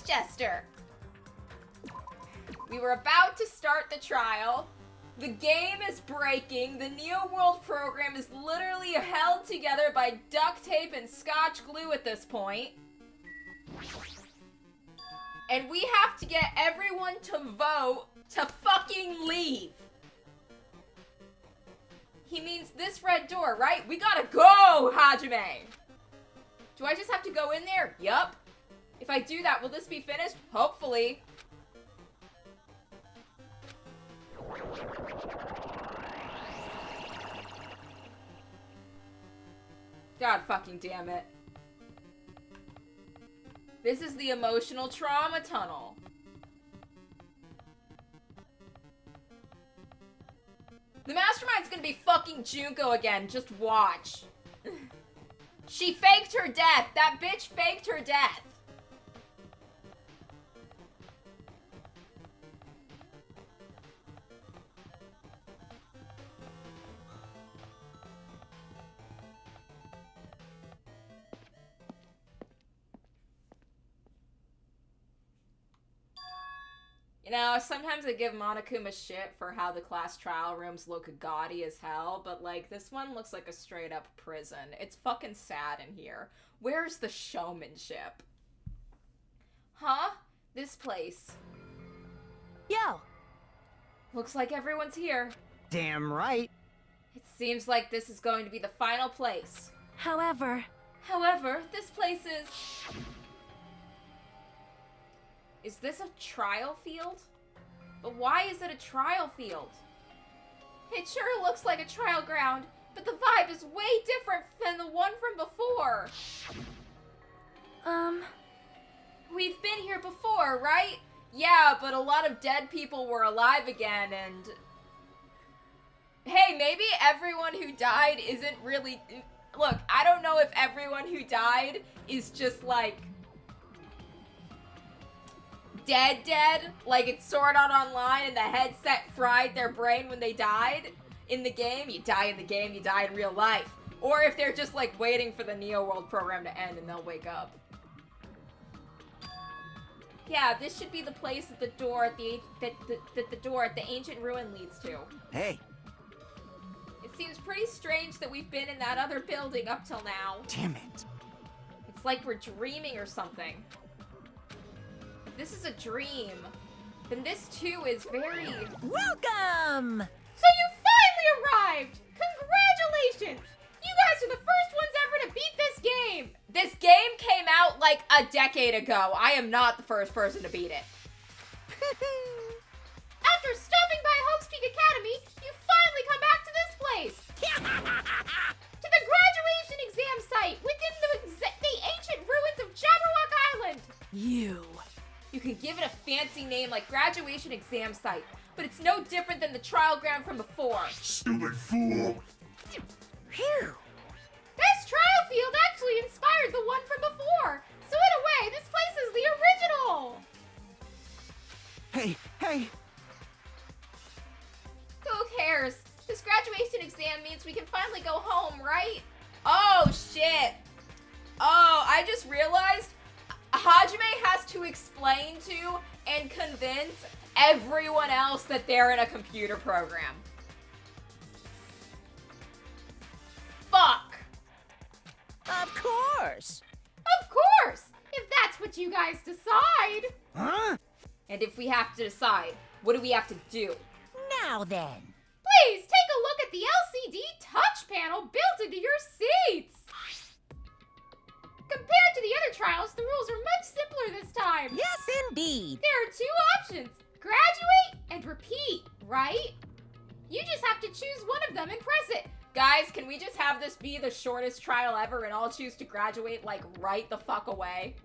Jester. We were about to start the trial. The game is breaking. The Neo World program is literally held together by duct tape and scotch glue at this point. And we have to get everyone to vote to fucking leave. He means this red door, right? We gotta go, Hajime! Do I just have to go in there? Yup. If I do that, will this be finished? Hopefully. God fucking damn it. This is the emotional trauma tunnel. The mastermind's gonna be fucking Junko again. Just watch. She faked her death. That bitch faked her death. You know, sometimes I give Monokuma shit for how the class trial rooms look gaudy as hell, but, like, this one looks like a straight-up prison. It's fucking sad in here. Where's the showmanship? Huh? This place. Yo! Looks like everyone's here. Damn right. It seems like this is going to be the final place. However, this place is... Is this a trial field? But why is it a trial field? It sure looks like a trial ground, but the vibe is way different than the one from before. We've been here before, right? Yeah, but a lot of dead people were alive again, and... Hey, maybe everyone who died isn't really... Look, I don't know if everyone who died is just, like... dead, like it's Sword Art Online and the headset fried their brain when they died in the game. You die in the game, you die in real life. Or if they're just like waiting for the Neo World program to end and they'll wake up. Yeah, this should be the place that the door at the door at the ancient ruin leads to. Hey. It seems pretty strange that we've been in that other building up till now. Damn it. It's like we're dreaming or something. This is a dream, then this too is very... welcome! So you finally arrived! Congratulations! You guys are the first ones ever to beat this game! This game came out like a decade ago. I am not the first person to beat it. After stopping by Hope's Peak Academy, you finally come back to this place! To the graduation exam site within the ancient ruins of Jabberwock Island! You can give it a fancy name like graduation exam site, but it's no different than the trial ground from before. Stupid fool! Phew! This trial field actually inspired the one from before, so in a way, this place is the original! Hey! Who cares? This graduation exam means we can finally go home, right? Oh, shit! Oh, I just realized Hajime has to explain to and convince everyone else that they're in a computer program. Fuck! Of course! Of course! If that's what you guys decide! Huh? And if we have to decide, what do we have to do? Now then! Please take a look at the LCD touch panel built into your seats! Compared to the other trials, the rules are much simpler this time. Yes, indeed! There are two options, graduate and repeat, right? You just have to choose one of them and press it. Guys, can we just have this be the shortest trial ever and I'll choose to graduate, like, right the fuck away?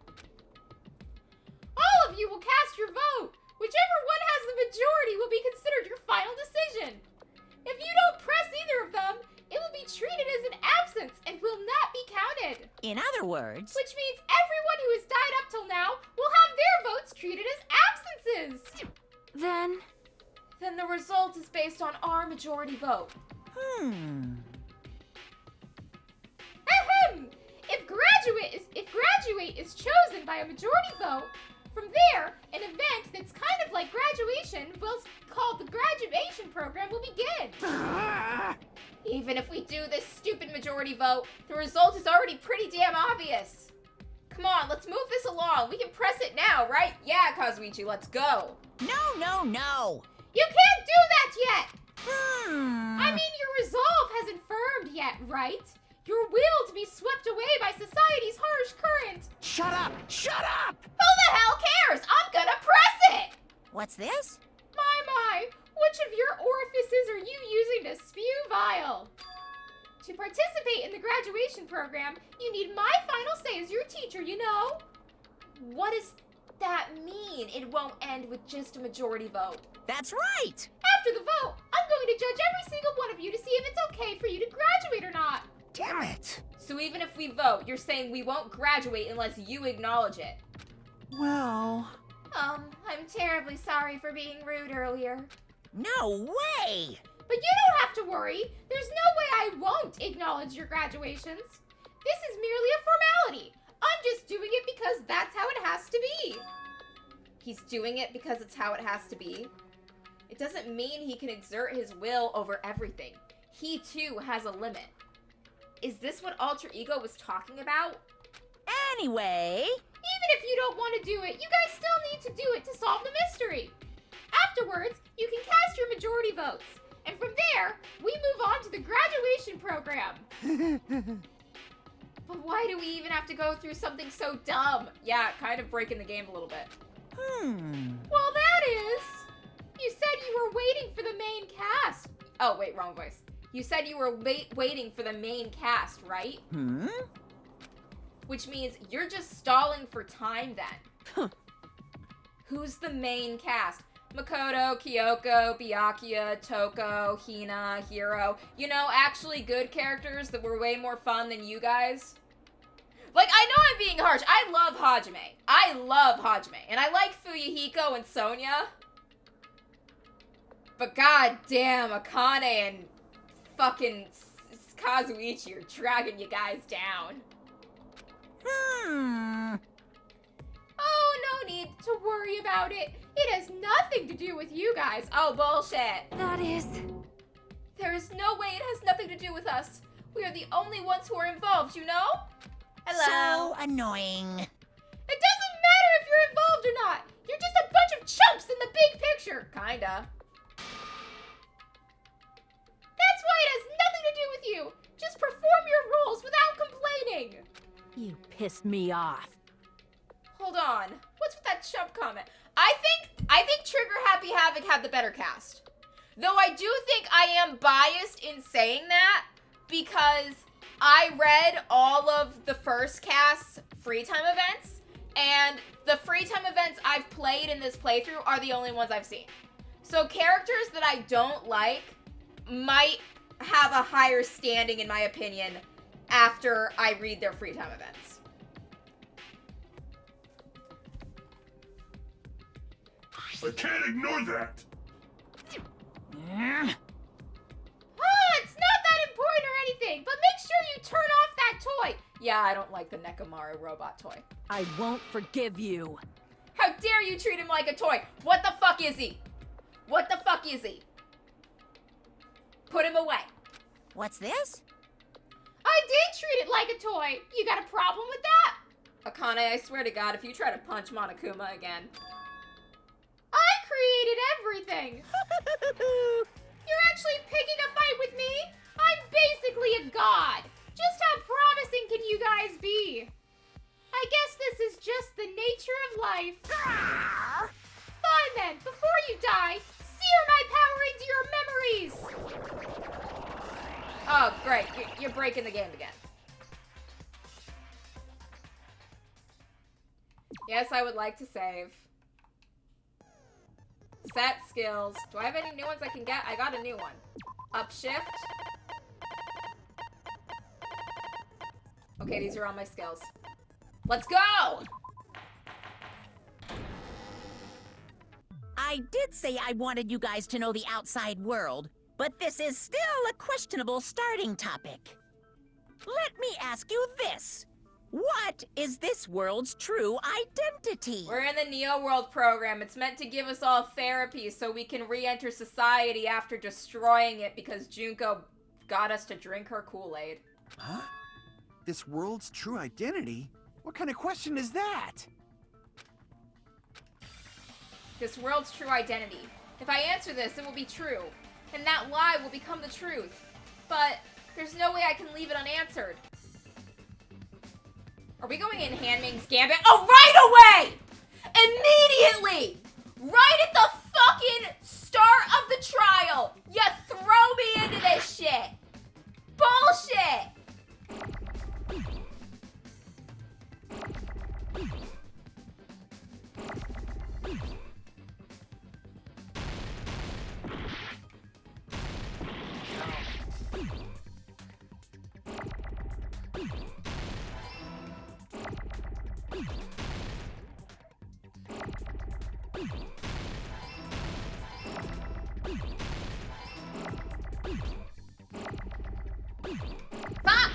All of you will cast your vote. Whichever one has the majority will be considered your final decision. If you don't press either of them, it will be treated as an absence and will not be counted. In other words... Which means everyone who has died up till now will have their votes treated as absences. Then the result is based on our majority vote. Ahem! If graduate is chosen by a majority vote, From there, an event that's kind of like graduation, called the graduation program, will begin. Even if we do this stupid majority vote, the result is already pretty damn obvious. Come on, let's move this along. We can press it now, right? Yeah, Kazuichi, let's go. No, no, no. You can't do that yet! Hmm. I mean, your resolve hasn't firmed yet, right? Your will to be swept away by society's harsh current. Shut up! Shut up! Who the hell cares? I'm gonna press it! What's this? My, which of your orifices are you using to spew vile? To participate in the graduation program, you need my final say as your teacher, you know? What does that mean? It won't end with just a majority vote. That's right. After the vote, I'm going to judge every single one of you to see if it's okay for you to graduate or not. Damn it! So even if we vote, you're saying we won't graduate unless you acknowledge it. Well... I'm terribly sorry for being rude earlier. No way. But you don't have to worry. There's no way I won't acknowledge your graduations. This is merely a formality. I'm just doing it because that's how it has to be. He's doing it because it's how it has to be. It doesn't mean he can exert his will over everything. He too has a limit. Is this what alter ego was talking about? Anyway. Even if you don't want to do it, you guys still need to do it to solve the mystery. Afterwards, you can cast your majority votes. And from there, we move on to the graduation program. But why do we even have to go through something so dumb? Yeah, kind of breaking the game a little bit. Well, that is... You said you were waiting for the main cast. Oh, wait, wrong voice. You said you were waiting for the main cast, right? Which means you're just stalling for time then. Who's the main cast? Makoto, Kyoko, Byakuya, Toko, Hina, Hiro. You know, actually good characters that were way more fun than you guys. Like, I know I'm being harsh. I love Hajime. I love Hajime. And I like Fuyuhiko and Sonya. But goddamn, Akane and fucking Kazuichi are dragging you guys down. Oh, no need to worry about it. It has nothing to do with you guys. Oh, bullshit. That is... There is no way it has nothing to do with us. We are the only ones who are involved, you know? Hello. So annoying. It doesn't matter if you're involved or not. You're just a bunch of chumps in the big picture. Kinda. That's why it has nothing to do with you. Just perform your roles without complaining. You pissed me off. Hold on. What's with that chump comment? I think Trigger Happy Havoc had the better cast. Though I do think I am biased in saying that because I read all of the first cast's free time events, and the free time events I've played in this playthrough are the only ones I've seen. So characters that I don't like might have a higher standing, in my opinion, after I read their free time events. I can't ignore that! It's not that important or anything, but make sure you turn off that toy. Yeah, I don't like the Nekomaru robot toy. I won't forgive you. How dare you treat him like a toy? What the fuck is he? What the fuck is he? Put him away. What's this? I did treat it like a toy. You got a problem with that? Akane, I swear to God, if you try to punch Monokuma again. I created everything. You're actually picking a fight with me? I'm basically a god. Just how promising can you guys be? I guess this is just the nature of life. Fine then, before you die, sear my power into your memories. Oh, great. You're breaking the game again. Yes, I would like to save. Set skills. Do I have any new ones I can get? I got a new one. Upshift. Okay, these are all my skills. Let's go! I did say I wanted you guys to know the outside world, but this is still a questionable starting topic. Let me ask you this. What is this world's true identity? We're in the Neo World program. It's meant to give us all therapy so we can re-enter society after destroying it because Junko got us to drink her Kool-Aid. Huh? This world's true identity? What kind of question is that? This world's true identity. If I answer this, it will be true. And that lie will become the truth. But there's no way I can leave it unanswered. Are we going in Handmaid's Gambit? Oh, right away! Immediately! Right at the fucking start of the trial! You throw me into this shit! Bullshit! Fuck!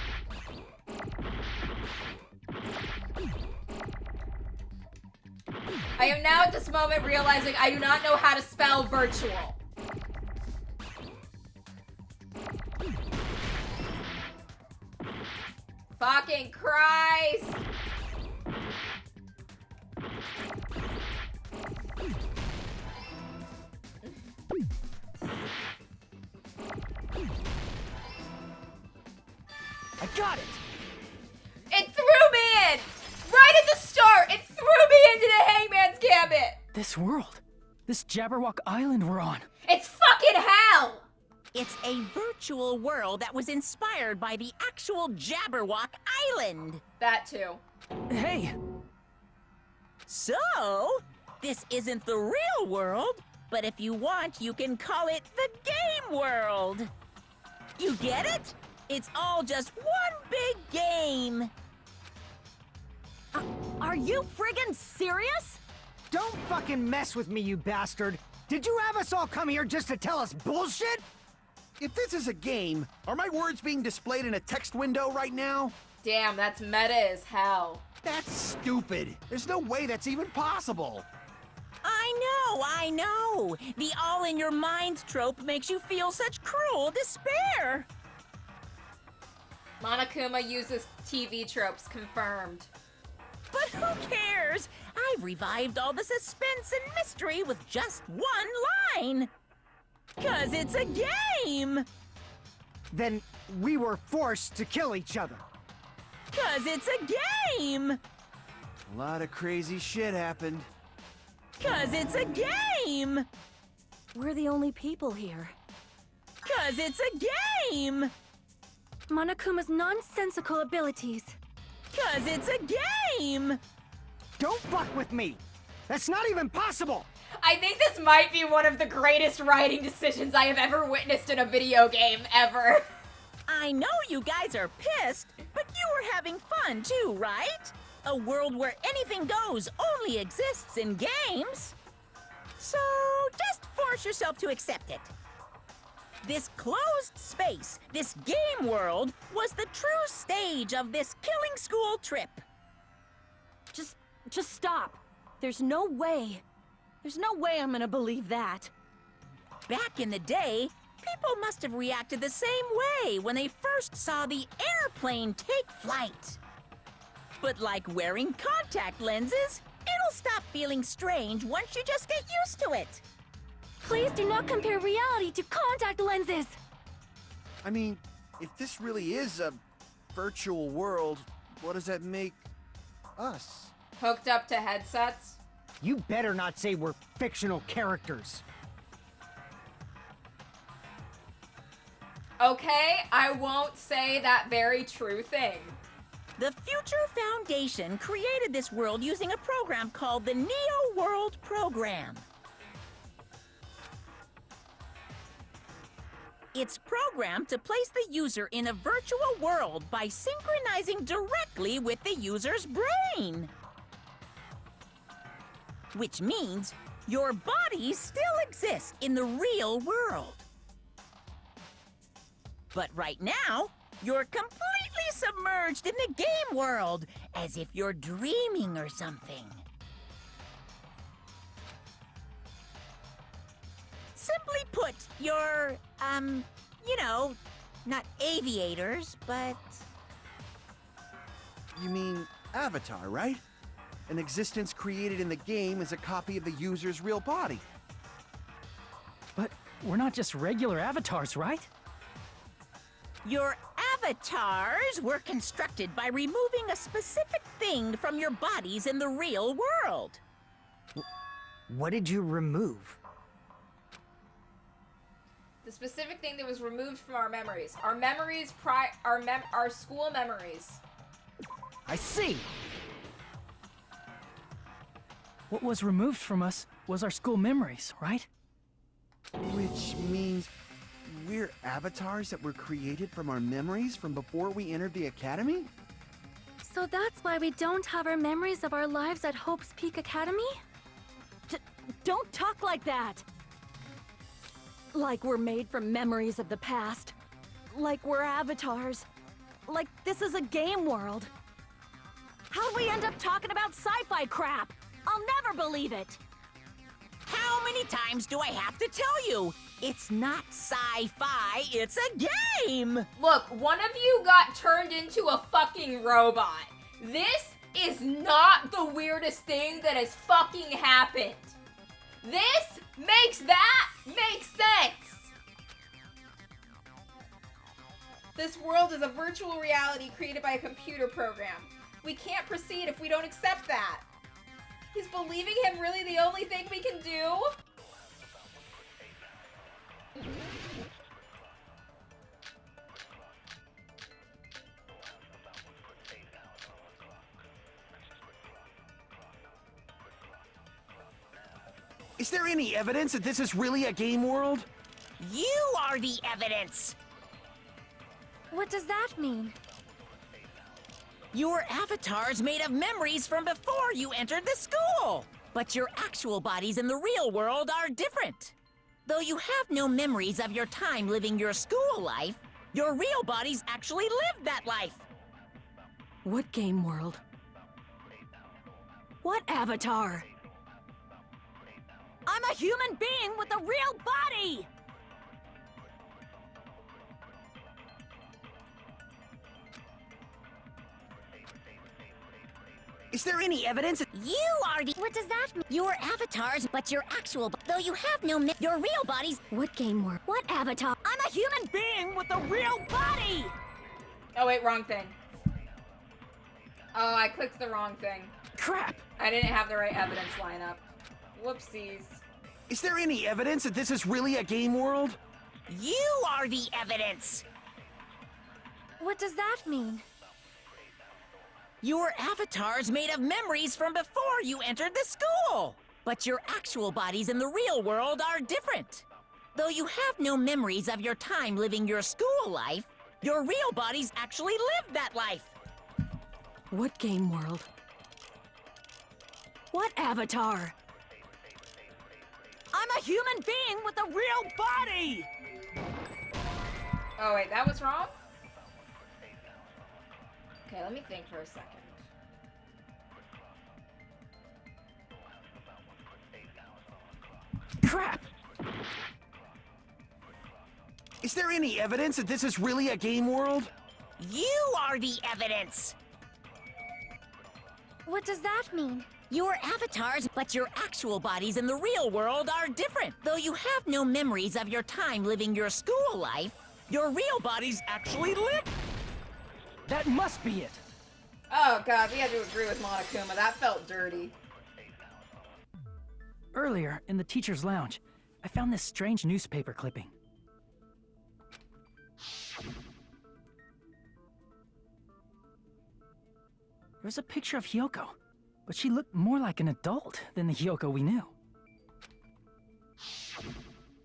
I am now at this moment realizing I do not know how to spell virtual. Fucking Christ! I got it! It threw me in! Right at the start! It threw me into the Hangman's Gambit! This world. This Jabberwock Island we're on. It's fucking hell! It's a virtual world that was inspired by the actual Jabberwock Island. That too. Hey, So, this isn't the real world, but if you want, you can call it the game world. You get it? It's all just one big game. Are you friggin' serious? Don't fucking mess with me, you bastard! Did you have us all come here just to tell us bullshit? If this is a game, are my words being displayed in a text window right now? Damn, that's meta as hell. That's stupid. There's no way that's even possible. I know. The all in your mind trope makes you feel such cruel despair. Monokuma uses TV tropes, confirmed. But who cares? I've revived all the suspense and mystery with just one line. 'Cause it's a game. Then we were forced to kill each other. 'Cause it's a game. A lot of crazy shit happened. 'Cause it's a game. We're the only people here. 'Cause it's a game. Monokuma's nonsensical abilities. 'Cause it's a game. Don't fuck with me! That's not even possible! I think this might be one of the greatest writing decisions I have ever witnessed in a video game, ever. I know you guys are pissed, but you were having fun too, right? A world where anything goes only exists in games. So just force yourself to accept it. This closed space, this game world, was the true stage of this killing school trip. Just stop. There's no way. There's no way I'm gonna believe that. Back in the day, people must have reacted the same way when they first saw the airplane take flight. But like wearing contact lenses, it'll stop feeling strange once you just get used to it. Please do not compare reality to contact lenses. I mean, if this really is a virtual world, what does that make us? Hooked up to headsets? You better not say we're fictional characters. Okay, I won't say that very true thing. The Future Foundation created this world using a program called the Neo World Program. It's programmed to place the user in a virtual world by synchronizing directly with the user's brain. Which means your body still exists in the real world. But right now, you're completely submerged in the game world, as if you're dreaming or something. Simply put, you're, not aviators, but... You mean Avatar, right? An existence created in the game is a copy of the user's real body. But we're not just regular avatars, right? Your avatars were constructed by removing a specific thing from your bodies in the real world. What did you remove? The specific thing that was removed from our memories. Our memories, our school memories. I see! What was removed from us was our school memories, right? Which means we're avatars that were created from our memories from before we entered the academy? So that's why we don't have our memories of our lives at Hope's Peak Academy? Don't talk like that! Like we're made from memories of the past. Like we're avatars. Like this is a game world. How'd we end up talking about sci-fi crap? I'll never believe it! How many times do I have to tell you? It's not sci-fi, it's a game! Look, one of you got turned into a fucking robot. This is not the weirdest thing that has fucking happened. This makes that make sense. This world is a virtual reality created by a computer program. We can't proceed if we don't accept that. Is believing him really the only thing we can do? Is there any evidence that this is really a game world? You are the evidence! What does that mean? Your avatar's made of memories from before you entered the school! But your actual bodies in the real world are different. Though you have no memories of your time living your school life, your real bodies actually lived that life! What game world? What avatar? I'm a human being with a real body! Is there any evidence? You are the— What does that mean? Your avatars, but your actual— though you have no your real bodies— What game world? What avatar? I'm a human being with a real body! Oh wait, wrong thing. Oh, I clicked the wrong thing. Crap! I didn't have the right evidence lineup. Whoopsies. Is there any evidence that this is really a game world? You are the evidence! What does that mean? Your avatar's made of memories from before you entered the school! But your actual bodies in the real world are different. Though you have no memories of your time living your school life, your real bodies actually lived that life! What game world? What avatar? I'm a human being with a real body! Oh wait, that was wrong? Okay, let me think for a second. Crap! Is there any evidence that this is really a game world? You are the evidence! What does that mean? Your avatars, but your actual bodies in the real world are different. Though you have no memories of your time living your school life, your real bodies actually live. That must be it! Oh god, we had to agree with Monokuma. That felt dirty. Earlier, in the teacher's lounge, I found this strange newspaper clipping. There's a picture of Hyoko, but she looked more like an adult than the Hyoko we knew.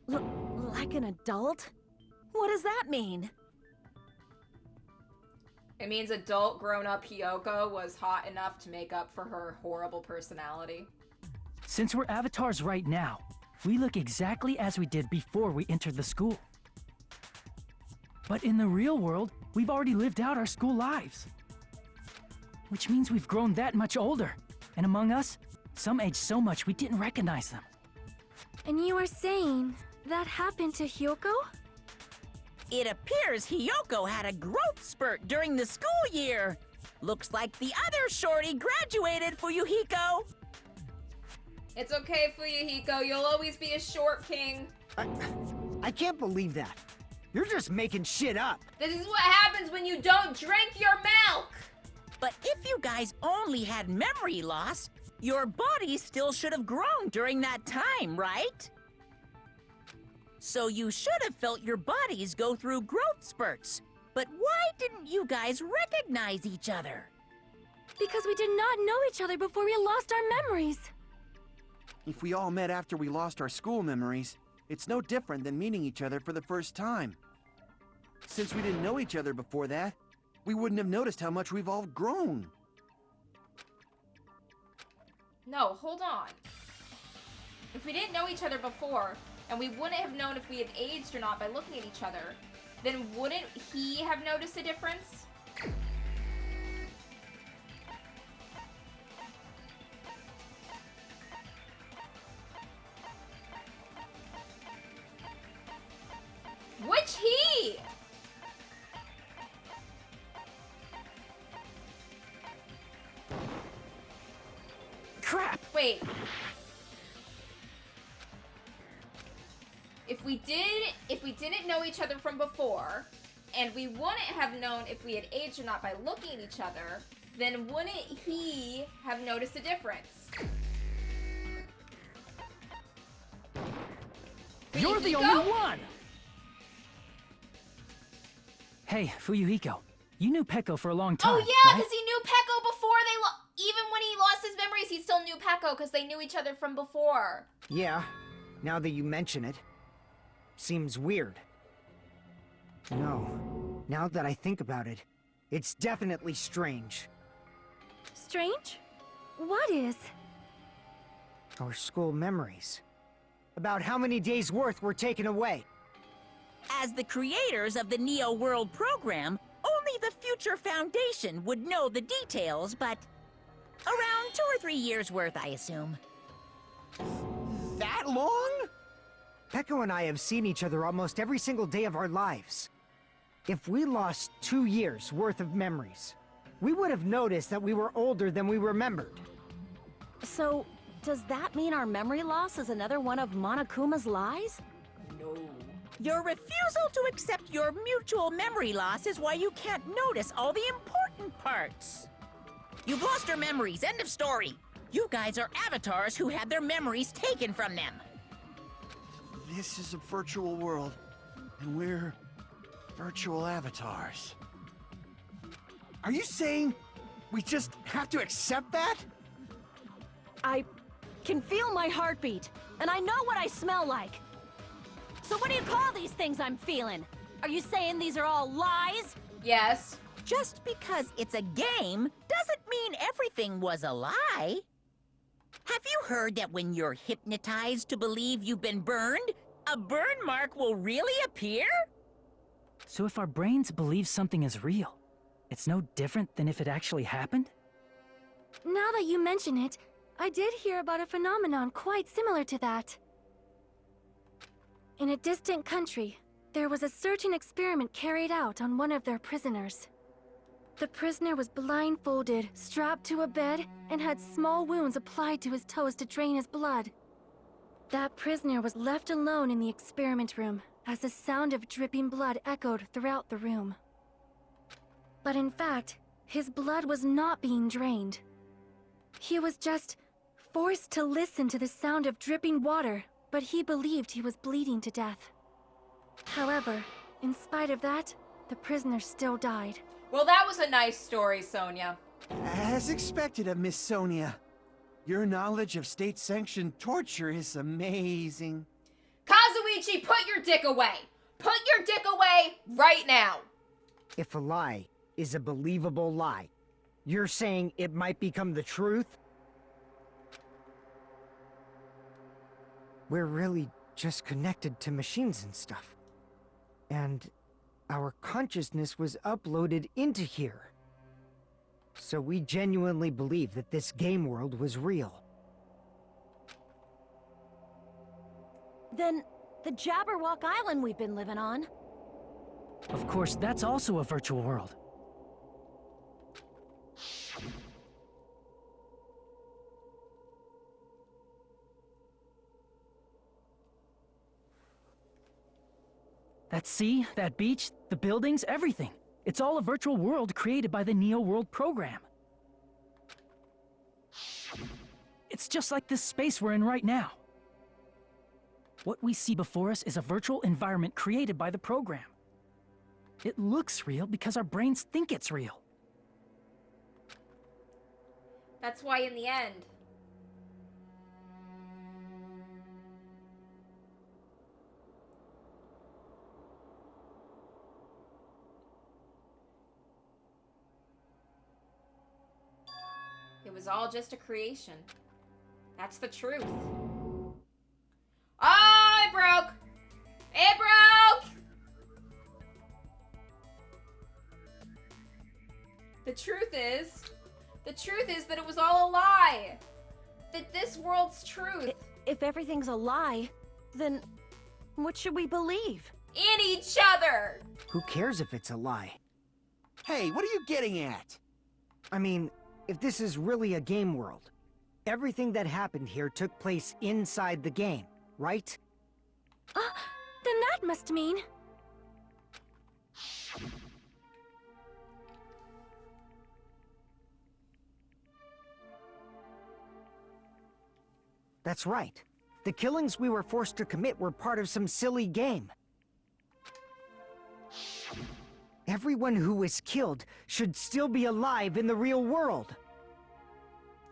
Like an adult? What does that mean? It means adult grown-up Hyoko was hot enough to make up for her horrible personality. Since we're avatars right now, we look exactly as we did before we entered the school. But in the real world, we've already lived out our school lives. Which means we've grown that much older. And among us, some aged so much we didn't recognize them. And you are saying that happened to Hyoko? It appears Hyoko had a growth spurt during the school year. Looks like the other shorty graduated, Fuyuhiko. It's okay, Fuyuhiko. You'll always be a short king. I can't believe that. You're just making shit up. This is what happens when you don't drink your milk. But if you guys only had memory loss, your body still should have grown during that time, right? So you should have felt your bodies go through growth spurts. But why didn't you guys recognize each other? Because we did not know each other before we lost our memories. If we all met after we lost our school memories, it's no different than meeting each other for the first time. Since we didn't know each other before that, we wouldn't have noticed how much we've all grown. No, hold on. If we didn't know each other before, and we wouldn't have known if we had aged or not by looking at each other, then wouldn't he have noticed a difference? Which he? Crap! Wait. If we didn't know each other from before, and we wouldn't have known if we had aged or not by looking at each other, then wouldn't he have noticed a difference? You're the Fuyuhiko? only one! Hey, Fuyuhiko, you knew Peko for a long time, Oh yeah, right? because he knew Peko before even when he lost his memories, he still knew Peko because they knew each other from before. Yeah, now that you mention it, seems weird. No, now that I think about it, it's definitely strange. Strange? What is? Our school memories. About how many days' worth were taken away. As the creators of the Neo World program, only the Future Foundation would know the details, but around 2 or 3 years worth, I assume. That long? Peko and I have seen each other almost every single day of our lives. If we lost 2 years worth of memories, we would have noticed that we were older than we remembered. So, does that mean our memory loss is another one of Monokuma's lies? No. Your refusal to accept your mutual memory loss is why you can't notice all the important parts. You've lost your memories, end of story. You guys are avatars who had their memories taken from them. This is a virtual world, and we're virtual avatars. Are you saying we just have to accept that? I can feel my heartbeat, and I know what I smell like. So what do you call these things I'm feeling? Are you saying these are all lies? Yes. Just because it's a game doesn't mean everything was a lie. Have you heard that when you're hypnotized to believe you've been burned, a burn mark will really appear? So if our brains believe something is real, it's no different than if it actually happened? Now that you mention it, I did hear about a phenomenon quite similar to that. In a distant country, there was a certain experiment carried out on one of their prisoners. The prisoner was blindfolded, strapped to a bed, and had small wounds applied to his toes to drain his blood. That prisoner was left alone in the experiment room as the sound of dripping blood echoed throughout the room. But in fact, his blood was not being drained. He was just forced to listen to the sound of dripping water, but he believed he was bleeding to death. However, in spite of that, the prisoner still died. Well, that was a nice story, Sonia. As expected of Miss Sonia. Your knowledge of state-sanctioned torture is amazing. Kazuichi, put your dick away! Put your dick away right now! If a lie is a believable lie, you're saying it might become the truth? We're really just connected to machines and stuff. And our consciousness was uploaded into here. So we genuinely believe that this game world was real. Then, the Jabberwock Island we've been living on. Of course, that's also a virtual world. That sea, that beach, the buildings, everything. It's all a virtual world created by the Neo World program. It's just like this space we're in right now. What we see before us is a virtual environment created by the program. It looks real because our brains think it's real. That's why in the end, it was all just a creation. That's the truth. Oh, it broke! It broke! The truth is that it was all a lie. That this world's truth. If everything's a lie, then what should we believe? In each other! Who cares if it's a lie? Hey, what are you getting at? I mean, if this is really a game world, everything that happened here took place inside the game, right? Then that must mean... That's right. The killings we were forced to commit were part of some silly game. Everyone who was killed should still be alive in the real world.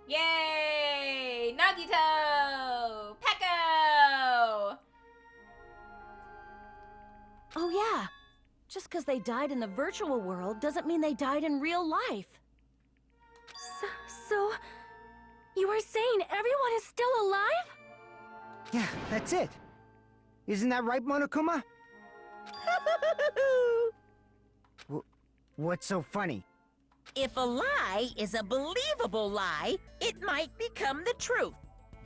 Yay! Nagito! Peko! Oh yeah. Just because they died in the virtual world doesn't mean they died in real life. So... You are saying everyone is still alive? Yeah, that's it. Isn't that right, Monokuma? What's so funny? If a lie is a believable lie, it might become the truth.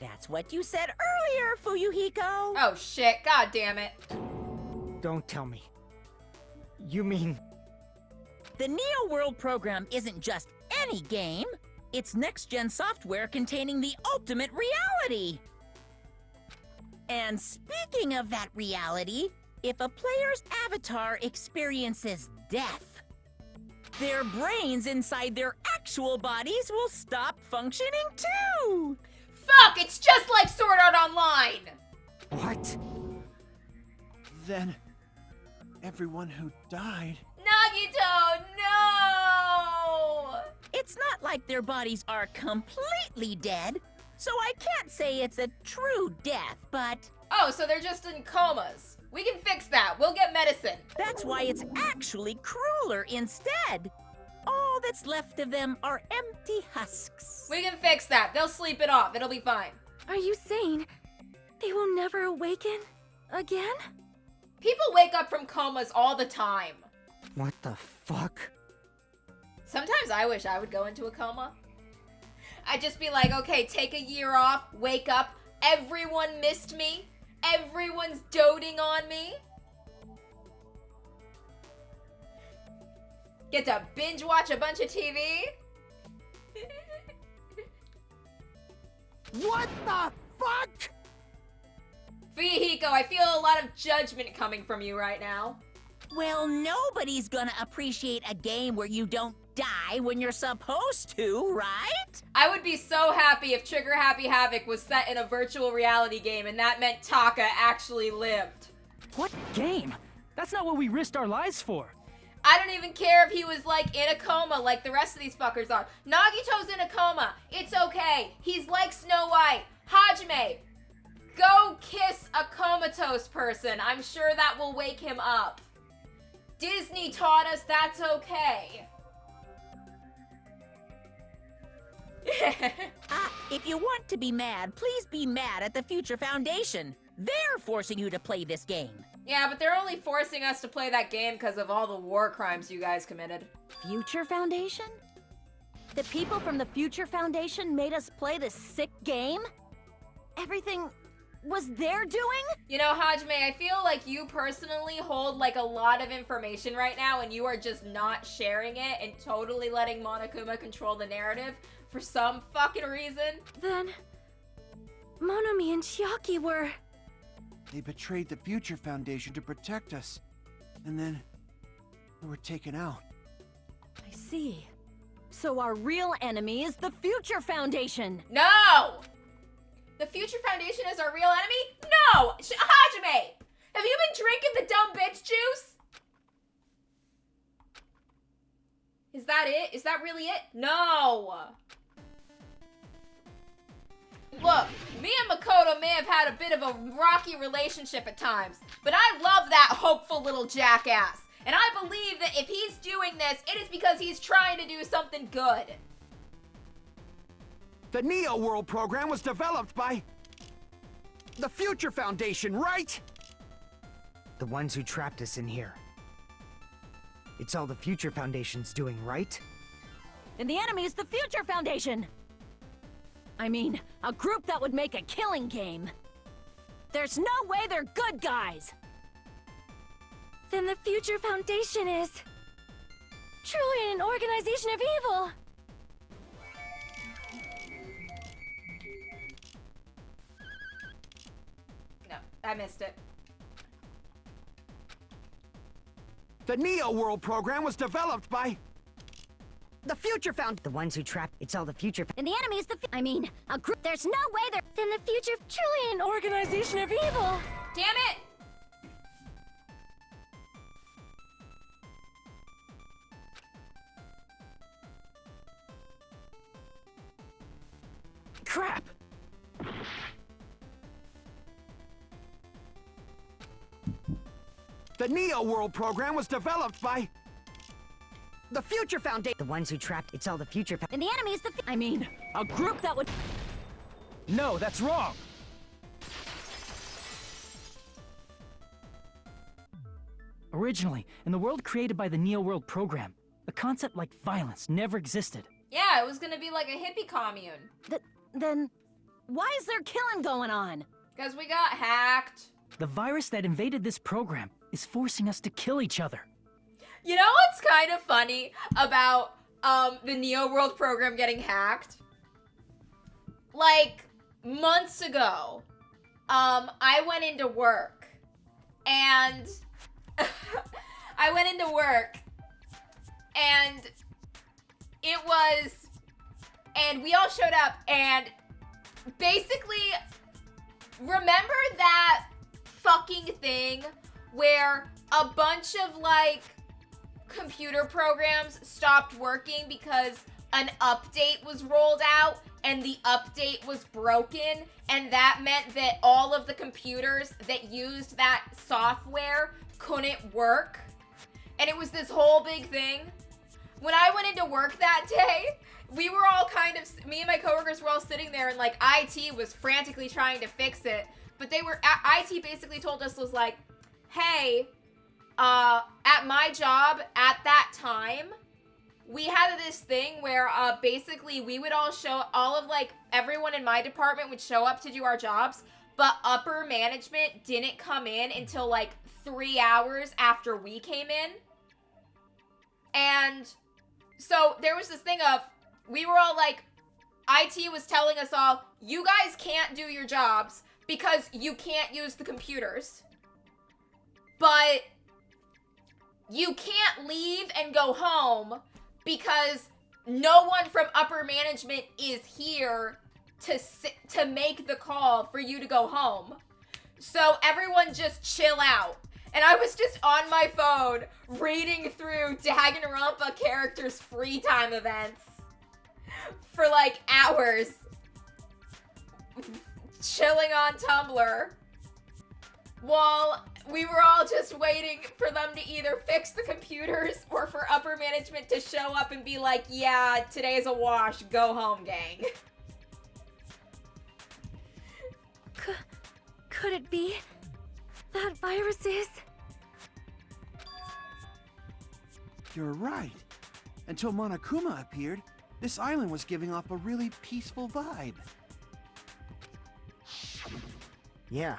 That's what you said earlier, Fuyuhiko. Oh shit, god damn it. Don't tell me. You mean... The Neo World program isn't just any game. It's next-gen software containing the ultimate reality. And speaking of that reality, if a player's avatar experiences death, their brains inside their actual bodies will stop functioning too! Fuck, it's just like Sword Art Online! What? Then, everyone who died... Nagito, no! It's not like their bodies are completely dead, so I can't say it's a true death, but... Oh, so they're just in comas. We can fix that. We'll get medicine. That's why it's actually crueler instead. All that's left of them are empty husks. We can fix that. They'll sleep it off. It'll be fine. Are you saying they will never awaken again? People wake up from comas all the time. What the fuck? Sometimes I wish I would go into a coma. I'd just be like, okay, take a year off, wake up, everyone missed me, everyone's doting on me. Get to binge watch a bunch of TV. What the fuck? Fuyuhiko, I feel a lot of judgment coming from you right now. Well, nobody's gonna appreciate a game where you don't die when you're supposed to, right? I would be so happy if Trigger Happy Havoc was set in a virtual reality game and that meant Taka actually lived. What game? That's not what we risked our lives for. I don't even care if he was like in a coma like the rest of these fuckers are. Nagito's in a coma. It's okay. He's like Snow White. Hajime, go kiss a comatose person. I'm sure that will wake him up. Disney taught us that's okay. If you want to be mad, please be mad at the Future Foundation. They're forcing you to play this game. Yeah, but they're only forcing us to play that game because of all the war crimes you guys committed. Future Foundation? The people from the Future Foundation made us play this sick game? Everything was their doing? You know, Hajime, I feel like you personally hold like a lot of information right now and you are just not sharing it and totally letting Monokuma control the narrative for some fucking reason. Then, Monomi and Chiaki were... They betrayed the Future Foundation to protect us. And then, we were taken out. I see. So our real enemy is the Future Foundation! No! The Future Foundation is our real enemy? No! Hajime! Have you been drinking the dumb bitch juice? Is that it? Is that really it? No! Look, me and Makoto may have had a bit of a rocky relationship at times, but I love that hopeful little jackass. And I believe that if he's doing this, it is because he's trying to do something good. The Neo World program was developed by the Future Foundation, right? The ones who trapped us in here. It's all the Future Foundation's doing, right? And the enemy is the Future Foundation! I mean, a group that would make a killing game. There's no way they're good guys! Then the Future Foundation is... truly an organization of evil! No, I missed it. The Neo World program was developed by the Future Found. The ones who trapped. It's all the Future. And the enemy is the I mean, a group. There's no way they're. Then the Future truly an organization of evil! Damn it! Crap! The Neo World program was developed by the Future Foundation. The ones who trapped. It's all the Future. And the enemy is the I mean, a group that would. No, that's wrong! Originally, in the world created by the Neo World program, a concept like violence never existed. Yeah, it was gonna be like a hippie commune. Then, why is there killing going on? Because we got hacked. The virus that invaded this program is forcing us to kill each other. You know what's kind of funny about the Neo World program getting hacked? Like, months ago, I went into work, and and we all showed up, and basically, remember that fucking thing where a bunch of, like, computer programs stopped working because an update was rolled out and the update was broken, and that meant that all of the computers that used that software couldn't work, and it was this whole big thing? When I went into work that day, we were all me and my coworkers were all sitting there, and like IT was frantically trying to fix it, but IT basically told us, was like, hey, at my job at that time, we had this thing where basically we would all of like everyone in my department would show up to do our jobs, but upper management didn't come in until like 3 hours after we came in. And so there was this thing of, we were all like, IT was telling us all, you guys can't do your jobs because you can't use the computers. But you can't leave and go home because no one from upper management is here to make the call for you to go home. So everyone just chill out. And I was just on my phone reading through Danganronpa characters' free time events for like hours, chilling on Tumblr, while we were all just waiting for them to either fix the computers or for upper management to show up and be like, yeah, today's a wash, go home, gang. Could it be that virus is? You're right. Until Monokuma appeared, this island was giving off a really peaceful vibe. Yeah.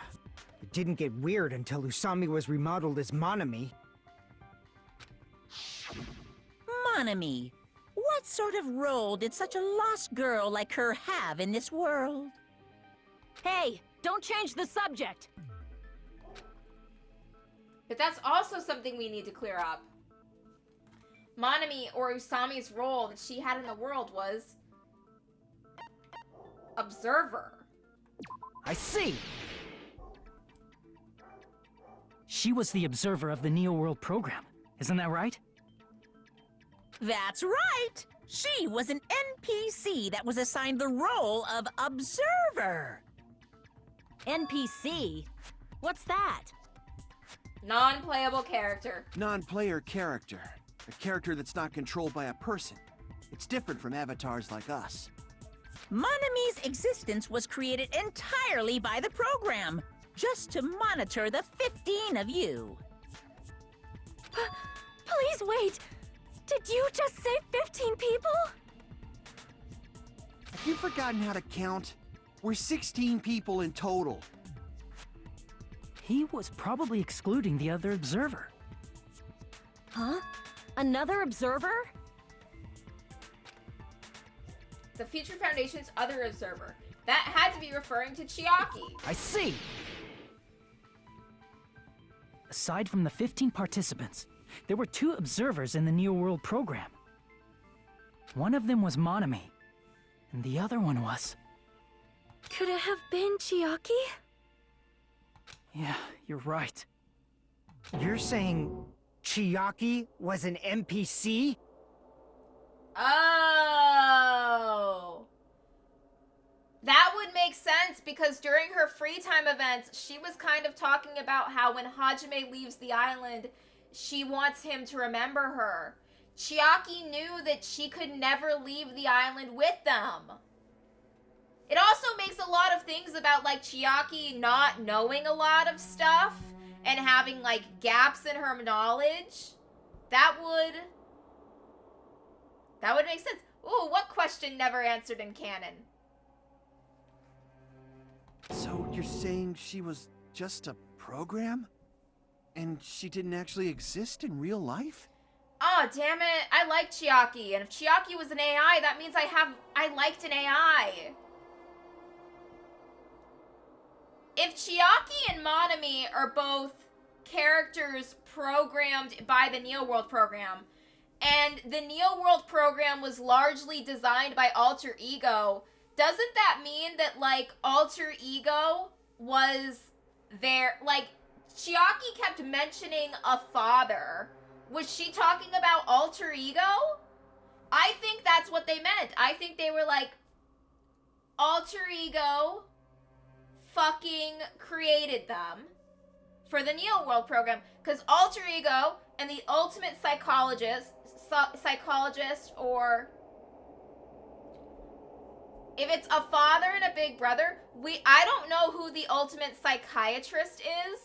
It didn't get weird until Usami was remodeled as Monami. Monami, what sort of role did such a lost girl like her have in this world? Hey, don't change the subject. But that's also something we need to clear up. Monami, or Usami's role that she had in the world was... observer. I see! She was the observer of the Neo World program. Isn't that right? That's right! She was an NPC that was assigned the role of observer. NPC? What's that? Non-playable character. Non-player character. A character that's not controlled by a person. It's different from avatars like us. Monami's existence was created entirely by the program, just to monitor the 15 of you. Please wait! Did you just say 15 people? Have you forgotten how to count? We're 16 people in total. He was probably excluding the other observer. Huh? Another observer? The Future Foundation's other observer. That had to be referring to Chiaki. I see! Aside from the 15 participants, there were 2 observers in the Neo World program. One of them was Monami, and the other one was... Could it have been Chiaki? Yeah, you're right. You're saying Chiaki was an NPC? Oh. That would make sense because during her free time events, she was kind of talking about how when Hajime leaves the island, she wants him to remember her. Chiaki knew that she could never leave the island with them. It also makes a lot of things about, like, Chiaki not knowing a lot of stuff and having, like, gaps in her knowledge. That would make sense. Ooh, what question never answered in canon? So you're saying she was just a program? And she didn't actually exist in real life? Oh, damn it. I like Chiaki. And if Chiaki was an AI, that means I liked an AI. If Chiaki and Monami are both characters programmed by the Neo World program, and the Neo World program was largely designed by Alter Ego, doesn't that mean that, like, Alter Ego was there? Like, Chiaki kept mentioning a father. Was she talking about Alter Ego? I think that's what they meant. I think they were like, Alter Ego fucking created them for the Neo World program. Because Alter Ego and the ultimate psychologist, or if it's a father and a big brother, I don't know who the ultimate psychiatrist is.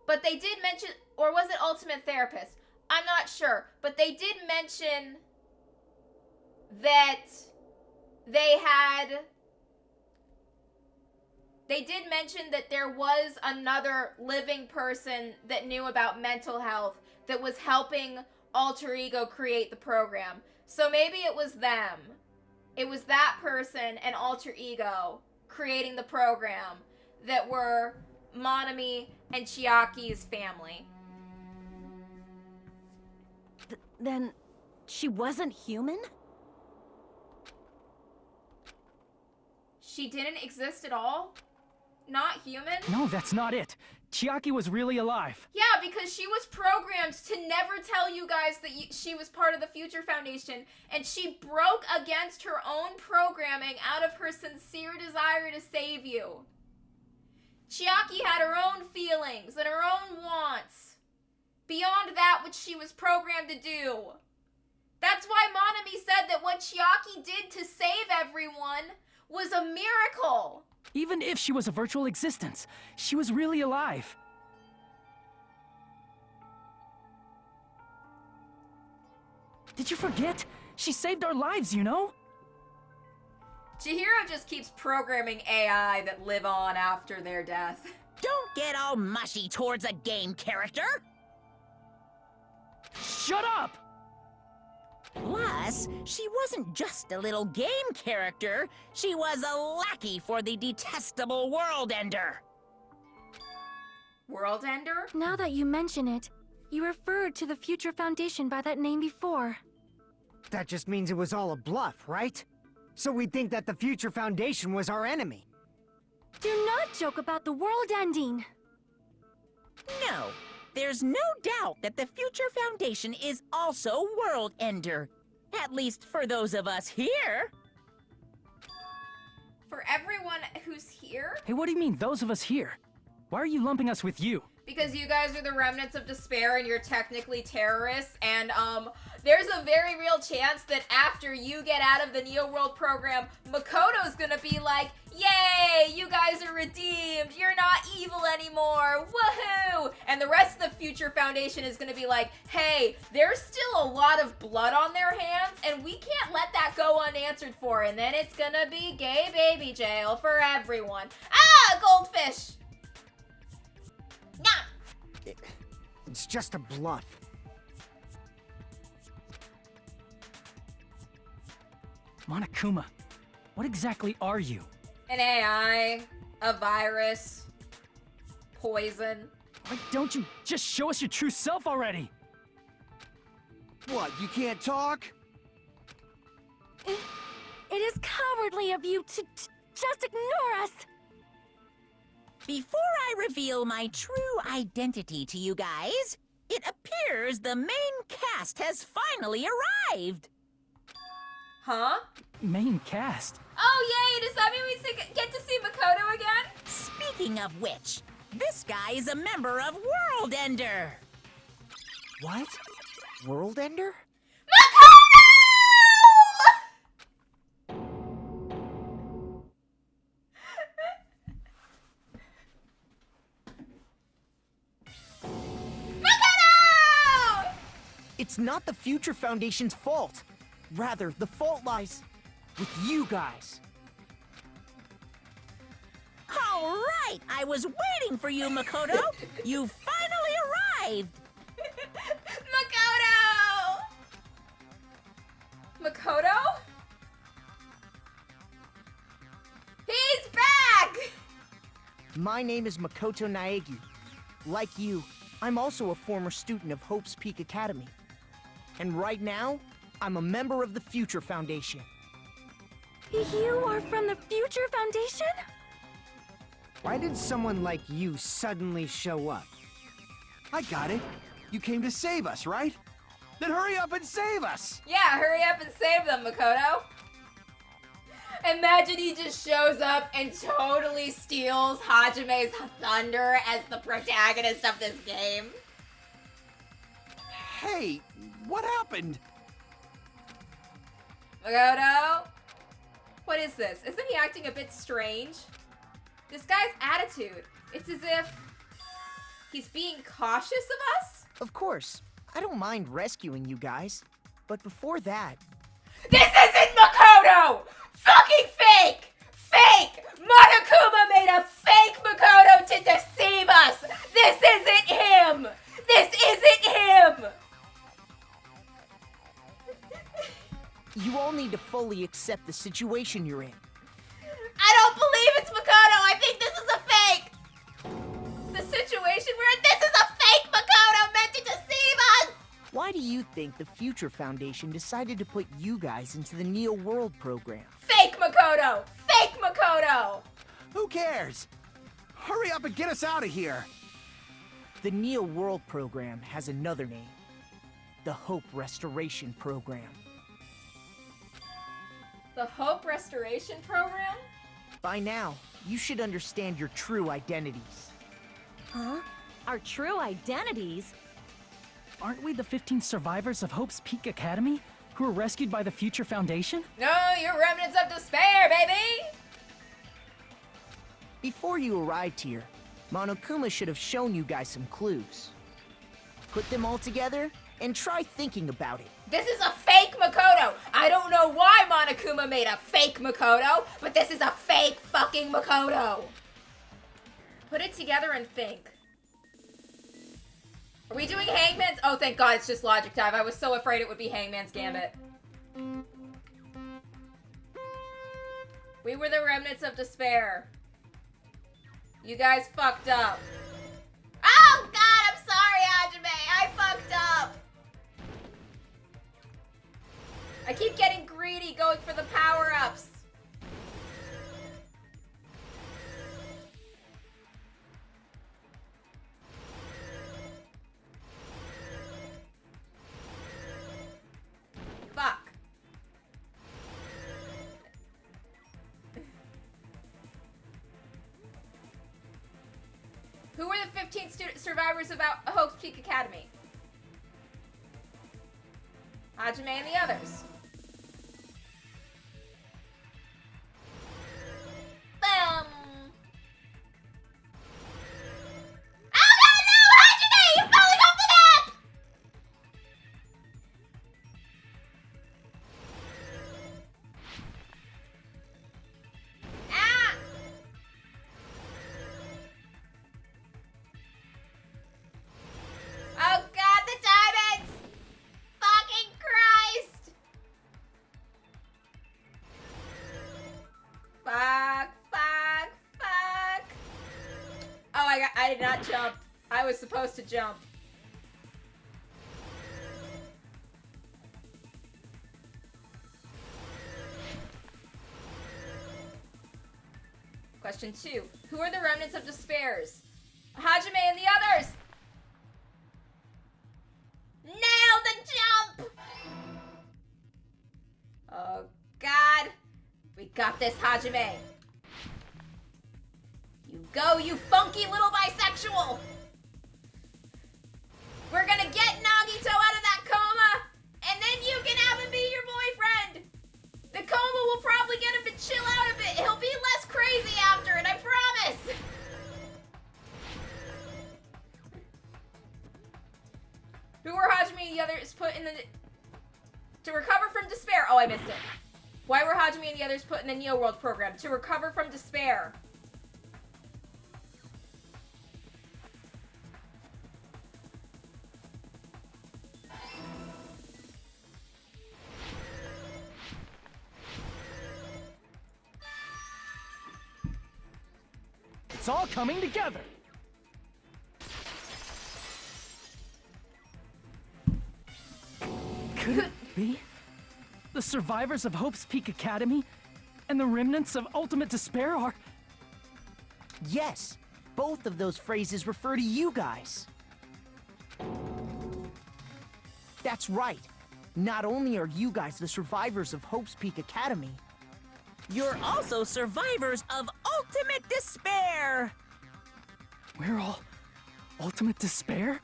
But they did mention, or was it ultimate therapist? I'm not sure. But they did mention that there was another living person that knew about mental health that was helping Alter Ego create the program. So maybe it was them. It was that person and Alter Ego creating the program that were Monami and Chiaki's family. Then she wasn't human? She didn't exist at all? Not human? No, that's not it. Chiaki was really alive. Yeah, because she was programmed to never tell you guys that she was part of the Future Foundation, and she broke against her own programming out of her sincere desire to save you. Chiaki had her own feelings and her own wants, beyond that which she was programmed to do. That's why Monami said that what Chiaki did to save everyone was a miracle. Even if she was a virtual existence, she was really alive. Did you forget? She saved our lives, you know? Chihiro just keeps programming AI that live on after their death. Don't get all mushy towards a game character! Shut up! Plus, she wasn't just a little game character, she was a lackey for the detestable World Ender. World Ender? Now that you mention it, you referred to the Future Foundation by that name before. That just means it was all a bluff, right? So we'd think that the Future Foundation was our enemy. Do not joke about the world ending. No, there's no doubt that the Future Foundation is also World Ender. At least for those of us here. For everyone who's here? Hey, what do you mean, those of us here? Why are you lumping us with you? Because you guys are the remnants of despair and you're technically terrorists, and there's a very real chance that after you get out of the Neo World program, Makoto's gonna be like, yay, you guys are redeemed, you're not evil anymore, woohoo! And the rest of the Future Foundation is gonna be like, hey, there's still a lot of blood on their hands, and we can't let that go unanswered for, and then it's gonna be gay baby jail for everyone. Ah, goldfish! Nah. It's just a bluff. Monokuma, what exactly are you? An AI, a virus, poison. Why don't you just show us your true self already? What, you can't talk? It is cowardly of you to just ignore us. Before I reveal my true identity to you guys, it appears the main cast has finally arrived. Huh? Main cast? Oh yay, does that mean we get to see Makoto again? Speaking of which, this guy is a member of World Ender. What? World Ender? It's not the Future Foundation's fault. Rather, the fault lies with you guys. All right, I was waiting for you, Makoto. You finally arrived. Makoto! Makoto? He's back! My name is Makoto Naegi. Like you, I'm also a former student of Hope's Peak Academy. And right now, I'm a member of the Future Foundation. You are from the Future Foundation? Why did someone like you suddenly show up? I got it. You came to save us, right? Then hurry up and save us! Yeah, hurry up and save them, Makoto. Imagine he just shows up and totally steals Hajime's thunder as the protagonist of this game. Hey, what happened? Makoto? What is this? Isn't he acting a bit strange? This guy's attitude. It's as if he's being cautious of us? Of course, I don't mind rescuing you guys. But before that... This isn't Makoto! Fucking fake! Fake! Monokuma made a fake Makoto to deceive us! This isn't him! This isn't him! You all need to fully accept the situation you're in. I don't believe it's Makoto! I think this is a fake! The situation we're in, this is a fake Makoto meant to deceive us! Why do you think the Future Foundation decided to put you guys into the Neo World program? Fake Makoto! Fake Makoto! Who cares? Hurry up and get us out of here! The Neo World program has another name. The Hope Restoration Program. The Hope Restoration Program? By now, you should understand your true identities. Huh? Our true identities? Aren't we the 15 survivors of Hope's Peak Academy who were rescued by the Future Foundation? No, you're remnants of despair, baby! Before you arrived here, Monokuma should have shown you guys some clues. Put them all together and try thinking about it. This is a fake Makoto. I don't know why Monokuma made a fake Makoto, but this is a fake fucking Makoto. Put it together and think. Are we doing Hangman's? Oh, thank God, it's just Logic Dive. I was so afraid it would be Hangman's Gambit. We were the remnants of despair. You guys fucked up. Oh, God, I'm sorry, Hajime. I fucked up. I keep getting greedy going for the power-ups. Fuck. Who were the 15 survivors of Hope's Peak Academy? Hajime and the others. Boom. Oh God, no! Hajime! You're falling off the map! Ah! Oh God, the diamonds! Fucking Christ! Fuck, fuck, fuck. Oh, I did not jump. I was supposed to jump. Question 2. Who are the remnants of despairs? Hajime and the others! Nail the jump! Oh, God. We got this, Hajime. You go, you funky little bisexual! We're gonna get Nagito out of that coma, and then you can have him be your boyfriend! The coma will probably get him to chill out a bit. He'll be less crazy after it, I promise! Who were Hajime and the others put in the... To recover from despair. Oh, I missed it. Why were Hajime and the others put in the Neo World program? To recover from despair. It's all coming together. Could it be? The survivors of Hope's Peak Academy and the remnants of Ultimate Despair are... Yes, both of those phrases refer to you guys. That's right. Not only are you guys the survivors of Hope's Peak Academy, You're also survivors of Ultimate Despair! We're all Ultimate Despair?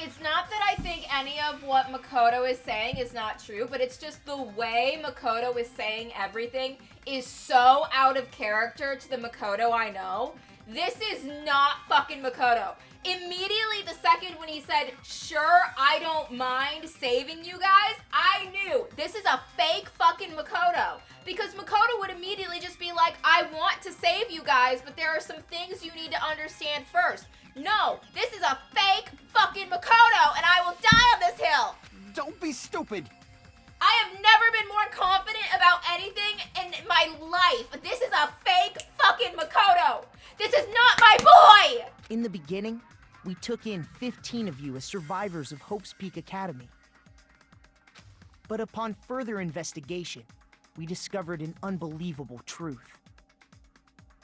It's not that I think any of what Makoto is saying is not true, but it's just the way Makoto is saying everything is so out of character to the Makoto I know. This is not fucking Makoto. Immediately the second when he said, sure, I don't mind saving you guys, I knew this is a fake fucking Makoto. Because Makoto would immediately just be like, I want to save you guys, but there are some things you need to understand first. No, this is a fake fucking Makoto, and I will die on this hill. Don't be stupid. I have never been more confident about anything in my life. This is a fake fucking Makoto. This is not my boy. in the beginning, we took in 15 of you as survivors of Hope's Peak Academy. But upon further investigation, we discovered an unbelievable truth.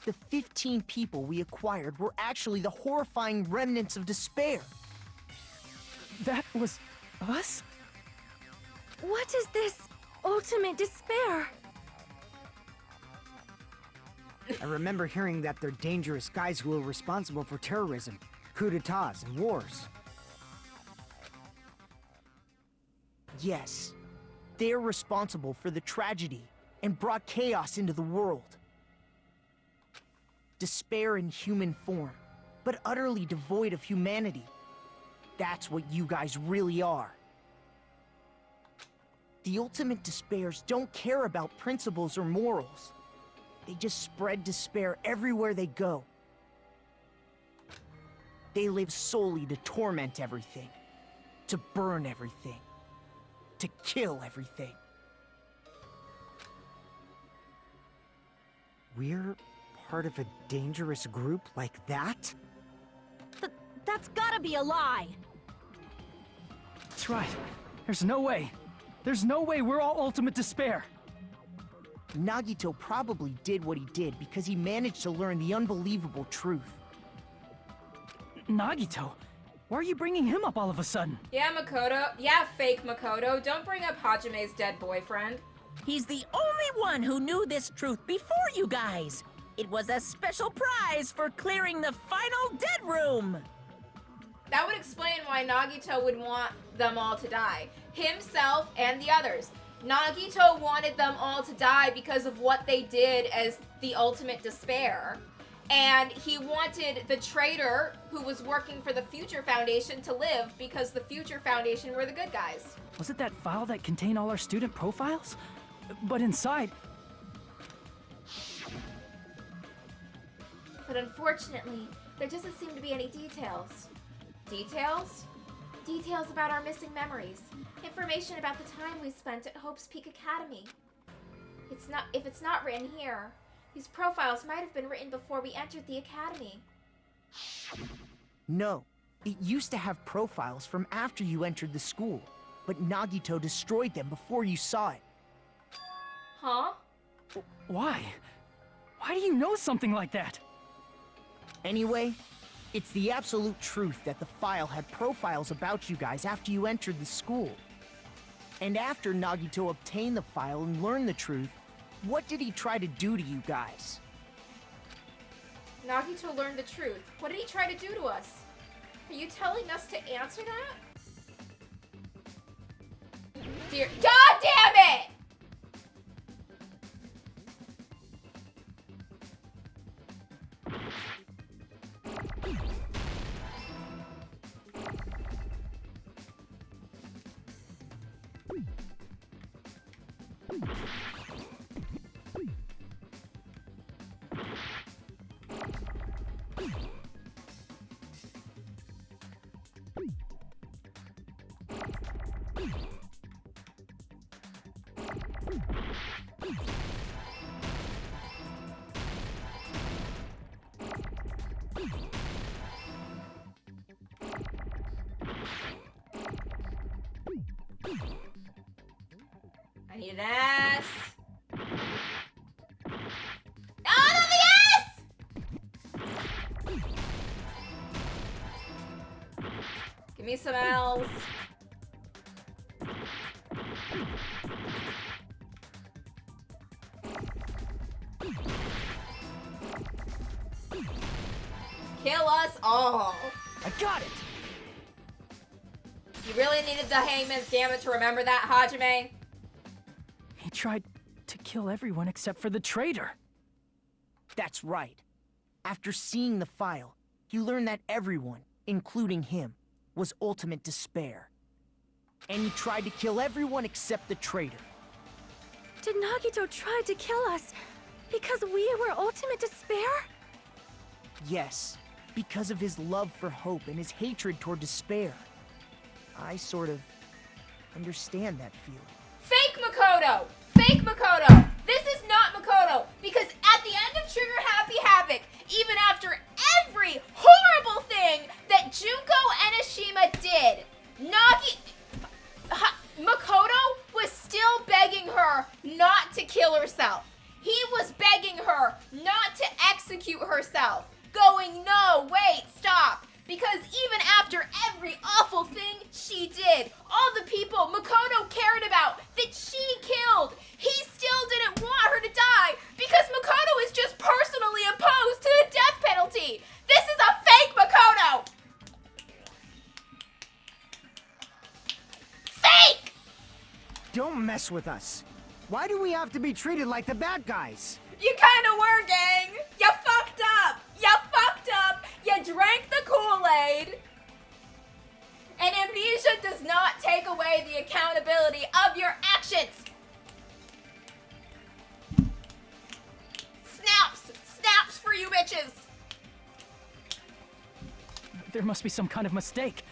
The 15 people we acquired were actually the horrifying remnants of despair. That was us? What is this ultimate despair? I remember hearing that they're dangerous guys who are responsible for terrorism, coups d'etats, and wars. Yes, they're responsible for the tragedy and brought chaos into the world. despair in human form, but utterly devoid of humanity. That's what you guys really are. The ultimate despairs don't care about principles or morals. They just spread despair everywhere they go. They live solely to torment everything, to burn everything, to kill everything. We're part of a dangerous group like that? That's gotta be a lie! That's right. There's no way. There's no way we're all ultimate despair. Nagito probably did what he did because he managed to learn the unbelievable truth. Nagito? Why are you bringing him up all of a sudden? Yeah, Makoto. Yeah, fake Makoto. Don't bring up Hajime's dead boyfriend. He's the only one who knew this truth before you guys. It was a special prize for clearing the final dead room. That would explain why Nagito would want them all to die. Himself and the others. Nagito wanted them all to die because of what they did as the ultimate despair. And he wanted the traitor who was working for the Future Foundation to live because the Future Foundation were the good guys. Was it that file that contained all our student profiles? But inside... But unfortunately, there doesn't seem to be any details. Details? Details about our missing memories. Information about the time we spent at Hope's Peak Academy. If it's not written here, these profiles might have been written before we entered the academy. No, it used to have profiles from after you entered the school, but Nagito destroyed them before you saw it. Huh? Why? Why do you know something like that? Anyway, it's the absolute truth that the file had profiles about you guys after you entered the school. And after Nagito obtained the file and learned the truth, what did he try to do to you guys? Nagito learned the truth. What did he try to do to us? Are you telling us to answer that? Dear God damn it! I need an S. Oh, not the S! Give me some L's. Kill us all. I got it! You really needed the Hangman's Gambit to remember that, Hajime? He tried to kill everyone except for the traitor. That's right. After seeing the file, he learned that everyone, including him, was ultimate despair. And he tried to kill everyone except the traitor. Did Nagito try to kill us because we were ultimate despair? Yes, because of his love for hope and his hatred toward despair. I sort of understand that feeling. Fake Makoto! Fake Makoto! This is not Makoto! Because at the end of Trigger Happy Havoc, even after every horrible thing that Junko Enoshima did, Makoto was still begging her not to kill herself. He was begging her not to execute herself. Going, no, wait, stop. Because even after every awful thing she did, all the people Makoto cared about that she killed, he still didn't want her to die because Makoto is just personally opposed to the death penalty. This is a fake Makoto! Fake! Don't mess with us. Why do we have to be treated like the bad guys? You kinda were, gang. You fucked up. bitches! There must be some kind of mistake.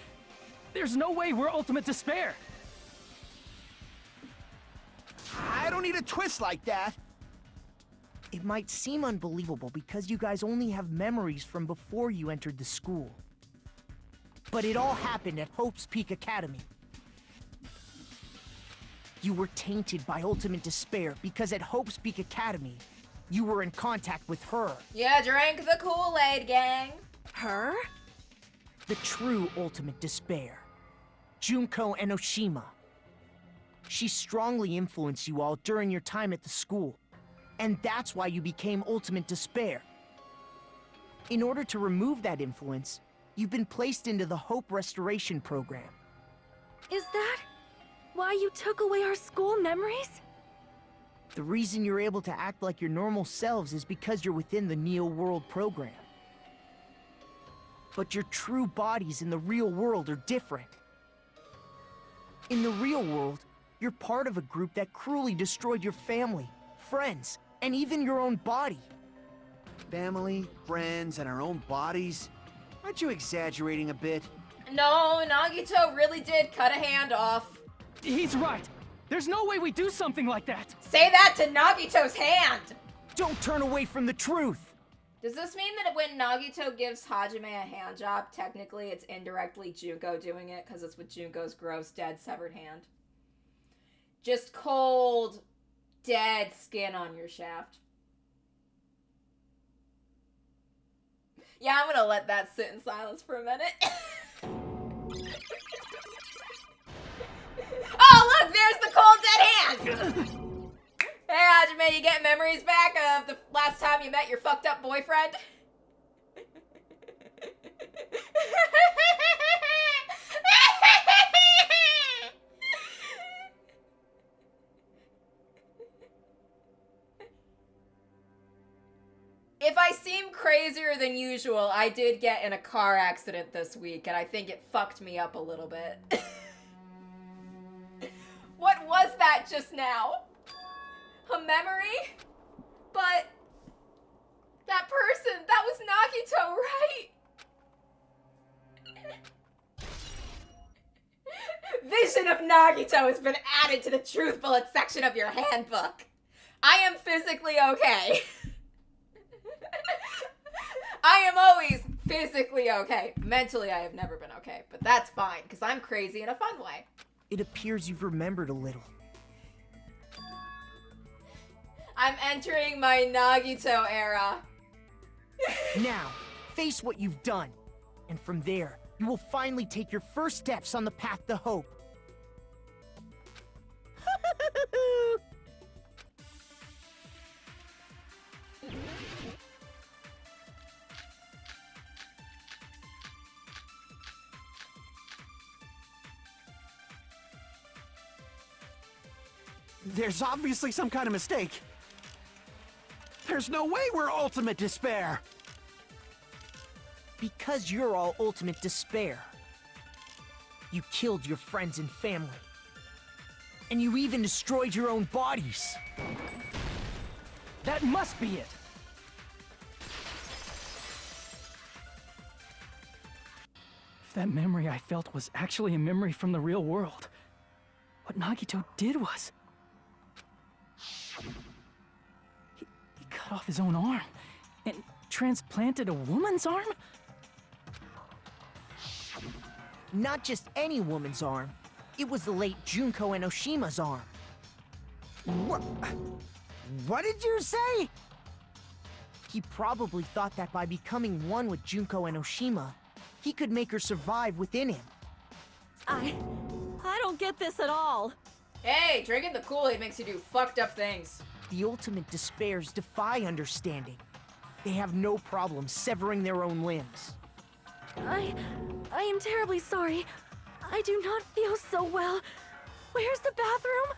There's no way we're Ultimate Despair. I don't need a twist like that. It might seem unbelievable because you guys only have memories from before you entered the school. But it all happened at Hope's Peak Academy. You were tainted by Ultimate Despair because at Hope's Peak Academy, you were in contact with her. Yeah, drank the Kool-Aid, gang. Her? The true Ultimate Despair. Junko Enoshima. She strongly influenced you all during your time at the school. And that's why you became Ultimate Despair. In order to remove that influence, you've been placed into the Hope Restoration Program. Is that why you took away our school memories? The reason you're able to act like your normal selves is because you're within the Neo World program. But your true bodies in the real world are different. In the real world, you're part of a group that cruelly destroyed your family, friends, and even your own body. Family, friends, and our own bodies? Aren't you exaggerating a bit? No, Nagito really did cut a hand off. He's right. There's no way we do something like that. Say that to Nagito's hand! Don't turn away from the truth! Does this mean that when Nagito gives Hajime a hand job, technically it's indirectly Junko doing it because it's with Junko's gross, dead, severed hand? Just cold, dead skin on your shaft. Yeah, I'm gonna let that sit in silence for a minute. Oh, look, there's the cold, dead hand! Hey, Hajime, you get memories back of the last time you met your fucked up boyfriend? If I seem crazier than usual, I did get in a car accident this week, and I think it fucked me up a little bit. What was that just now? A memory? But that person, that was Nagito, right? Vision of Nagito has been added to the truth bullet section of your handbook. I am physically okay. I am always physically okay. Mentally, I have never been okay, but that's fine, because I'm crazy in a fun way. It appears you've remembered a little. I'm entering my Nagito era. Now, face what you've done. And from there, you will finally take your first steps on the path to hope. There's obviously some kind of mistake. There's no way we're Ultimate Despair. Because you're all Ultimate Despair. You killed your friends and family. And you even destroyed your own bodies. That must be it. If that memory I felt was actually a memory from the real world, what Nagito did was... He cut off his own arm and transplanted a woman's arm? Not just any woman's arm. It was the late Junko Enoshima's arm. What did you say? He probably thought that by becoming one with Junko Enoshima, he could make her survive within him. I don't get this at all. Hey, drinking the Kool-Aid makes you do fucked up things. The Ultimate Despairs defy understanding. They have no problem severing their own limbs. I am terribly sorry. I do not feel so well. Where's the bathroom?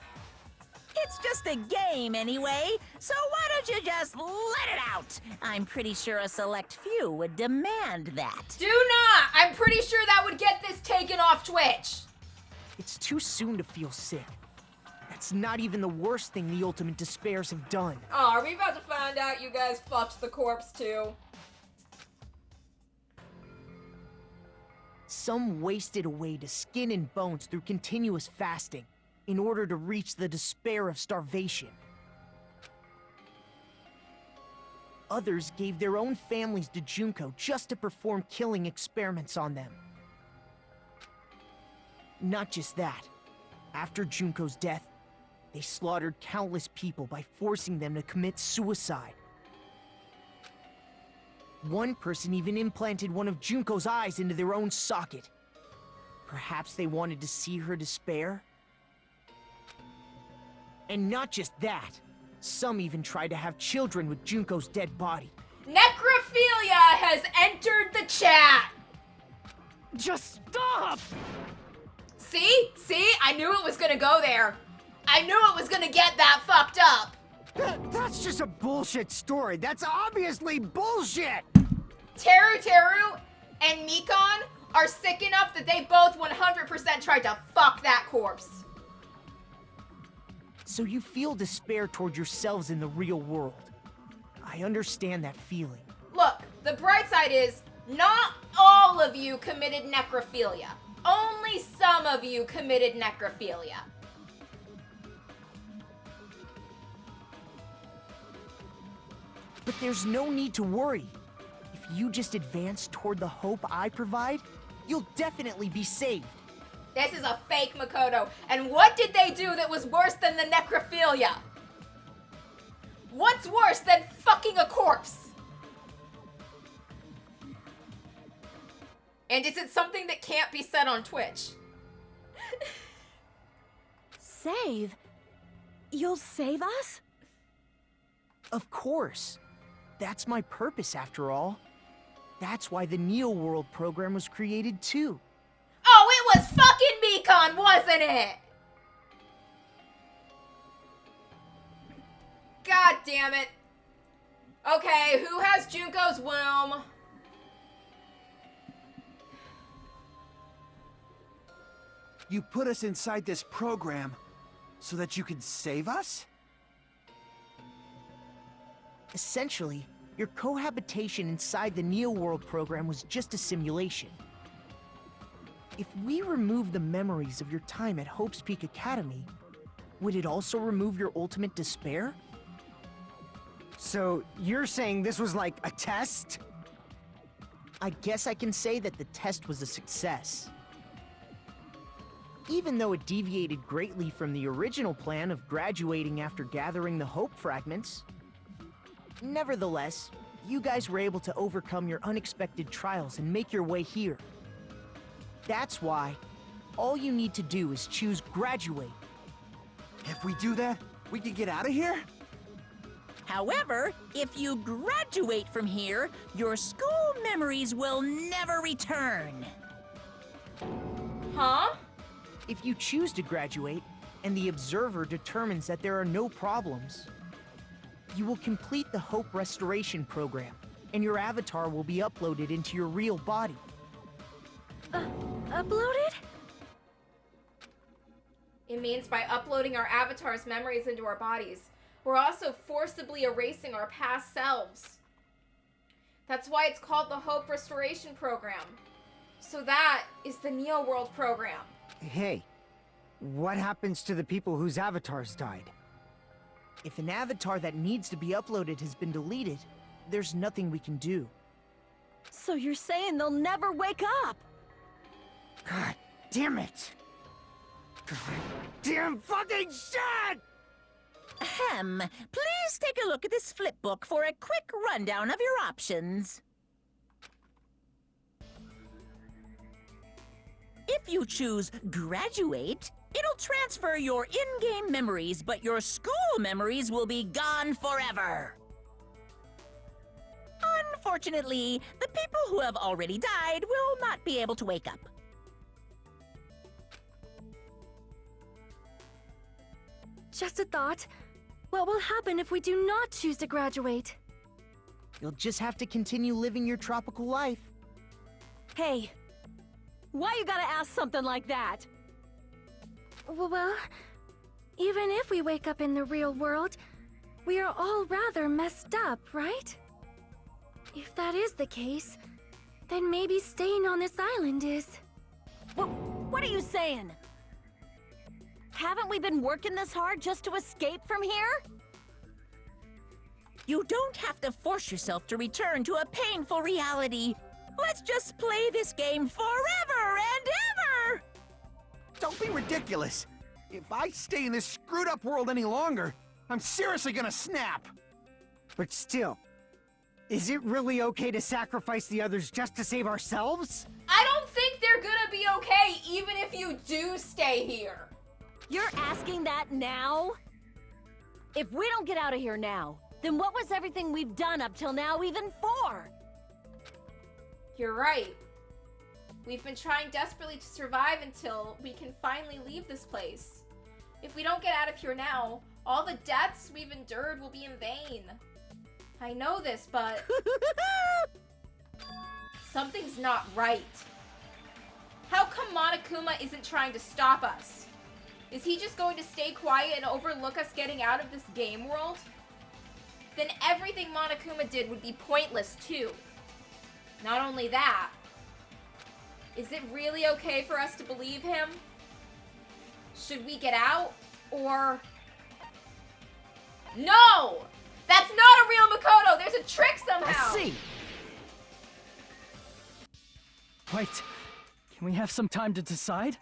It's just a game anyway, so why don't you just let it out? I'm pretty sure a select few would demand that. Do not! I'm pretty sure that would get this taken off Twitch. It's too soon to feel sick. That's not even the worst thing the Ultimate Despairs have done. Oh, are we about to find out you guys fucked the corpse too? Some wasted away to skin and bones through continuous fasting in order to reach the despair of starvation. Others gave their own families to Junko just to perform killing experiments on them. Not just that. After Junko's death, they slaughtered countless people by forcing them to commit suicide. One person even implanted one of Junko's eyes into their own socket. Perhaps they wanted to see her despair? And not just that. Some even tried to have children with Junko's dead body. Necrophilia has entered the chat! Just stop! See? See? I knew it was gonna go there. I knew it was gonna get that fucked up. That's just a bullshit story. That's obviously bullshit! Teru and Mikon are sick enough that they both 100% tried to fuck that corpse. So you feel despair toward yourselves in the real world. I understand that feeling. Look, the bright side is, not all of you committed necrophilia. Only some of you committed necrophilia. But there's no need to worry. If you just advance toward the hope I provide, you'll definitely be saved. This is a fake Makoto. And what did they do that was worse than the necrophilia? What's worse than fucking a corpse? And is it something that can't be said on Twitch? Save? You'll save us? Of course. That's my purpose, after all. That's why the Neo World program was created, too. Oh, it was fucking Mikon, wasn't it? God damn it. Okay, who has Junko's womb? You put us inside this program so that you could save us? Essentially, your cohabitation inside the Neo World program was just a simulation. If we remove the memories of your time at Hope's Peak Academy, would it also remove your ultimate despair? So, you're saying this was like a test? I guess I can say that the test was a success. Even though it deviated greatly from the original plan of graduating after gathering the Hope fragments. Nevertheless, you guys were able to overcome your unexpected trials and make your way here. That's why, all you need to do is choose graduate. If we do that, we can get out of here? However, if you graduate from here, your school memories will never return. Huh? If you choose to graduate, and the observer determines that there are no problems, you will complete the Hope Restoration program, and your avatar will be uploaded into your real body. Uploaded? It means by uploading our avatar's memories into our bodies, we're also forcibly erasing our past selves. That's why it's called the Hope Restoration Program. So that is the Neo World program. Hey, what happens to the people whose avatars died? If an avatar that needs to be uploaded has been deleted, there's nothing we can do. So you're saying they'll never wake up? God damn it! God damn fucking shit! Ahem. Please take a look at this flipbook for a quick rundown of your options. If you choose graduate, it'll transfer your in-game memories, but your school memories will be gone forever. Unfortunately, the people who have already died will not be able to wake up. Just a thought. What will happen if we do not choose to graduate? You'll just have to continue living your tropical life. Hey, why you gotta ask something like that? Well, even if we wake up in the real world, we are all rather messed up, right? If that is the case, then maybe staying on this island is... What are you saying? Haven't we been working this hard just to escape from here? You don't have to force yourself to return to a painful reality. Let's just play this game forever and ever! Don't be ridiculous. If I stay in this screwed up world any longer, I'm seriously gonna snap. But still, is it really okay to sacrifice the others just to save ourselves? I don't think they're gonna be okay even if you do stay here. You're asking that now? If we don't get out of here now, then what was everything we've done up till now even for? You're right. We've been trying desperately to survive until we can finally leave this place. If we don't get out of here now, all the deaths we've endured will be in vain. I know this, but... something's not right. How come Monokuma isn't trying to stop us? Is he just going to stay quiet and overlook us getting out of this game world? Then everything Monokuma did would be pointless too. Not only that, is it really okay for us to believe him? Should we get out, or... No! That's not a real Makoto! There's a trick somehow! I see. Wait, can we have some time to decide?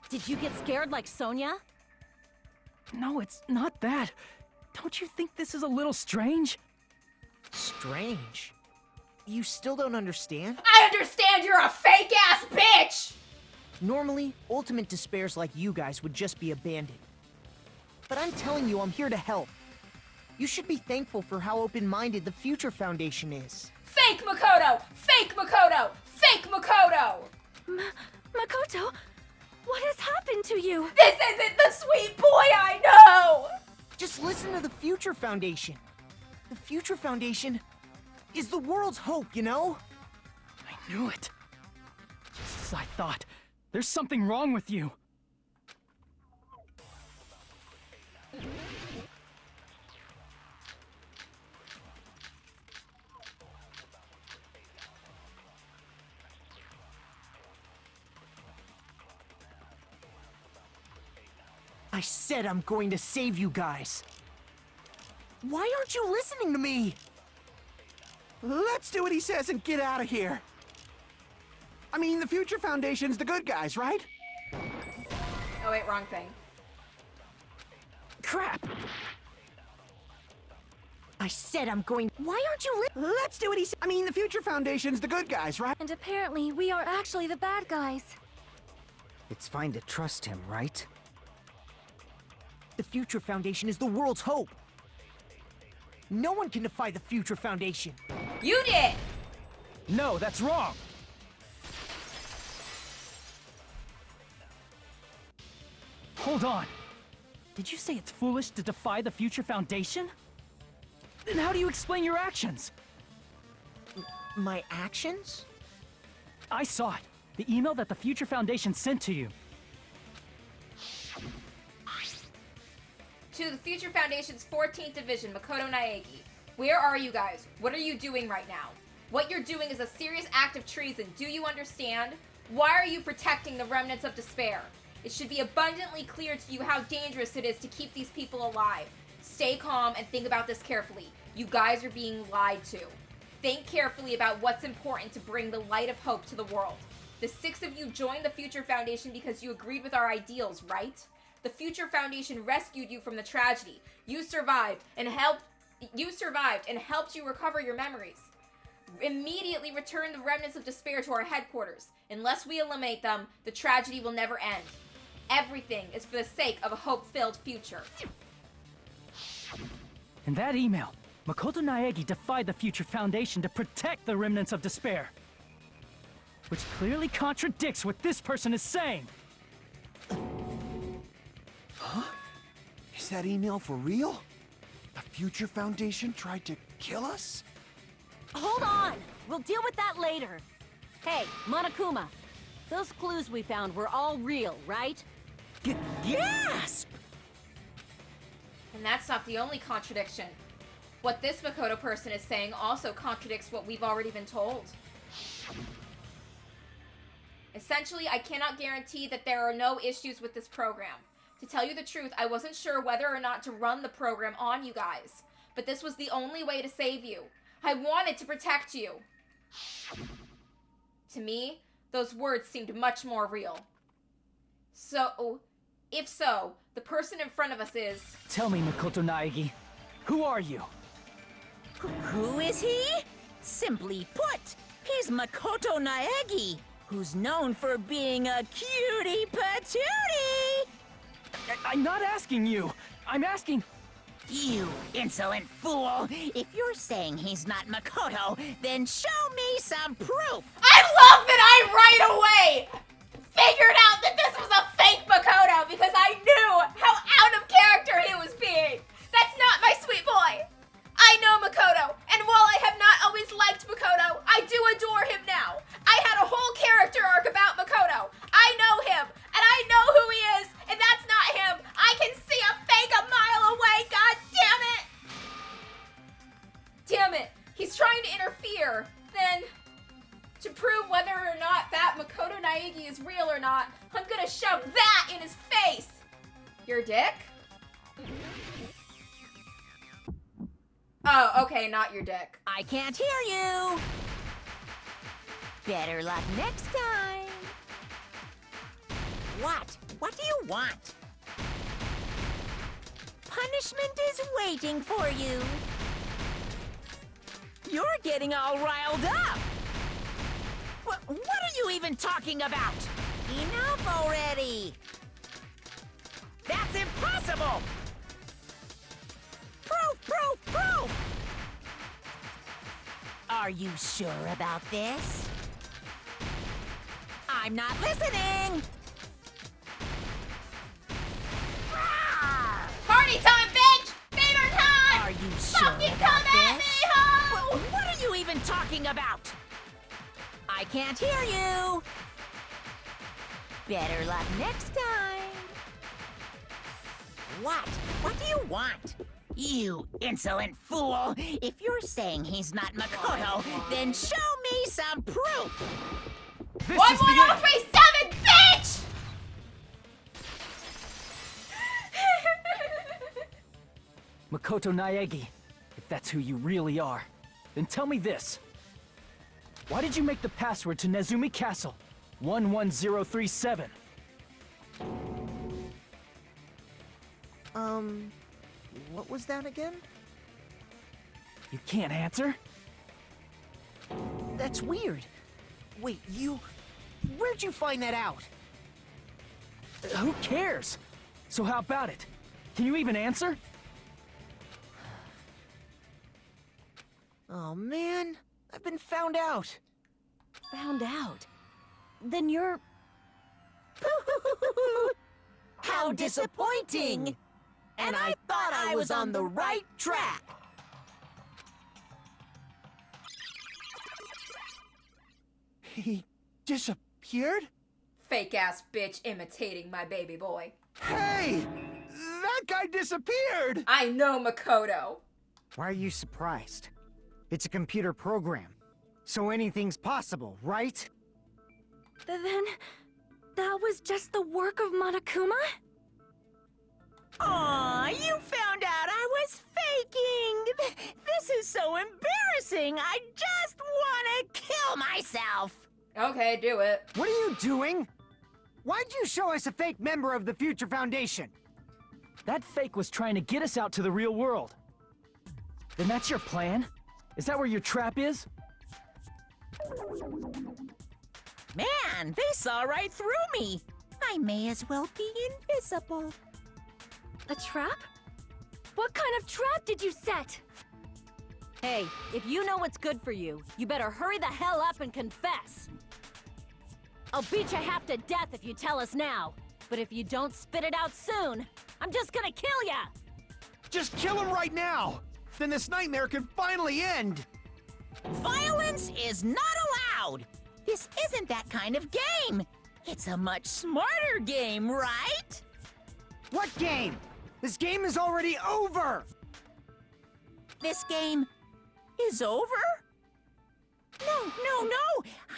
Did you get scared like Sonia? No, it's not that. Don't you think this is a little strange? Strange? You still don't understand? I understand you're a fake-ass bitch! Normally, ultimate despairs like you guys would just be abandoned. But I'm telling you, I'm here to help. You should be thankful for how open-minded the Future Foundation is. Fake Makoto! Fake Makoto! Fake Makoto! Makoto, what has happened to you? This isn't the sweet boy I know! Just listen to the Future Foundation. The Future Foundation is the world's hope, you know? I knew it. Just as I thought. There's something wrong with you. I said I'm going to save you guys. Why aren't you listening to me? Let's do what he says and get out of here. I mean, the Future Foundation's the good guys, right? Oh wait, wrong thing. Crap! I said I'm going... Why aren't you Let's do what he says. I mean, the Future Foundation's the good guys, right? And apparently, we are actually the bad guys. It's fine to trust him, right? The Future Foundation is the world's hope. No one can defy the Future Foundation. You did! No, that's wrong! Hold on. Did you say it's foolish to defy the Future Foundation? Then how do you explain your actions? My actions? I saw it. The email that the Future Foundation sent to you. To the Future Foundation's 14th Division, Makoto Naegi. Where are you guys? What are you doing right now? What you're doing is a serious act of treason. Do you understand? Why are you protecting the remnants of despair? It should be abundantly clear to you how dangerous it is to keep these people alive. Stay calm and think about this carefully. You guys are being lied to. Think carefully about what's important to bring the light of hope to the world. The 6 of you joined the Future Foundation because you agreed with our ideals, right? The Future Foundation rescued you from the tragedy. You survived and helped you recover your memories. Immediately return the remnants of despair to our headquarters. Unless we eliminate them, the tragedy will never end. Everything is for the sake of a hope-filled future. In that email, Makoto Naegi defied the Future Foundation to protect the remnants of despair. Which clearly contradicts what this person is saying. Huh? Is that email for real? The Future Foundation tried to kill us? Hold on! We'll deal with that later. Hey, Monokuma. Those clues we found were all real, right? Gasp! And that's not the only contradiction. What this Makoto person is saying also contradicts what we've already been told. Essentially, I cannot guarantee that there are no issues with this program. To tell you the truth, I wasn't sure whether or not to run the program on you guys, but this was the only way to save you. I wanted to protect you. To me, those words seemed much more real. So, if so, the person in front of us is... Tell me, Makoto Naegi, who are you? Who is he? Simply put, he's Makoto Naegi, who's known for being a cutie patootie! I'm not asking you. I'm asking... You insolent fool! If you're saying he's not Makoto, then show me some proof! I love that I right away figured out that this was a fake Makoto because I knew how out of character he was being. That's not my sweet boy. I know Makoto, and while I have not always liked Makoto, I do adore him now. I had a whole character arc about Makoto. I know him, and I know who he is, and that's not him. I can see a fake a mile away, god damn it! Damn it, he's trying to interfere. Then, to prove whether or not that Makoto Naegi is real or not, I'm gonna shove that in his face! Your dick? Oh, okay, not your dick. I can't hear you! Better luck next time! What? What do you want? Punishment is waiting for you. You're getting all riled up! What are you even talking about? Enough already! That's impossible! Proof! Are you sure about this? I'm not listening! Party time, bitch! Fever time! Are you sure Fucking about come at this? me, ho! What are you even talking about? I can't hear you! Better luck next time! What? What do you want? You insolent fool! If you're saying he's not Makoto, then show me some proof! This One is the more end! 037, bitch! Makoto Naegi, if that's who you really are, then tell me this. Why did you make the password to Nezumi Castle 11037? What was that again? You can't answer? That's weird. Wait, where'd you find that out? Who cares? So how about it? Can you even answer? Oh man, I've been found out. Found out? Then you're... How disappointing! And I thought I was on the right track! He disappeared? Fake ass bitch imitating my baby boy. Hey! That guy disappeared! I know Makoto. Why are you surprised? It's a computer program, so anything's possible, right? Then, that was just the work of Monokuma? Aw, you found out I was faking! This is so embarrassing! I just want to kill myself! Okay, do it. What are you doing? Why'd you show us a fake member of the Future Foundation? That fake was trying to get us out to the real world. Then that's your plan? Is that where your trap is? Man, they saw right through me! I may as well be invisible. A trap? What kind of trap did you set? Hey, if you know what's good for you, you better hurry the hell up and confess. I'll beat you half to death if you tell us now. But if you don't spit it out soon, I'm just gonna kill ya! Just kill him right now! Then this nightmare can finally end! Violence is not allowed! This isn't that kind of game! It's a much smarter game, right? What game? This game is already over! This game is over? No!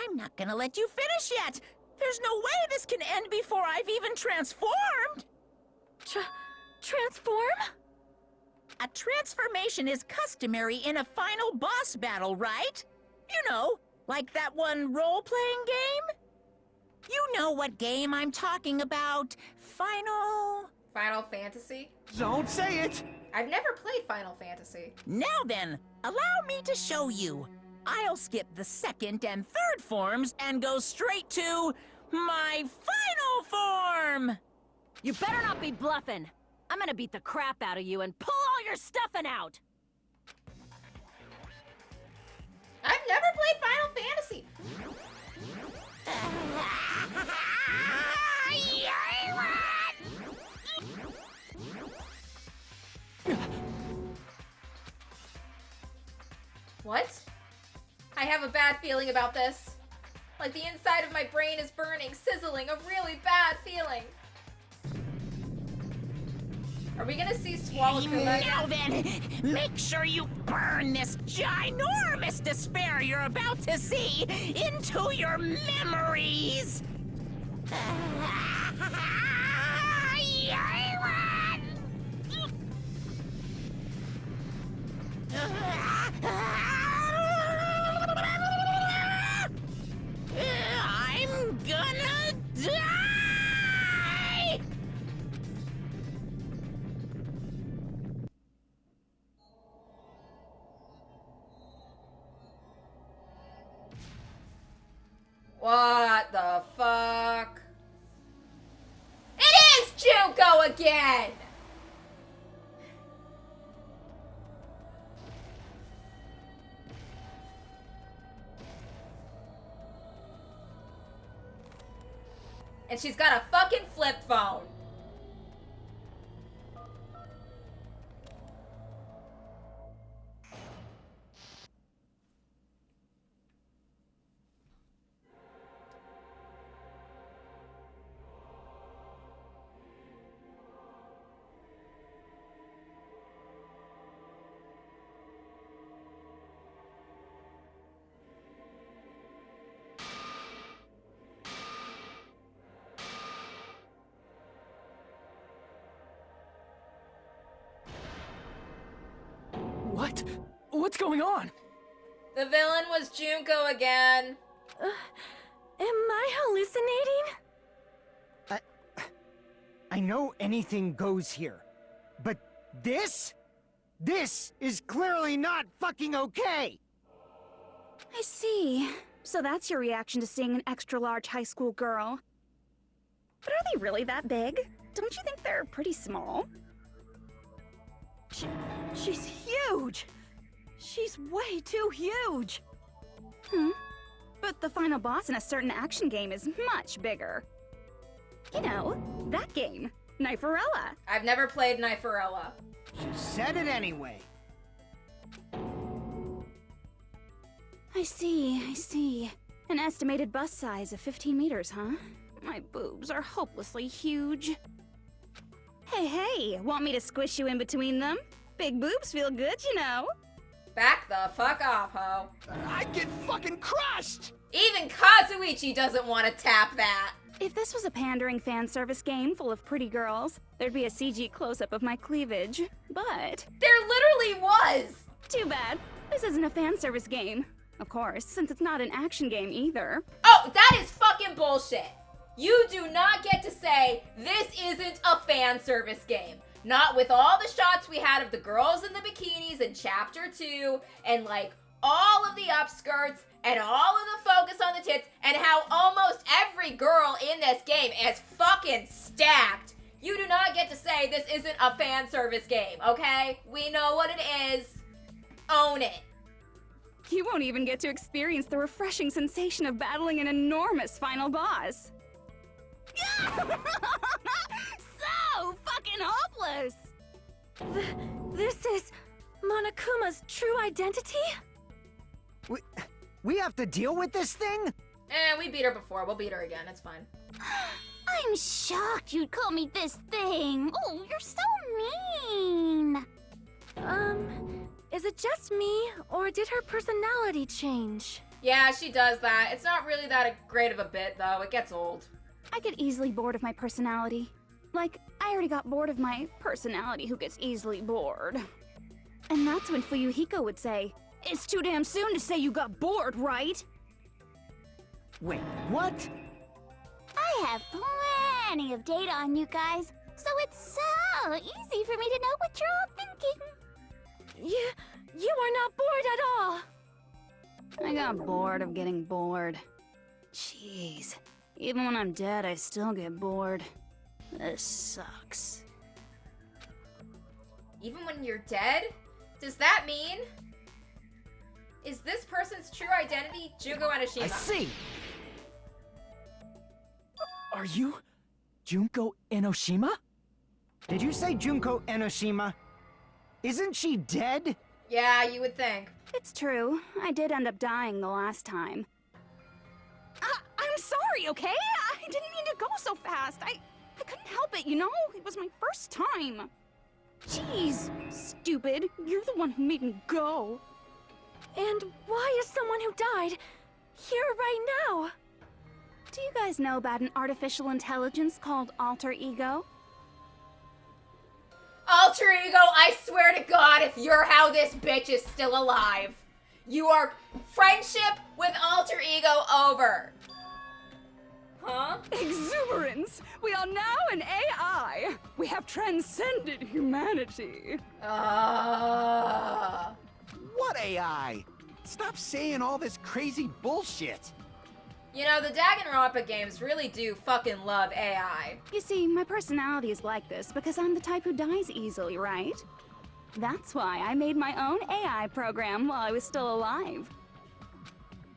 I'm not gonna let you finish yet! There's no way this can end before I've even transformed! Transform? A transformation is customary in a final boss battle, right? You know, like that one role-playing game? You know what game I'm talking about. Final Fantasy? Don't say it! I've never played Final Fantasy. Now then, allow me to show you. I'll skip the second and third forms and go straight to my final form! You better not be bluffing. I'm gonna beat the crap out of you and pull all your stuffing out! I've never played Final Fantasy. What? I have a bad feeling about this. Like the inside of my brain is burning, sizzling, a really bad feeling. Are we gonna see Swallowkuma? Now then, make sure you burn this ginormous despair you're about to see into your memories! I'm gonna die! What the fuck? It is Junko again! And she's got a fucking flip phone. What? What's going on? The villain was Junko again. Am I hallucinating? I know anything goes here, but this is clearly not fucking okay! I see. So that's your reaction to seeing an extra-large high school girl. But are they really that big? Don't you think they're pretty small? She's huge! She's way too huge! But the final boss in a certain action game is much bigger. You know, that game, Kniferella. I've never played Kniferella. She said it anyway. I see. An estimated bust size of 15 meters, huh? My boobs are hopelessly huge. Hey, want me to squish you in between them? Big boobs feel good, you know. Back the fuck off, ho. I'd get fucking crushed! Even Kazuichi doesn't want to tap that. If this was a pandering fan service game full of pretty girls, there'd be a CG close-up of my cleavage. But There literally was. too bad. This isn't a fan service game. Of course, since it's not an action game either. Oh, that is fucking bullshit. You do not get to say this isn't a fan service game. Not with all the shots we had of the girls in the bikinis in chapter 2 and like all of the upskirts and all of the focus on the tits and how almost every girl in this game is fucking stacked. You do not get to say this isn't a fan service game, okay? We know what it is. Own it. You won't even get to experience the refreshing sensation of battling an enormous final boss. So fucking hopeless! This is Monokuma's true identity? We have to deal with this thing? We beat her before. We'll beat her again. It's fine. I'm shocked you'd call me this thing. Oh, you're so mean. Is it just me, or did her personality change? Yeah, she does that. It's not really that great of a bit, though. It gets old. I get easily bored of my personality. Like, I already got bored of my personality who gets easily bored. And that's when Fuyuhiko would say, "It's too damn soon to say you got bored, right?" Wait, what? I have plenty of data on you guys, so it's so easy for me to know what you're all thinking. You are not bored at all. I got bored of getting bored. Jeez. Even when I'm dead, I still get bored. This sucks. Even when you're dead? Does that mean... Is this person's true identity Junko Enoshima? I see! Are you Junko Enoshima? Did you say Junko Enoshima? Isn't she dead? Yeah, you would think. It's true. I did end up dying the last time. I'm sorry, okay? I didn't mean to go so fast. I couldn't help it, you know? It was my first time. Jeez, stupid. You're the one who made me go. And why is someone who died here right now? Do you guys know about an artificial intelligence called alter ego? Alter ego, I swear to God, if you're how this bitch is still alive, you are friendship with alter ego over. Huh? Exuberance! We are now an AI! We have transcended humanity! What AI? Stop saying all this crazy bullshit. You know, the Danganronpa games really do fucking love AI. You see, my personality is like this because I'm the type who dies easily, right? That's why I made my own AI program while I was still alive.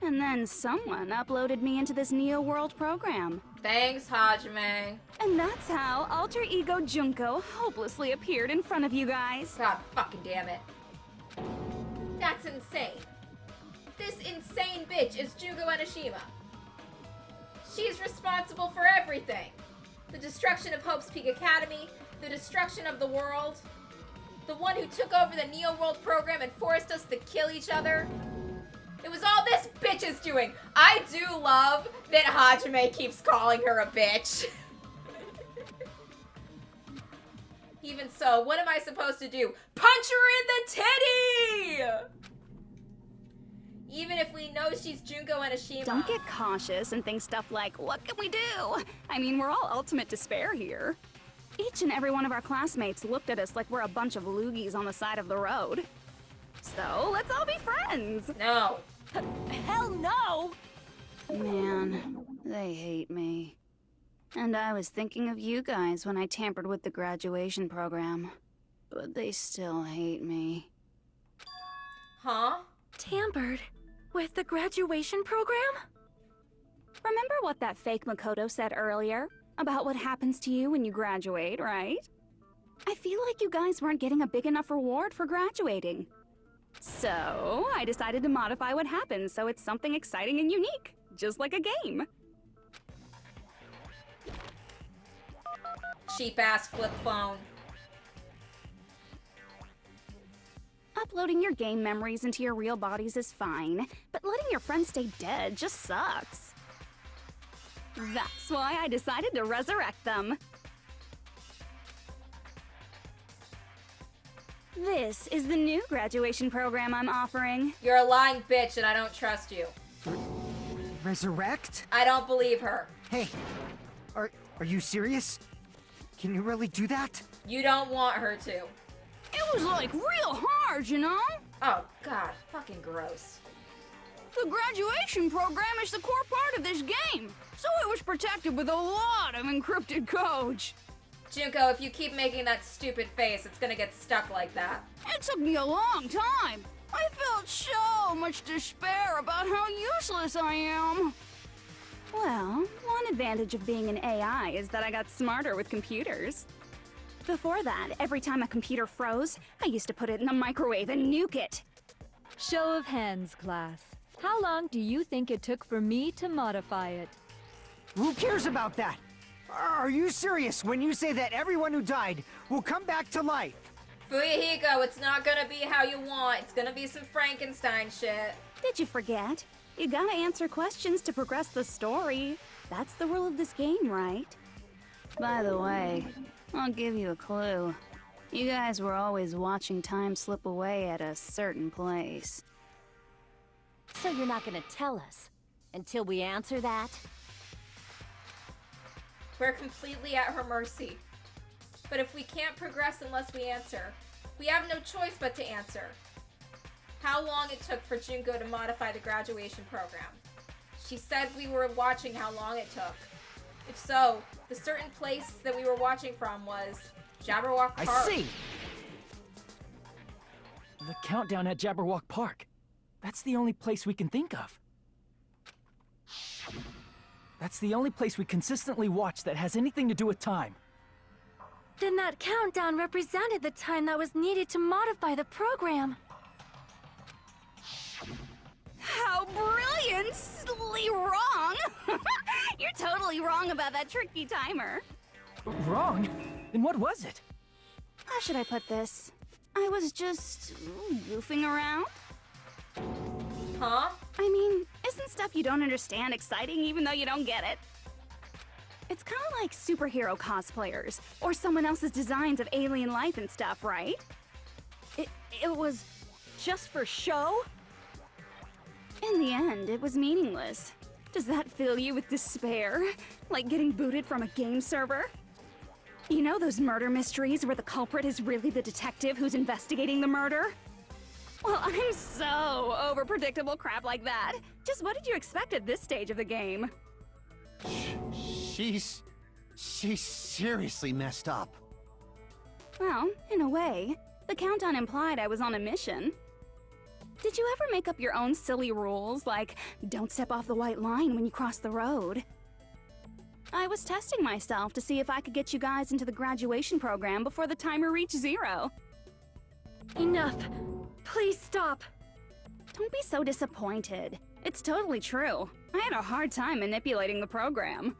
And then someone uploaded me into this Neo World program. Thanks, Hajime. And that's how Alter Ego Junko hopelessly appeared in front of you guys. God fucking damn it. That's insane. This insane bitch is Junko Enoshima. She's responsible for everything. The destruction of Hope's Peak Academy, the destruction of the world, the one who took over the Neo World program and forced us to kill each other. It was all this bitch is doing. I do love that Hajime keeps calling her a bitch. Even so, what am I supposed to do? Punch her in the titty! Even if we know she's Junko Enoshima. Don't get cautious and think stuff like, what can we do? I mean, we're all ultimate despair here. Each and every one of our classmates looked at us like we're a bunch of loogies on the side of the road. So, let's all be friends. No. Hell no! Man, they hate me. And I was thinking of you guys when I tampered with the graduation program. But they still hate me. Huh? Tampered with the graduation program? Remember what that fake Makoto said earlier? About what happens to you when you graduate, right? I feel like you guys weren't getting a big enough reward for graduating. So, I decided to modify what happens so it's something exciting and unique. Just like a game. Cheap-ass flip phone. Uploading your game memories into your real bodies is fine, but letting your friends stay dead just sucks. That's why I decided to resurrect them. This is the new graduation program I'm offering. You're a lying bitch and I don't trust you. Resurrect? I don't believe her. Hey, are you serious? Can you really do that? You don't want her to. It was like real hard, you know? Oh, God. Fucking gross. The graduation program is the core part of this game, so it was protected with a lot of encrypted codes. Junko, if you keep making that stupid face, it's gonna get stuck like that. It took me a long time. I felt so much despair about how useless I am. Well, one advantage of being an AI is that I got smarter with computers. Before that, every time a computer froze, I used to put it in the microwave and nuke it. Show of hands, class. How long do you think it took for me to modify it? Who cares about that? Are you serious when you say that everyone who died will come back to life? Fuyahiko, it's not gonna be how you want. It's gonna be some Frankenstein shit. Did you forget? You gotta answer questions to progress the story. That's the rule of this game, right? By the way, I'll give you a clue. You guys were always watching time slip away at a certain place. So you're not gonna tell us until we answer that? We're completely at her mercy. But if we can't progress unless we answer, we have no choice but to answer. How long it took for Junko to modify the graduation program. She said we were watching how long it took. If so, the certain place that we were watching from was Jabberwock Park. I see! The countdown at Jabberwock Park. That's the only place we can think of. That's the only place we consistently watch that has anything to do with time. Then that countdown represented the time that was needed to modify the program. How brilliantly wrong! You're totally wrong about that tricky timer. Wrong? Then what was it? How should I put this? I was just goofing around. Huh? I mean, isn't stuff you don't understand exciting even though you don't get it? It's kind of like superhero cosplayers, or someone else's designs of alien life and stuff, right? It was just for show? In the end, it was meaningless. Does that fill you with despair? Like getting booted from a game server? You know those murder mysteries where the culprit is really the detective who's investigating the murder? Well, I'm so over predictable crap like that. Just what did you expect at this stage of the game? She's seriously messed up. Well, in a way, the countdown implied I was on a mission. Did you ever make up your own silly rules, like don't step off the white line when you cross the road? I was testing myself to see if I could get you guys into the graduation program before the timer reached 0. Enough. Please stop. Don't be so disappointed. It's totally true. I had a hard time manipulating the program.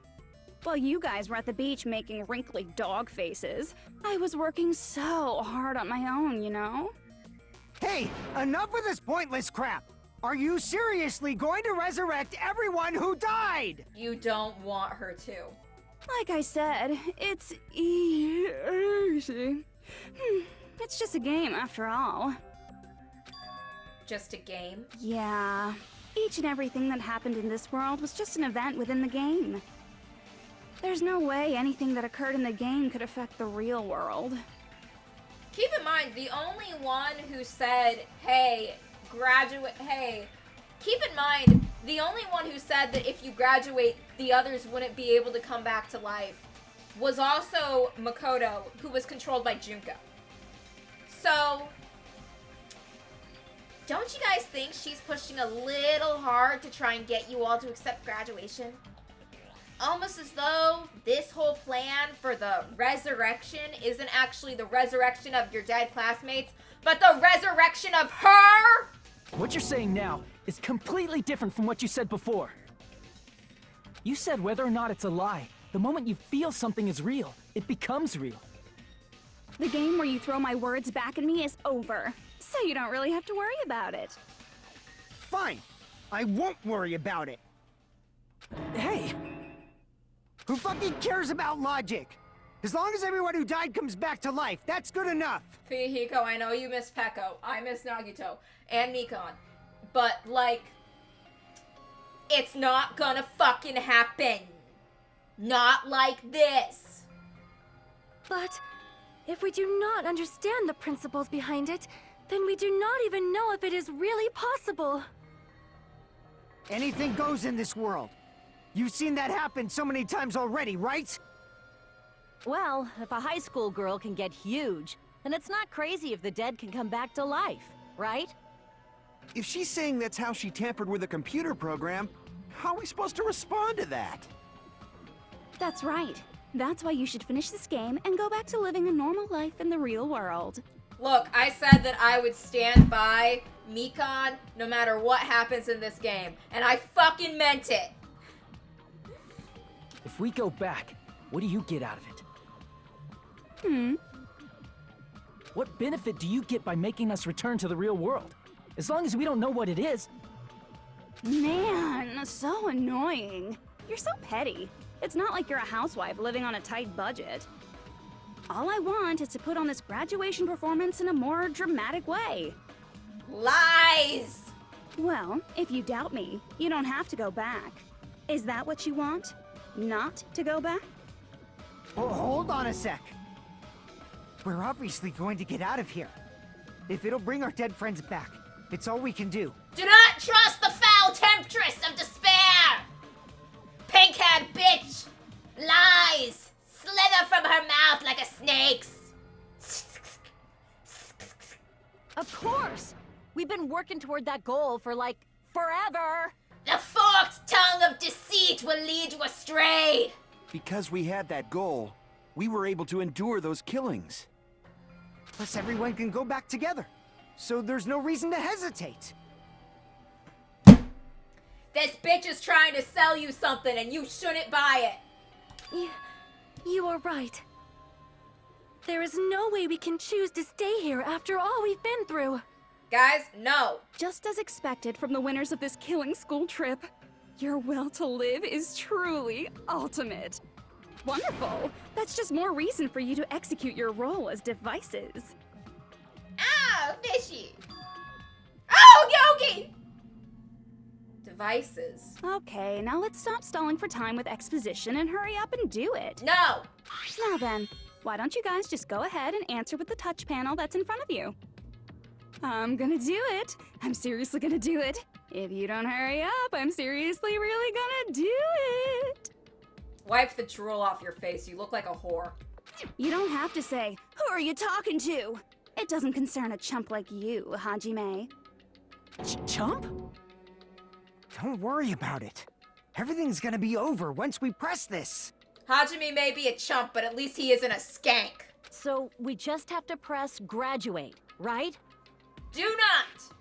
While you guys were at the beach making wrinkly dog faces, I was working so hard on my own, you know? Hey, enough with this pointless crap! Are you seriously going to resurrect everyone who died? You don't want her to. Like I said, it's easy. It's just a game after all. Just a game? Yeah. Each and everything that happened in this world was just an event within the game. There's no way anything that occurred in the game could affect the real world. Keep in mind, the only one who said, hey, keep in mind, the only one who said that if you graduate, the others wouldn't be able to come back to life was also Makoto, who was controlled by Junko. So, don't you guys think she's pushing a little hard to try and get you all to accept graduation? Almost as though this whole plan for the resurrection isn't actually the resurrection of your dead classmates, but the resurrection of her? What you're saying now is completely different from what you said before. You said whether or not it's a lie, the moment you feel something is real, it becomes real. The game where you throw my words back at me is over, so you don't really have to worry about it. Fine. I won't worry about it. Hey! Who fucking cares about logic? As long as everyone who died comes back to life, that's good enough. Fuyahiko, I know you miss Peko, I miss Nagito, and Nikon. But, like, it's not gonna fucking happen. Not like this. But if we do not understand the principles behind it, then we do not even know if it is really possible. Anything goes in this world. You've seen that happen so many times already, right? Well, if a high school girl can get huge, then it's not crazy if the dead can come back to life, right? If she's saying that's how she tampered with a computer program, how are we supposed to respond to that? That's right. That's why you should finish this game and go back to living a normal life in the real world. Look, I said that I would stand by Mikon no matter what happens in this game, and I fucking meant it. If we go back, what do you get out of it? What benefit do you get by making us return to the real world? As long as we don't know what it is. Man, so annoying. You're so petty. It's not like you're a housewife living on a tight budget. All I want is to put on this graduation performance in a more dramatic way. Lies! Well, if you doubt me, you don't have to go back. Is that what you want? Not to go back? Oh, hold on a sec. We're obviously going to get out of here. If it'll bring our dead friends back, it's all we can do. Do not trust the foul temptress of despair! Pink-haired bitch! Lies! Slither from her mouth like a snake's! Of course! We've been working toward that goal for, like, forever! The forked tongue of deceit will lead you astray! Because we had that goal, we were able to endure those killings. Plus everyone can go back together. So there's no reason to hesitate. This bitch is trying to sell you something and you shouldn't buy it! You are right. There is no way we can choose to stay here after all we've been through. Guys, no. Just as expected from the winners of this killing school trip, your will to live is truly ultimate. Wonderful. That's just more reason for you to execute your role as devices. Ow, fishy. Oh, Yogi! Devices. Okay, now let's stop stalling for time with exposition and hurry up and do it. No! Now then, why don't you guys just go ahead and answer with the touch panel that's in front of you? I'm gonna do it. I'm seriously gonna do it. If you don't hurry up, I'm seriously really gonna do it. Wipe the drool off your face. You look like a whore. You don't have to say, who are you talking to? It doesn't concern a chump like you, Hajime. Chump? Don't worry about it. Everything's gonna be over once we press this. Hajime may be a chump, but at least he isn't a skank. So we just have to press graduate, right? Do not!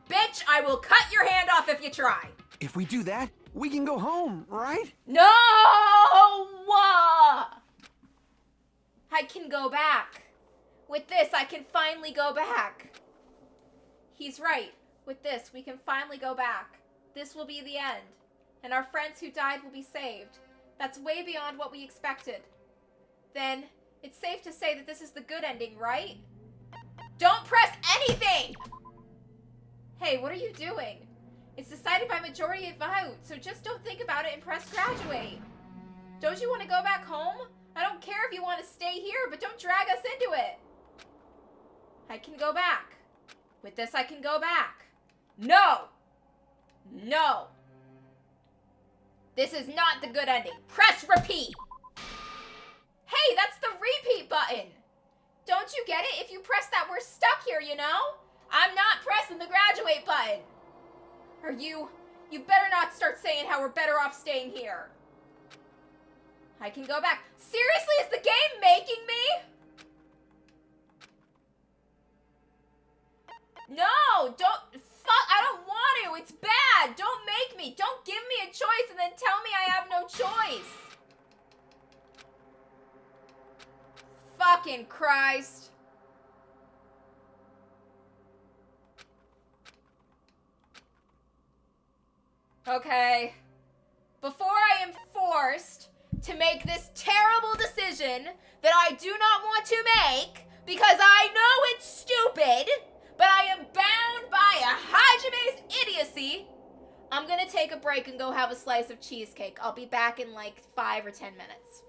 Bitch, I will cut your hand off if you try. If we do that, we can go home, right? No! I can go back. With this, I can finally go back. He's right. With this, we can finally go back. This will be the end. And our friends who died will be saved. That's way beyond what we expected. Then, it's safe to say that this is the good ending, right? Don't press anything! Hey, what are you doing? It's decided by majority vote, so just don't think about it and press graduate. Don't you want to go back home? I don't care if you want to stay here, but don't drag us into it. I can go back. With this, I can go back. No! No! This is not the good ending. Press repeat! Hey, that's the repeat button! Don't you get it? If you press that, we're stuck here, you know? I'm not pressing the graduate button. Or you better not start saying how we're better off staying here. I can go back. Seriously, is the game making me? No, don't, fuck, I don't want to. It's bad. Don't make me. Don't give me a choice and then tell me I have no choice. Fucking Christ. Okay. Before I am forced to make this terrible decision that I do not want to make, because I know it's stupid, but I am bound by a Hajime's idiocy, I'm gonna take a break and go have a slice of cheesecake. I'll be back in like 5 or 10 minutes.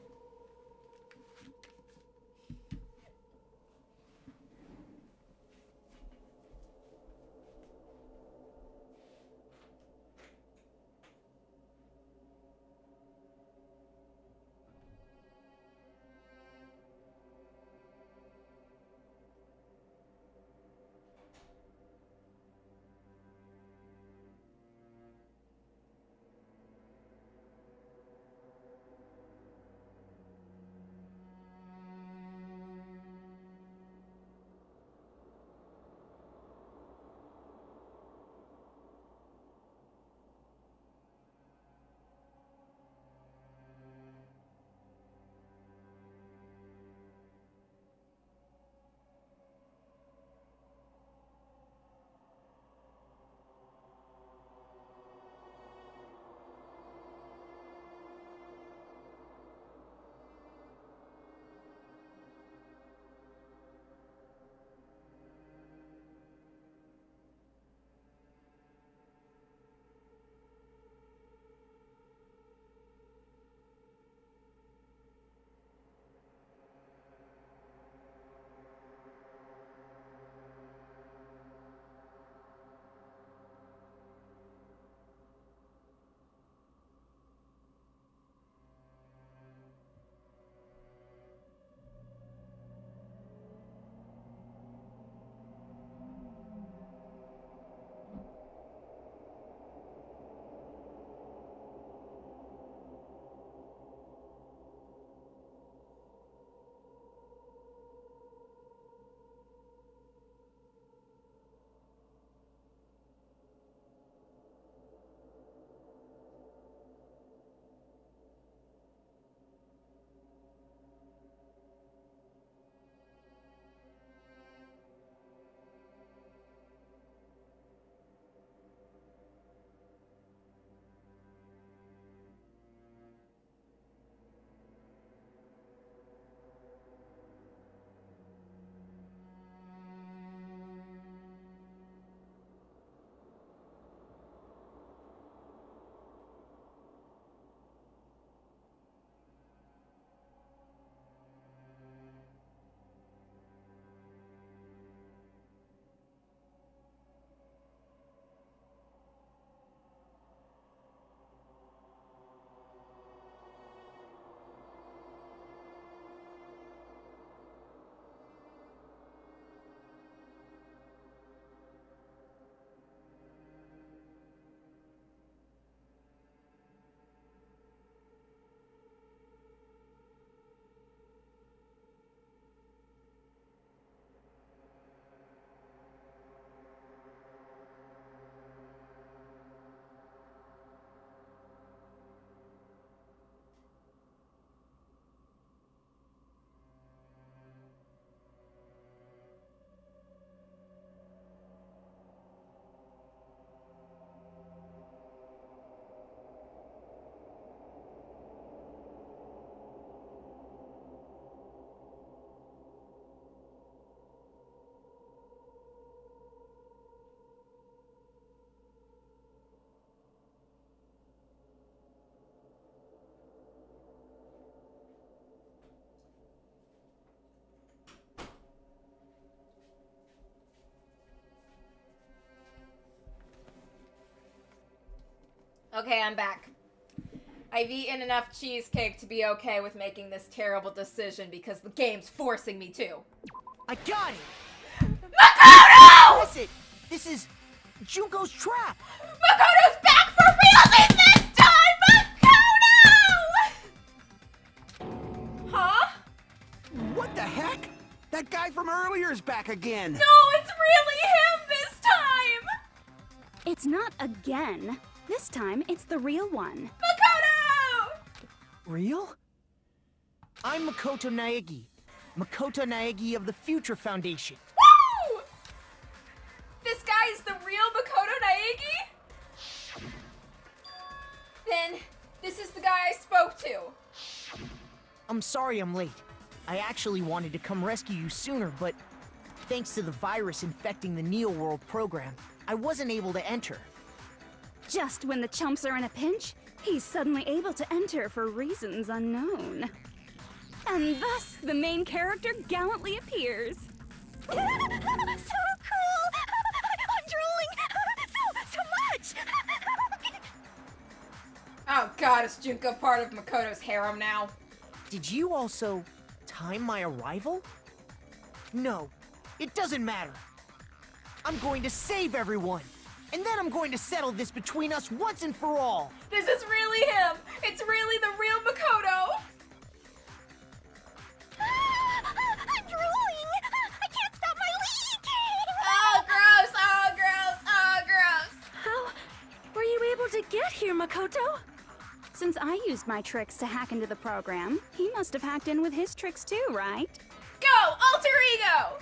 Okay, I'm back. I've eaten enough cheesecake to be okay with making this terrible decision because the game's forcing me to. I got it! Makoto! Press it! This is Junko's trap! Makoto's back for realsies this time! Makoto! Huh? What the heck? That guy from earlier is back again. No, it's really him this time! It's not again. This time, it's the real one. Makoto! Real? I'm Makoto Naegi. Makoto Naegi of the Future Foundation. Woo! This guy is the real Makoto Naegi? Then, this is the guy I spoke to. I'm sorry I'm late. I actually wanted to come rescue you sooner, but thanks to the virus infecting the Neo World program, I wasn't able to enter. Just when the chumps are in a pinch, he's suddenly able to enter for reasons unknown. And thus, the main character gallantly appears. So cool! I'm drooling! So much! Oh god, is Junko part of Makoto's harem now? Did you also time my arrival? No, it doesn't matter. I'm going to save everyone, and then I'm going to settle this between us once and for all. This is really him! It's really the real Makoto! I'm drooling! I can't stop my leak! Oh, gross! Oh, gross! Oh, gross! How were you able to get here, Makoto? Since I used my tricks to hack into the program, he must have hacked in with his tricks too, right? Go! Alter ego!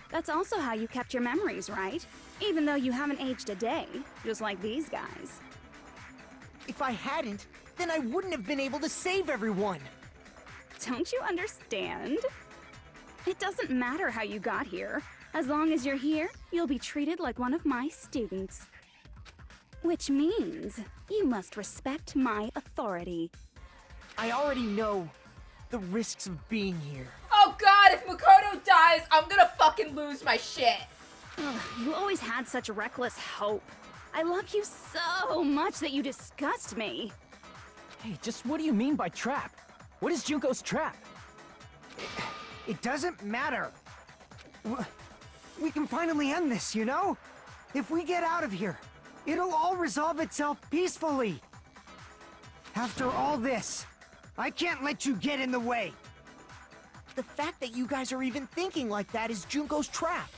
That's also how you kept your memories, right? Even though you haven't aged a day, just like these guys. If I hadn't, then I wouldn't have been able to save everyone. Don't you understand? It doesn't matter how you got here. As long as you're here, you'll be treated like one of my students. Which means you must respect my authority. I already know the risks of being here. Oh god, if Makoto dies, I'm gonna fucking lose my shit. Ugh, you always had such reckless hope. I love you so much that you disgust me. Hey, just what do you mean by trap? What is Junko's trap? It doesn't matter. We can finally end this, you know? If we get out of here, it'll all resolve itself peacefully. After all this, I can't let you get in the way. The fact that you guys are even thinking like that is Junko's trap.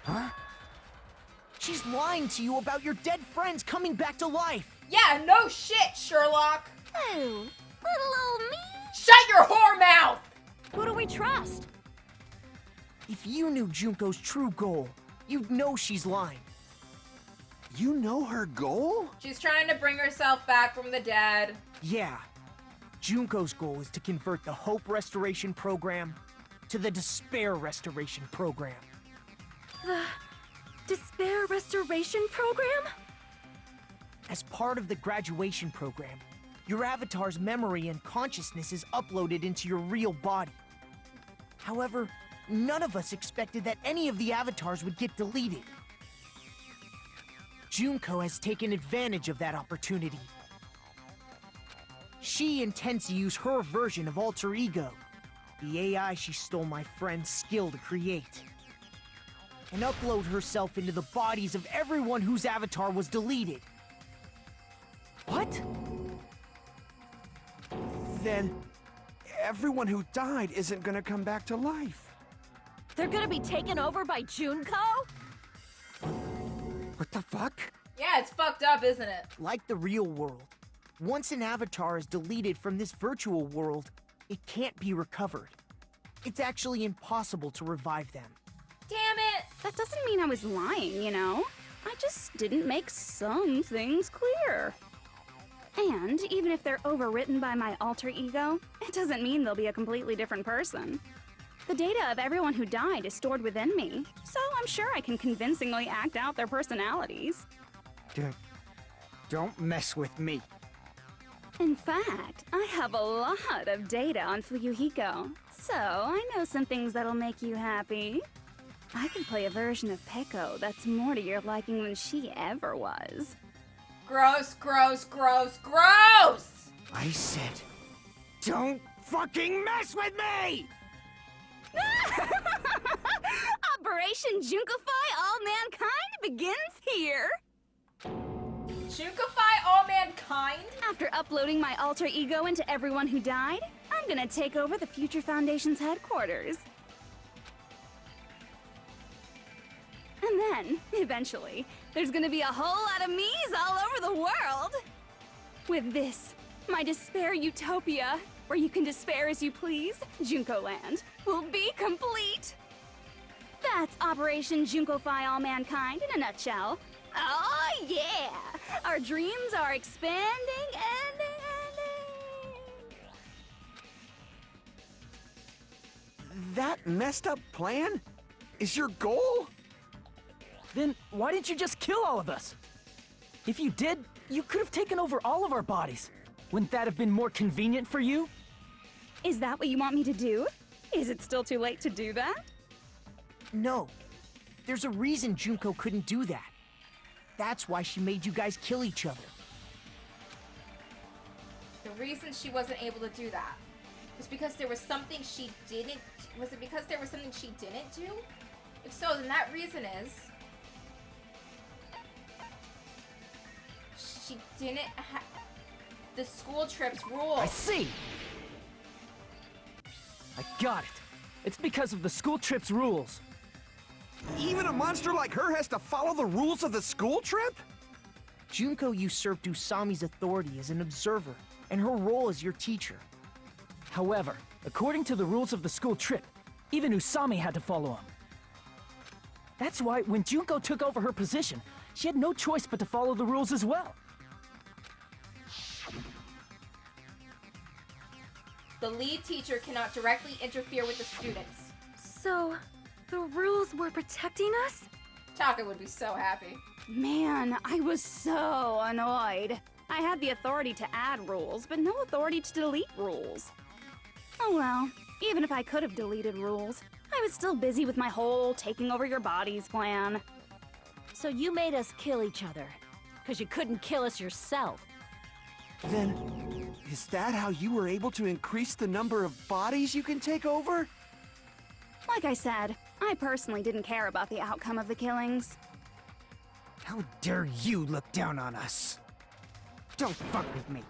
Huh? She's lying to you about your dead friends coming back to life. Yeah, no shit, Sherlock. Oh, little old me. Shut your whore mouth! Who do we trust? If you knew Junko's true goal, you'd know she's lying. You know her goal? She's trying to bring herself back from the dead. Yeah. Junko's goal is to convert the Hope Restoration Program to the Despair Restoration Program. The Despair Restoration Program? As part of the graduation program, your avatar's memory and consciousness is uploaded into your real body. However, none of us expected that any of the avatars would get deleted. Junko has taken advantage of that opportunity. She intends to use her version of Alter Ego, the AI she stole my friend's skill to create, and upload herself into the bodies of everyone whose avatar was deleted. What? Then everyone who died isn't gonna come back to life. They're gonna be taken over by Junko? What the fuck? Yeah, it's fucked up, isn't it? Like the real world, once an avatar is deleted from this virtual world, it can't be recovered. It's actually impossible to revive them. Damn it! That doesn't mean I was lying, you know? I just didn't make some things clear. And even if they're overwritten by my alter ego, it doesn't mean they'll be a completely different person. The data of everyone who died is stored within me, so I'm sure I can convincingly act out their personalities. Don't mess with me. In fact, I have a lot of data on Fuyuhiko, so I know some things that'll make you happy. I can play a version of Peko that's more to your liking than she ever was. Gross, gross, gross, gross! I said, don't fucking mess with me! Operation Junkify All Mankind begins here. Junkify all mankind? After uploading my alter ego into everyone who died, I'm gonna take over the Future Foundation's headquarters. And then, eventually, there's gonna be a whole lot of me's all over the world! With this, my despair utopia, where you can despair as you please, Junko Land, will be complete! That's Operation Junkify All Mankind in a nutshell. Oh yeah! Our dreams are expanding and That messed up plan is your goal? Then why didn't you just kill all of us? If you did, you could have taken over all of our bodies. Wouldn't that have been more convenient for you? Is that what you want me to do? Is it still too late to do that? No. There's a reason Junko couldn't do that. That's why she made you guys kill each other. The reason she wasn't able to do that was because there was something she didn't... Was it because there was something she didn't do? If so, then that reason is... She didn't have... The school trip's rules. I see! I got it. It's because of the school trip's rules. Even a monster like her has to follow the rules of the school trip? Junko usurped Usami's authority as an observer, and her role as your teacher. However, according to the rules of the school trip, even Usami had to follow them. That's why when Junko took over her position, she had no choice but to follow the rules as well. The lead teacher cannot directly interfere with the students. So, the rules were protecting us? Taka would be so happy. Man, I was so annoyed. I had the authority to add rules, but no authority to delete rules. Oh well, even if I could have deleted rules, I was still busy with my whole taking over your bodies plan. So you made us kill each other, because you couldn't kill us yourself. Then, is that how you were able to increase the number of bodies you can take over? Like I said, I personally didn't care about the outcome of the killings. How dare you look down on us? Don't fuck with me.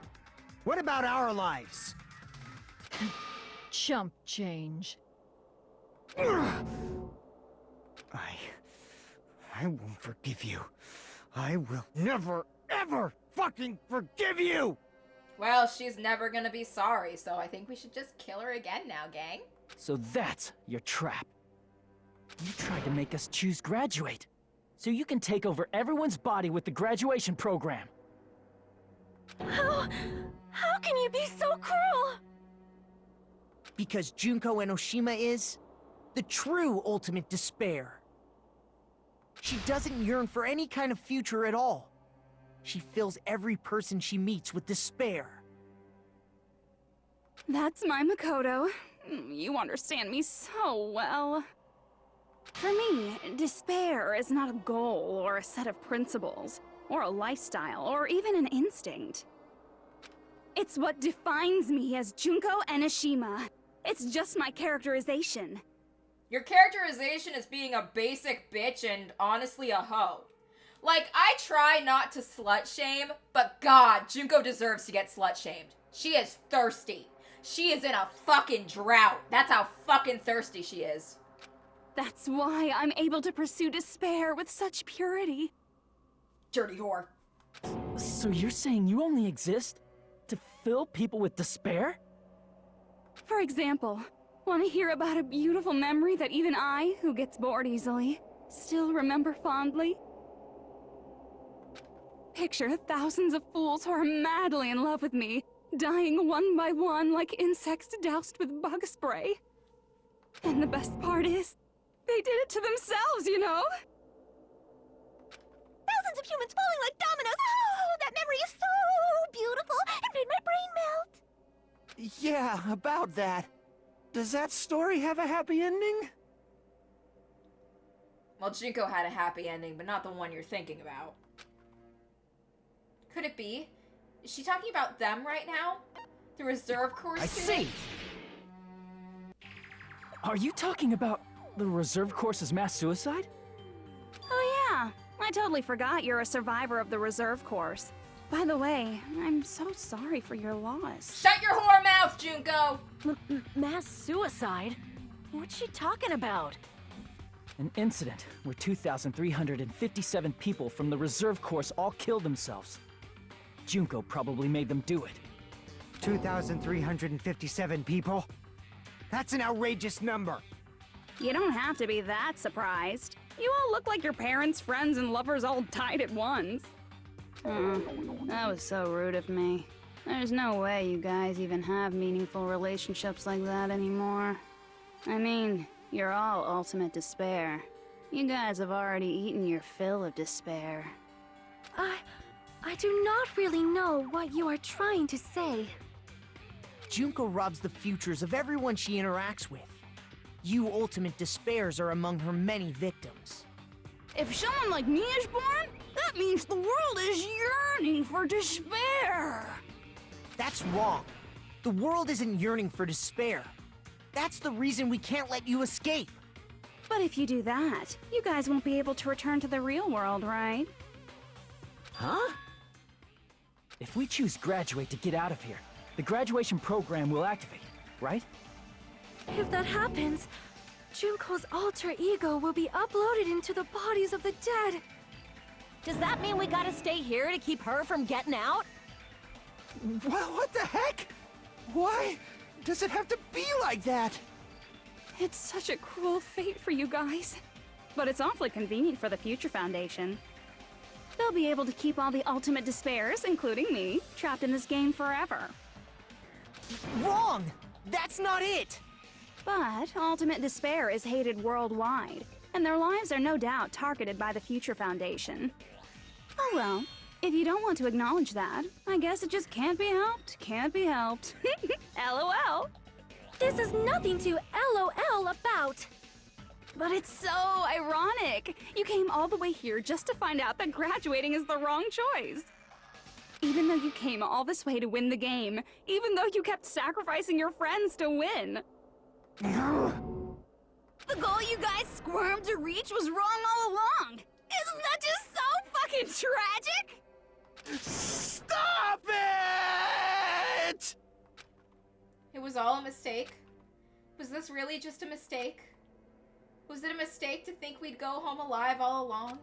What about our lives? Chump change. I won't forgive you. I will never, ever fucking forgive you! Well, she's never gonna be sorry, so I think we should just kill her again now, gang. So that's your trap. You tried to make us choose graduate, so you can take over everyone's body with the graduation program. How can you be so cruel? Because Junko Enoshima is the true ultimate despair. She doesn't yearn for any kind of future at all. She fills every person she meets with despair. That's my Makoto. You understand me so well. For me, despair is not a goal or a set of principles, or a lifestyle, or even an instinct. It's what defines me as Junko Enoshima. It's just my characterization. Your characterization is being a basic bitch and honestly a hoe. Like, I try not to slut shame, but God, Junko deserves to get slut shamed. She is thirsty. She is in a fucking drought. That's how fucking thirsty she is. That's why I'm able to pursue despair with such purity. Dirty whore. So you're saying you only exist to fill people with despair? For example, want to hear about a beautiful memory that even I, who gets bored easily, still remember fondly? Picture thousands of fools who are madly in love with me, dying one by one like insects doused with bug spray. And the best part is, they did it to themselves, you know? Thousands of humans falling like dominoes. Oh, that memory is so beautiful. It made my brain melt. Yeah, about that. Does that story have a happy ending? Well, Junko had a happy ending, but not the one you're thinking about. Could it be? Is she talking about them right now? The reserve corps I students? see! Are you talking about the reserve course's mass suicide? Oh yeah, I totally forgot you're a survivor of the reserve course. By the way, I'm so sorry for your loss. Shut your whore mouth, Junko! Mass suicide? What's she talking about? An incident where 2,357 people from the reserve course all killed themselves. Junko probably made them do it. 2,357 people? That's an outrageous number. You don't have to be that surprised. You all look like your parents, friends, and lovers all died at once. That was so rude of me. There's no way you guys even have meaningful relationships like that anymore. I mean, you're all ultimate despair. You guys have already eaten your fill of despair. I do not really know what you are trying to say. Junko robs the futures of everyone she interacts with. You ultimate despairs are among her many victims. If someone like me is born, that means the world is yearning for despair. That's wrong. The world isn't yearning for despair. That's the reason we can't let you escape. But if you do that, you guys won't be able to return to the real world, right? Huh? If we choose graduate to get out of here, the graduation program will activate, right? If that happens, Junko's alter ego will be uploaded into the bodies of the dead. Does that mean we gotta stay here to keep her from getting out? What the heck? Why does it have to be like that? It's such a cruel fate for you guys. But it's awfully convenient for the Future Foundation. They'll be able to keep all the ultimate despairs, including me, trapped in this game forever. Wrong! That's not it! But ultimate despair is hated worldwide, and their lives are no doubt targeted by the Future Foundation. Oh well, if you don't want to acknowledge that, I guess it just can't be helped, can't be helped. LOL. This is nothing to LOL about. But it's so ironic. You came all the way here just to find out that graduating is the wrong choice. Even though you came all this way to win the game, even though you kept sacrificing your friends to win. The goal you guys squirmed to reach was wrong all along. Isn't that just so fucking tragic? Stop it! It was all a mistake? Was this really just a mistake? Was it a mistake to think we'd go home alive all along?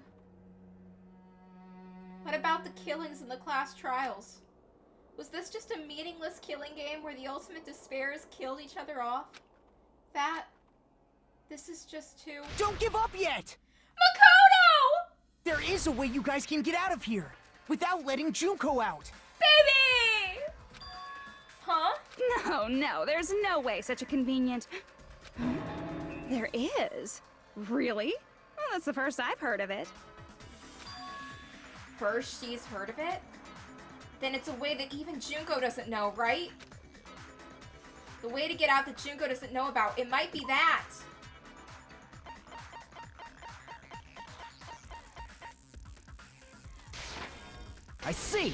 What about the killings in the class trials? Was this just a meaningless killing game where the ultimate despairs killed each other off? This is just too... Don't give up yet! Makoto! There is a way you guys can get out of here, without letting Junko out. Baby! Huh? No, there's no way such a convenient... There is? Really? Well, that's the first I've heard of it. First she's heard of it? Then it's a way that even Junko doesn't know, right? The way to get out that Junko doesn't know about. It might be that. I see!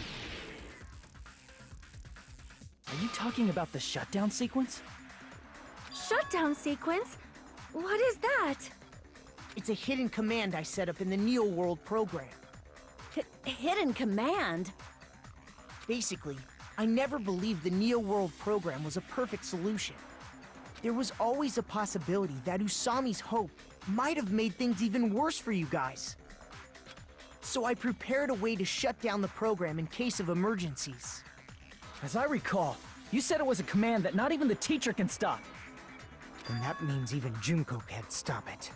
Are you talking about the shutdown sequence? Shutdown sequence? What is that? It's a hidden command I set up in the Neo World program. Hidden command? Basically, I never believed the Neo World program was a perfect solution. There was always a possibility that Usami's hope might have made things even worse for you guys. So I prepared a way to shut down the program in case of emergencies. As I recall, you said it was a command that not even the teacher can stop. And that means even Junko can't stop it.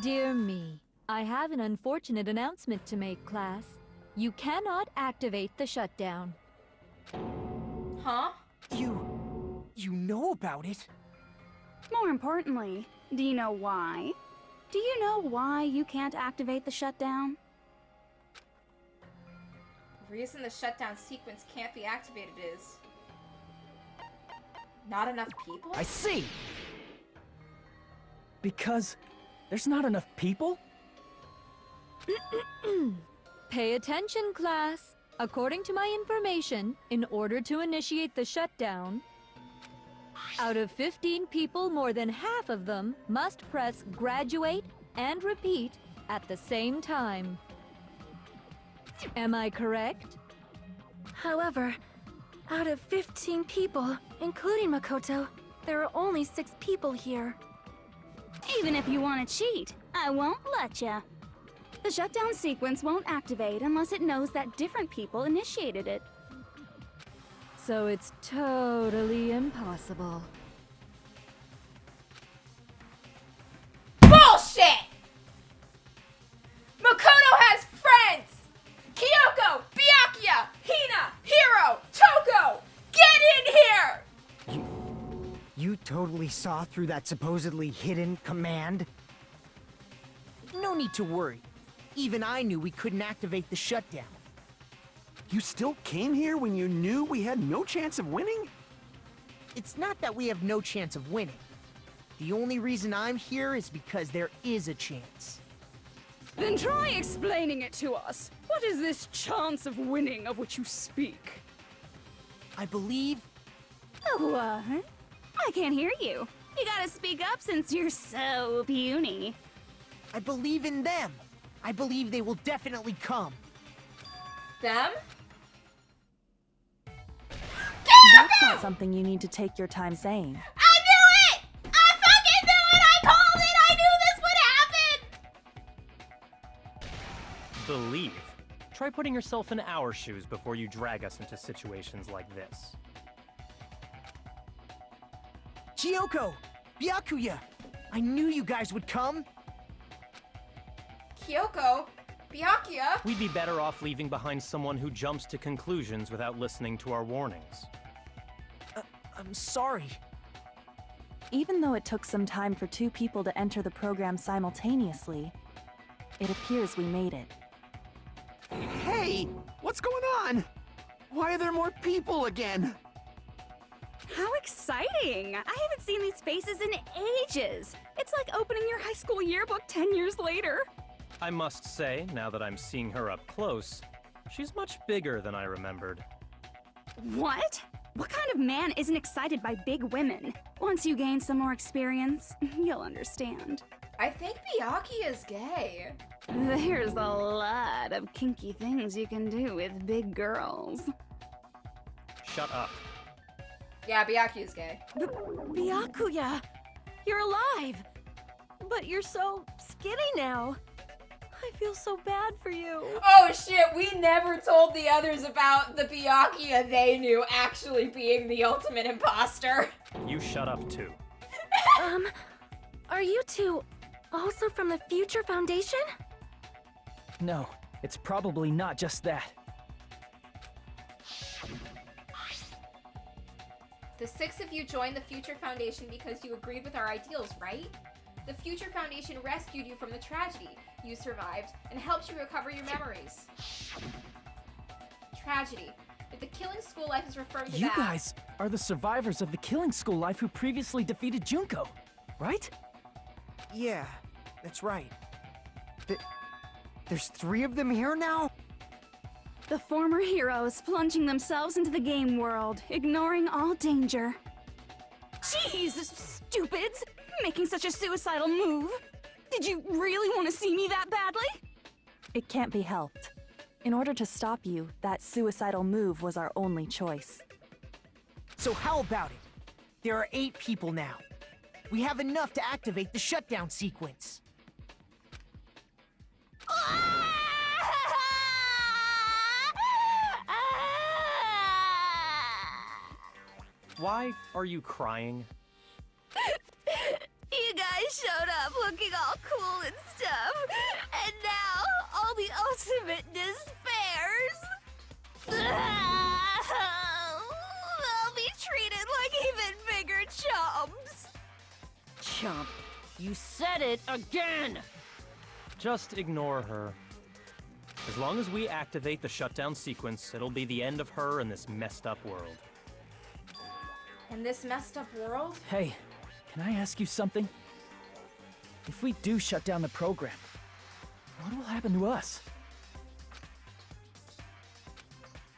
Dear me, I have an unfortunate announcement to make, class. You cannot activate the shutdown. Huh? You know about it? More importantly, do you know why? Do you know why you can't activate the shutdown? The reason the shutdown sequence can't be activated is... not enough people? I see! Because there's not enough people? Pay attention, class. According to my information, in order to initiate the shutdown, out of 15 people, more than half of them must press graduate and repeat at the same time. Am I correct? However, out of 15 people, including Makoto, there are only 6 people here. Even if you want to cheat, I won't let ya. The shutdown sequence won't activate unless it knows that different people initiated it. So it's totally impossible. Bullshit! Makoto has friends! Kyoko, Byakuya, Hina, Hiro, Toko! Get in here! You totally saw through that supposedly hidden command? No need to worry. Even I knew we couldn't activate the shutdown. You still came here when you knew we had no chance of winning? It's not that we have no chance of winning. The only reason I'm here is because there is a chance. Then try explaining it to us. What is this chance of winning of which you speak? I believe... What? I can't hear you. You gotta speak up since you're so puny. I believe in them. I believe they will definitely come. Them? That's not something you need to take your time saying. I knew it! I fucking knew it! I called it! I knew this would happen! Believe. Try putting yourself in our shoes before you drag us into situations like this. Kyoko! Byakuya! I knew you guys would come! Kyoko? Byakuya? We'd be better off leaving behind someone who jumps to conclusions without listening to our warnings. I'm sorry. Even though it took some time for 2 people to enter the program simultaneously, it appears we made it. Hey! What's going on? Why are there more people again? How exciting! I haven't seen these faces in ages. It's like opening your high school yearbook 10 years later. I must say, now that I'm seeing her up close, she's much bigger than I remembered. What? What kind of man isn't excited by big women? Once you gain some more experience, you'll understand. I think Byakuya is gay. There's a lot of kinky things you can do with big girls. Shut up. Yeah, Byakuya's gay. Byakuya! You're alive! But you're so skinny now. I feel so bad for you. Oh shit, we never told the others about the Byakuya they knew actually being the ultimate imposter. You shut up too. Are you two also from the Future Foundation? No, it's probably not just that. The 6 of you joined the Future Foundation because you agreed with our ideals, right? The Future Foundation rescued you from the tragedy. You survived and helped you recover your memories. Tragedy. If the killing school life is referring to You that... guys are the survivors of the killing school life who previously defeated Junko, right? Yeah, that's right. There's 3 of them here now? The former heroes plunging themselves into the game world, ignoring all danger. Jeez, stupids! Making such a suicidal move! Did you really want to see me that badly? It can't be helped. In order to stop you, that suicidal move was our only choice. So how about it? There are 8 people now. We have enough to activate the shutdown sequence. Why are you crying? You guys showed up looking all cool and stuff, and now all the ultimate despairs. They'll be treated like even bigger chumps. Chump, you said it again! Just ignore her. As long as we activate the shutdown sequence, it'll be the end of her in this messed up world. In this messed up world? Hey, can I ask you something? If we do shut down the program, what will happen to us?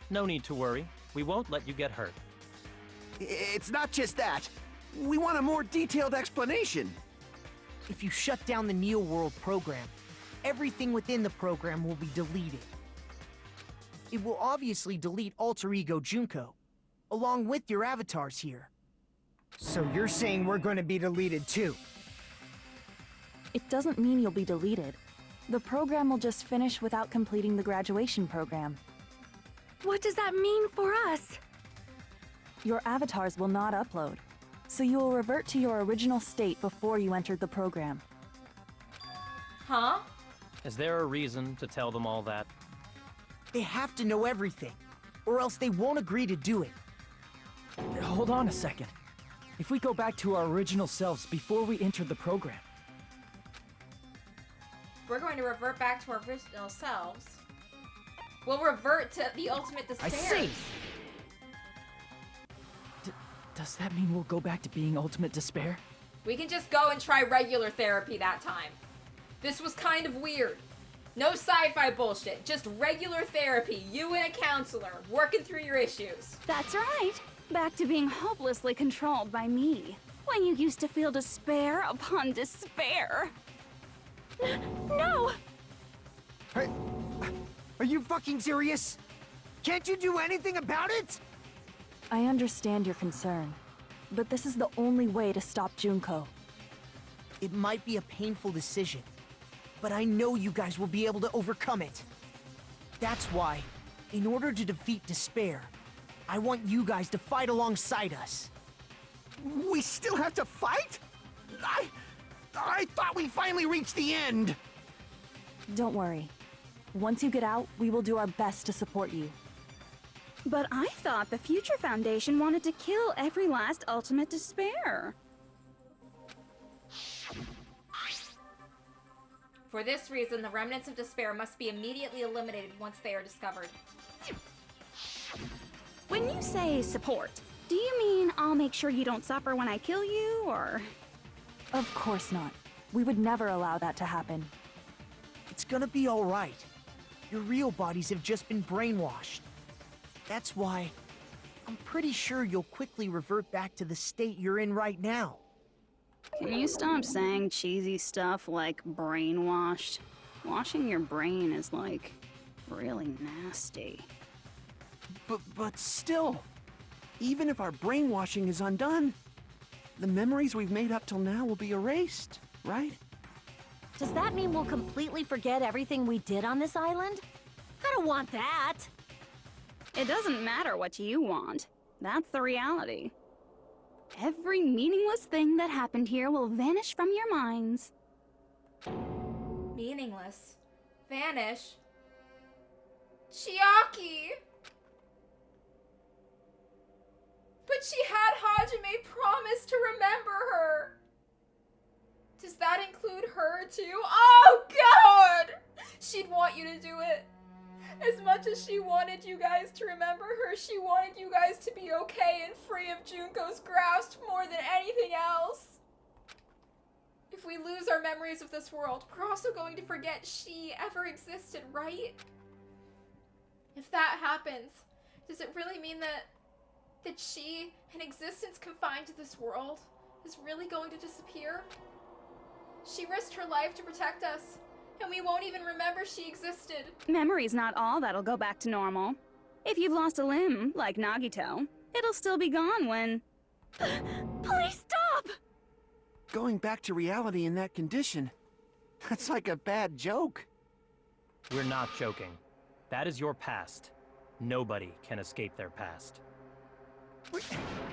No need to worry. We won't let you get hurt. It's not just that. We want a more detailed explanation. If you shut down the Neo World program, everything within the program will be deleted. It will obviously delete Alter Ego Junko, along with your avatars here. So you're saying we're going to be deleted too? It doesn't mean you'll be deleted. The program will just finish without completing the graduation program. What does that mean for us? Your avatars will not upload, so you will revert to your original state before you entered the program. Huh? Is there a reason to tell them all that? They have to know everything, or else they won't agree to do it. Hold on a second. If we go back to our original selves before we entered the program, We're going to revert back to our original selves. We'll revert to the ultimate despair. I see! Does that mean we'll go back to being ultimate despair? We can just go and try regular therapy that time. This was kind of weird. No sci-fi bullshit, just regular therapy. You and a counselor, working through your issues. That's right. Back to being hopelessly controlled by me. When you used to feel despair upon despair. No! Are you fucking serious? Can't you do anything about it? I understand your concern, but this is the only way to stop Junko. It might be a painful decision, but I know you guys will be able to overcome it. That's why, in order to defeat despair, I want you guys to fight alongside us. We still have to fight? I thought we finally reached the end. Don't worry. Once you get out, we will do our best to support you. But I thought the Future Foundation wanted to kill every last ultimate despair. For this reason, the remnants of despair must be immediately eliminated once they are discovered. When you say support, do you mean I'll make sure you don't suffer when I kill you, or...? Of course not. We would never allow that to happen. It's gonna be all right. Your real bodies have just been brainwashed. That's why I'm pretty sure you'll quickly revert back to the state you're in right now. Can you stop saying cheesy stuff like brainwashed? Washing your brain is, like, really nasty. But still, even if our brainwashing is undone, the memories we've made up till now will be erased, right? Does that mean we'll completely forget everything we did on this island? I don't want that! It doesn't matter what you want. That's the reality. Every meaningless thing that happened here will vanish from your minds. Meaningless. Vanish. Chiaki! But she had Hajime promise to remember her. Does that include her too? Oh god! She'd want you to do it. As much as she wanted you guys to remember her, she wanted you guys to be okay and free of Junko's grasp more than anything else. If we lose our memories of this world, we're also going to forget she ever existed, right? If that happens, does it really mean that she, an existence confined to this world, is really going to disappear? She risked her life to protect us, and we won't even remember she existed. Memory's not all that'll go back to normal. If you've lost a limb, like Nagito, it'll still be gone when... Please stop! Going back to reality in that condition, that's like a bad joke. We're not joking. That is your past. Nobody can escape their past.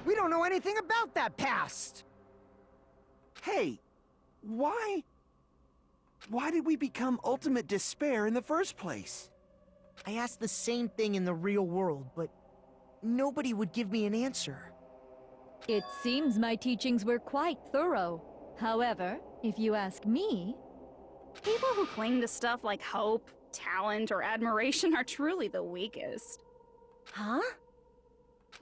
We don't know anything about that past! Hey, why did we become ultimate despair in the first place? I asked the same thing in the real world, but nobody would give me an answer. It seems my teachings were quite thorough. However, if you ask me... People who cling to stuff like hope, talent, or admiration are truly the weakest. Huh?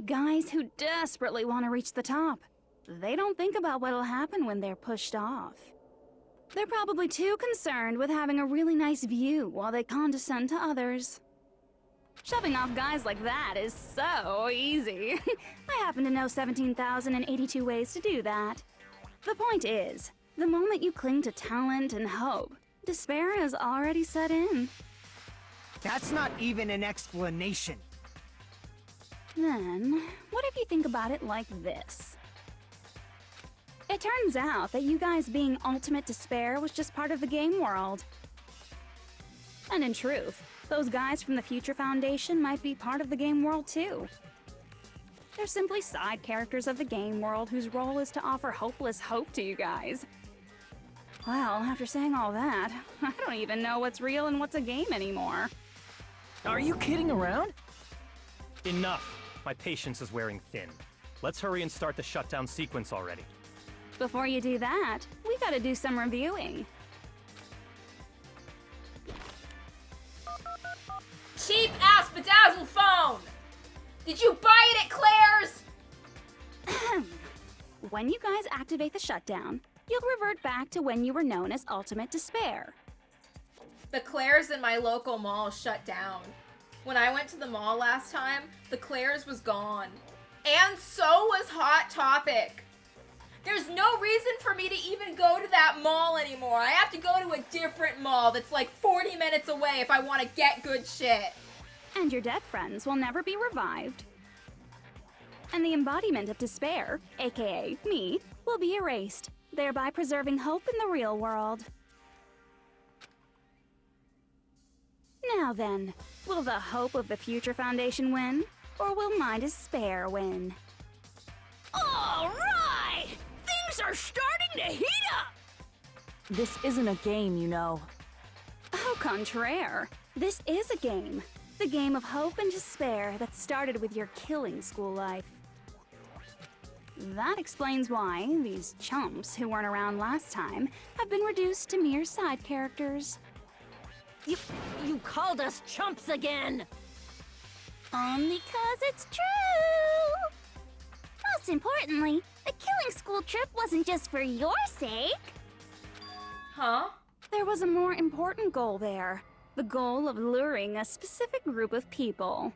Guys who desperately want to reach the top. They don't think about what'll happen when they're pushed off. They're probably too concerned with having a really nice view while they condescend to others. Shoving off guys like that is so easy. I happen to know 17,082 ways to do that. The point is, the moment you cling to talent and hope, despair has already set in. That's not even an explanation. Then, what if you think about it like this? It turns out that you guys being ultimate despair was just part of the game world. And in truth, those guys from the Future Foundation might be part of the game world too. They're simply side characters of the game world whose role is to offer hopeless hope to you guys. Well, after saying all that, I don't even know what's real and what's a game anymore. Are you kidding around? Enough. My patience is wearing thin. Let's hurry and start the shutdown sequence already. Before you do that, we gotta do some reviewing. Cheap-ass bedazzled phone! Did you buy it at Claire's? When you guys activate the shutdown, you'll revert back to when you were known as Ultimate Despair. The Claire's in my local mall shut down. When I went to the mall last time, the Claire's was gone. And so was Hot Topic. There's no reason for me to even go to that mall anymore. I have to go to a different mall that's like 40 minutes away if I want to get good shit. And your dead friends will never be revived. And the embodiment of despair, aka me, will be erased, thereby preserving hope in the real world. Now then, will the hope of the Future Foundation win, or will my despair win? All right! Things are starting to heat up! This isn't a game, you know. Au contraire, this is a game. The game of hope and despair that started with your killing school life. That explains why these chumps who weren't around last time have been reduced to mere side characters. You called us chumps again! Only 'cause it's true! Most importantly, the killing school trip wasn't just for your sake. Huh? There was a more important goal there. The goal of luring a specific group of people.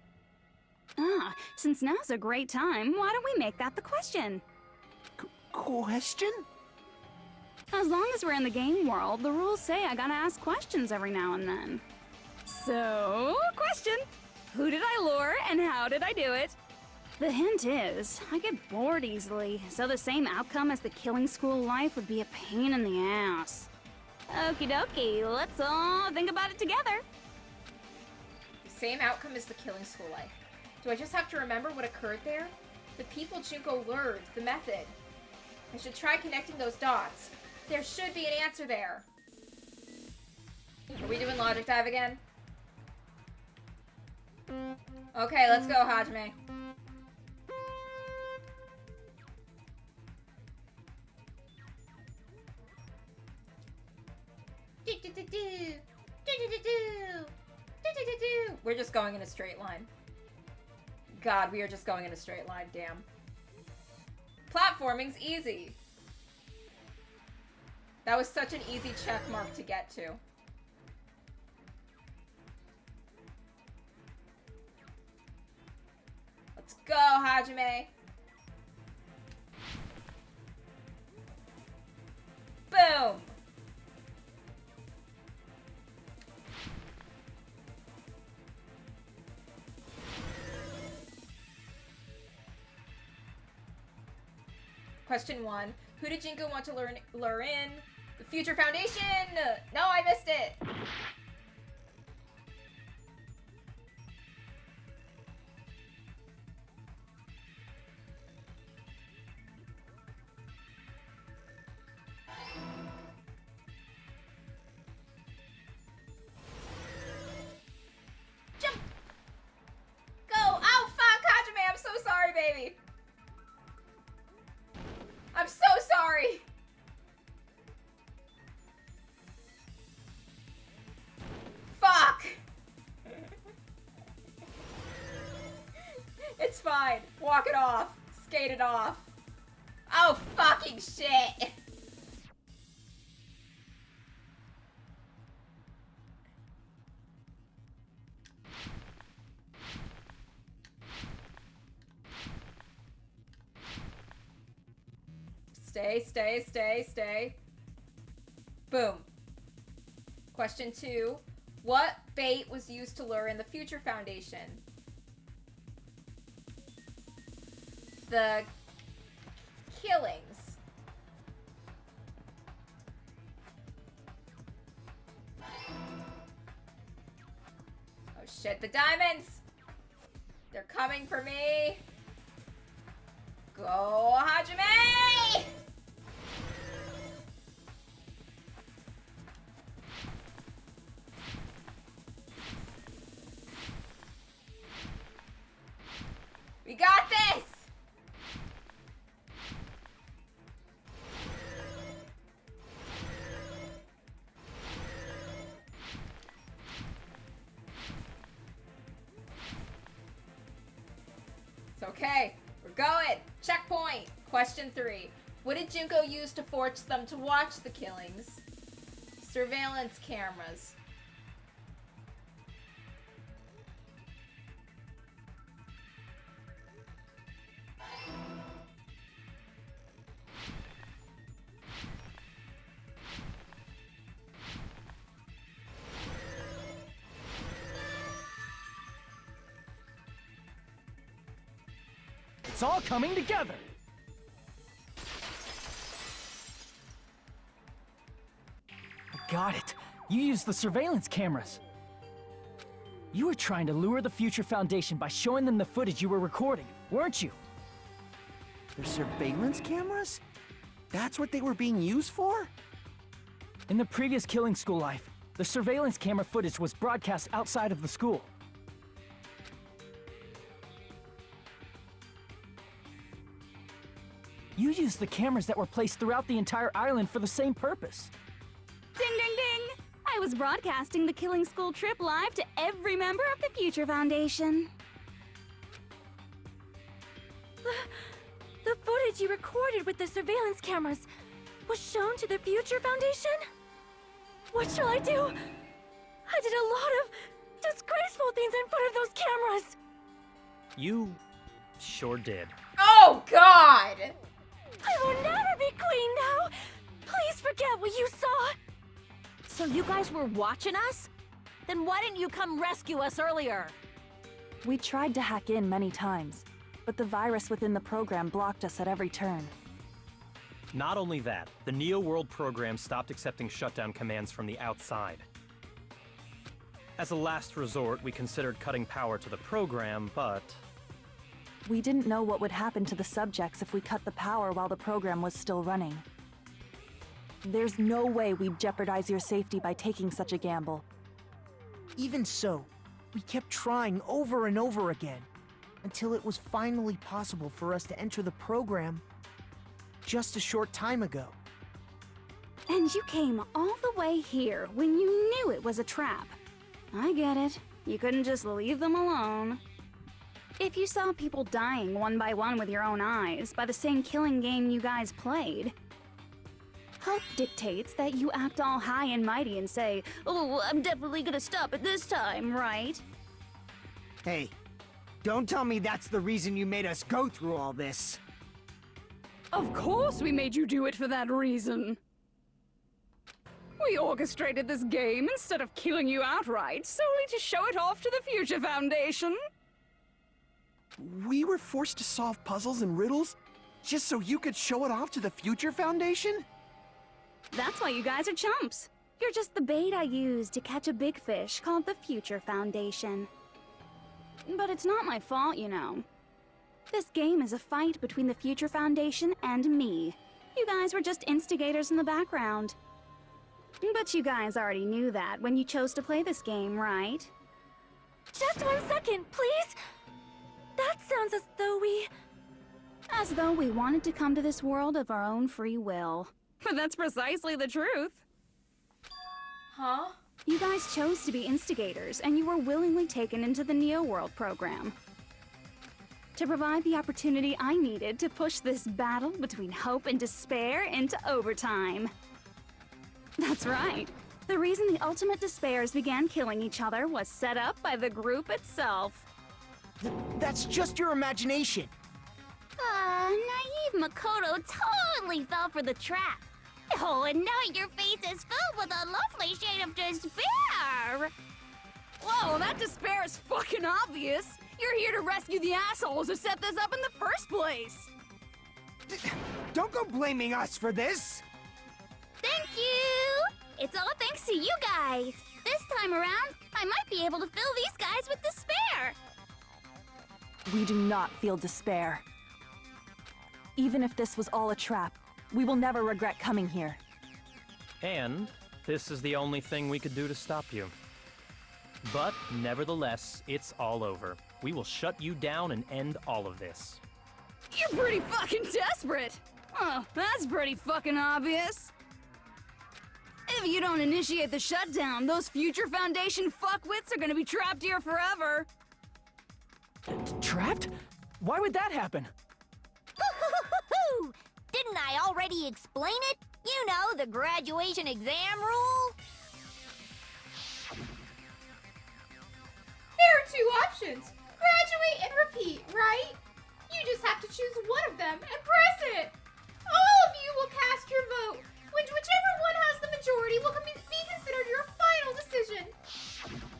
Since now's a great time, why don't we make that the question? Question? As long as we're in the game world, the rules say I gotta ask questions every now and then. So, question. Who did I lure and how did I do it? The hint is, I get bored easily, so the same outcome as the killing school life would be a pain in the ass. Okie dokie, let's all think about it together. The same outcome as the killing school life. Do I just have to remember what occurred there? The people Junko lured, the method. I should try connecting those dots. There should be an answer there. Are we doing Logic Dive again? Okay, let's go, Hajime. We're just going in a straight line. God, we are just going in a straight line, damn. Platforming's easy. That was such an easy check mark to get to. Let's go, Hajime. Boom. Question 1. Who did Jinko want to lure in? The Future Foundation! No, I missed it! Jump! Go! Ow, fuck, Hajime! I'm so sorry, baby! I'm so sorry! Fuck! It's fine. Walk it off. Skate it off. Oh, fucking shit! Stay. Boom. Question 2. What bait was used to lure in the Future Foundation? The killings. Oh shit, the diamonds! They're coming for me! Go, Hajime! We got this! It's okay. We're going. Checkpoint. Question 3. What did Junko use to force them to watch the killings? Surveillance cameras. It's all coming together! I got it. You used the surveillance cameras. You were trying to lure the Future Foundation by showing them the footage you were recording, weren't you? The surveillance cameras? That's what they were being used for? In the previous Killing School life, the surveillance camera footage was broadcast outside of the school. You used the cameras that were placed throughout the entire island for the same purpose. Ding ding ding! I was broadcasting the Killing School trip live to every member of the Future Foundation. The footage you recorded with the surveillance cameras was shown to the Future Foundation? What shall I do? I did a lot of disgraceful things in front of those cameras. You sure did. Oh, God! I will never be queen now! Please forget what you saw! So you guys were watching us? Then why didn't you come rescue us earlier? We tried to hack in many times, but the virus within the program blocked us at every turn. Not only that, the Neo World program stopped accepting shutdown commands from the outside. As a last resort, we considered cutting power to the program, but... We didn't know what would happen to the subjects if we cut the power while the program was still running. There's no way we'd jeopardize your safety by taking such a gamble. Even so, we kept trying over and over again, until it was finally possible for us to enter the program just a short time ago. And you came all the way here when you knew it was a trap. I get it. You couldn't just leave them alone. If you saw people dying one by one with your own eyes by the same killing game you guys played, hope dictates that you act all high and mighty and say, "Oh, I'm definitely gonna stop it this time, right?" Hey, don't tell me that's the reason you made us go through all this. Of course we made you do it for that reason. We orchestrated this game instead of killing you outright, solely to show it off to the Future Foundation. We were forced to solve puzzles and riddles just so you could show it off to the Future Foundation? That's why you guys are chumps. You're just the bait I used to catch a big fish called the Future Foundation. But it's not my fault, you know. This game is a fight between the Future Foundation and me. You guys were just instigators in the background. But you guys already knew that when you chose to play this game, right? Just 1 second, please! That sounds as though we... As though we wanted to come to this world of our own free will. But that's precisely the truth. Huh? You guys chose to be instigators, and you were willingly taken into the Neo World program. To provide the opportunity I needed to push this battle between hope and despair into overtime. That's right. The reason the Ultimate Despairs began killing each other was set up by the group itself. That's just your imagination. Naive believe Makoto totally fell for the trap. Oh, and now your face is filled with a lovely shade of despair. Whoa, that despair is fucking obvious. You're here to rescue the assholes who set this up in the first place. Don't go blaming us for this! Thank you! It's all thanks to you guys. This time around, I might be able to fill these guys with despair. We do not feel despair. Even if this was all a trap, we will never regret coming here. And this is the only thing we could do to stop you. But nevertheless, it's all over. We will shut you down and end all of this. You're pretty fucking desperate. Oh, that's pretty fucking obvious. If you don't initiate the shutdown, those future Foundation fuckwits are gonna be trapped here forever. Trapped? Why would that happen? Didn't I already explain it? You know, the graduation exam rule? There are two options. Graduate and repeat, right? You just have to choose one of them and press it. All of you will cast your vote. Whichever one has the majority will be considered your final decision.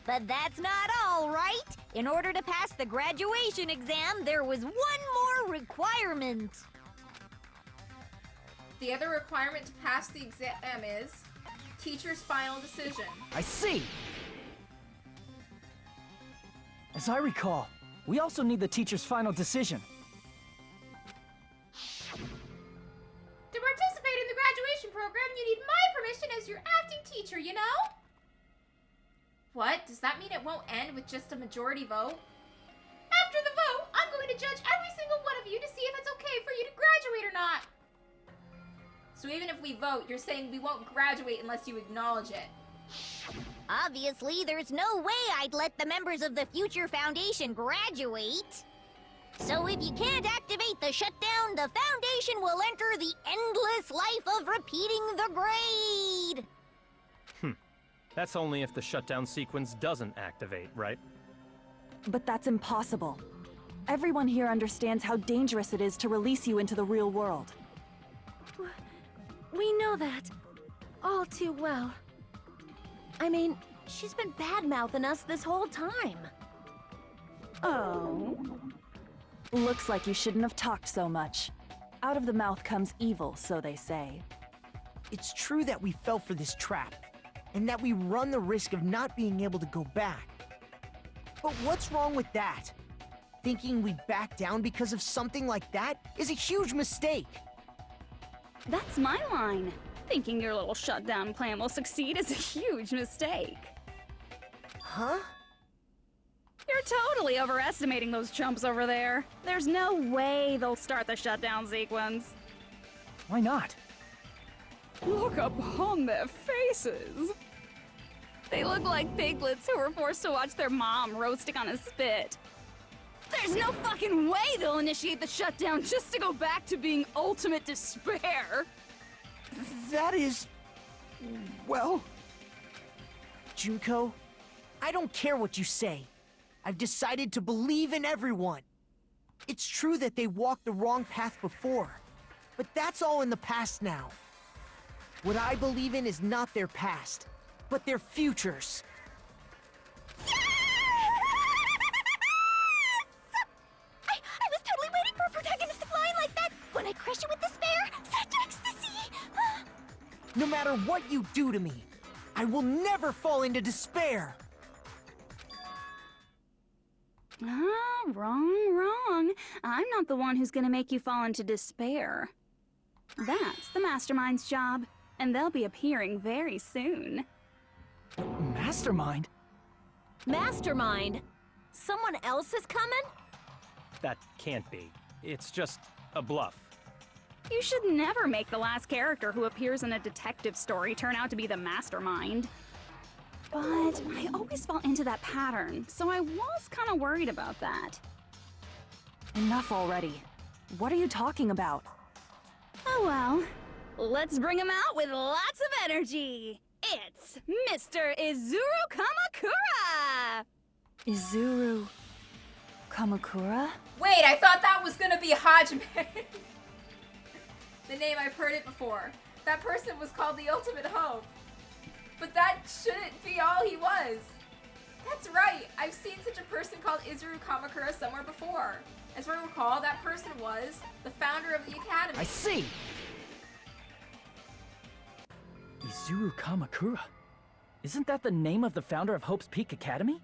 But that's not all, right? In order to pass the graduation exam, there was one more requirement. The other requirement to pass the exam is teacher's final decision. I see! As I recall, we also need the teacher's final decision. To participate in the graduation program, you need my permission as your acting teacher, you know? What? Does that mean it won't end with just a majority vote? After the vote, I'm going to judge every single one of you to see if it's okay for you to graduate or not. So even if we vote, you're saying we won't graduate unless you acknowledge it. Obviously, there's no way I'd let the members of the Future Foundation graduate. So if you can't activate the shutdown, the Foundation will enter the endless life of repeating the grade. That's only if the shutdown sequence doesn't activate, right? But that's impossible. Everyone here understands how dangerous it is to release you into the real world. We know that. All too well. I mean, she's been bad-mouthing us this whole time. Oh. Looks like you shouldn't have talked so much. Out of the mouth comes evil, so they say. It's true that we fell for this trap, and that we run the risk of not being able to go back. But what's wrong with that? Thinking we'd back down because of something like that is a huge mistake. That's my line. Thinking your little shutdown plan will succeed is a huge mistake. Huh? You're totally overestimating those chumps over there. There's no way they'll start the shutdown sequence. Why not? Look upon their faces. They look like piglets who were forced to watch their mom roasting on a spit. There's no fucking way they'll initiate the shutdown just to go back to being ultimate despair. That is... well... Junko, I don't care what you say. I've decided to believe in everyone. It's true that they walked the wrong path before, but that's all in the past now. What I believe in is not their past, but their futures. I was totally waiting for a protagonist to fly like that when I crush you with despair. Such ecstasy! No matter what you do to me, I will never fall into despair. Wrong. I'm not the one who's gonna make you fall into despair. That's the Mastermind's job, and they'll be appearing very soon. Mastermind? Mastermind? Someone else is coming? That can't be. It's just a bluff. You should never make the last character who appears in a detective story turn out to be the Mastermind. But I always fall into that pattern, so I was kind of worried about that. Enough already. What are you talking about? Oh well. Let's bring him out with lots of energy. It's Mr. Izuru Kamakura! Izuru... Kamakura? Wait, I thought that was gonna be Hajime. the name, I've heard it before. That person was called the Ultimate Hope. But that shouldn't be all he was. That's right, I've seen such a person called Izuru Kamakura somewhere before. As I recall, that person was the founder of the Academy. I see! Izuru Kamakura? Isn't that the name of the founder of Hope's Peak Academy?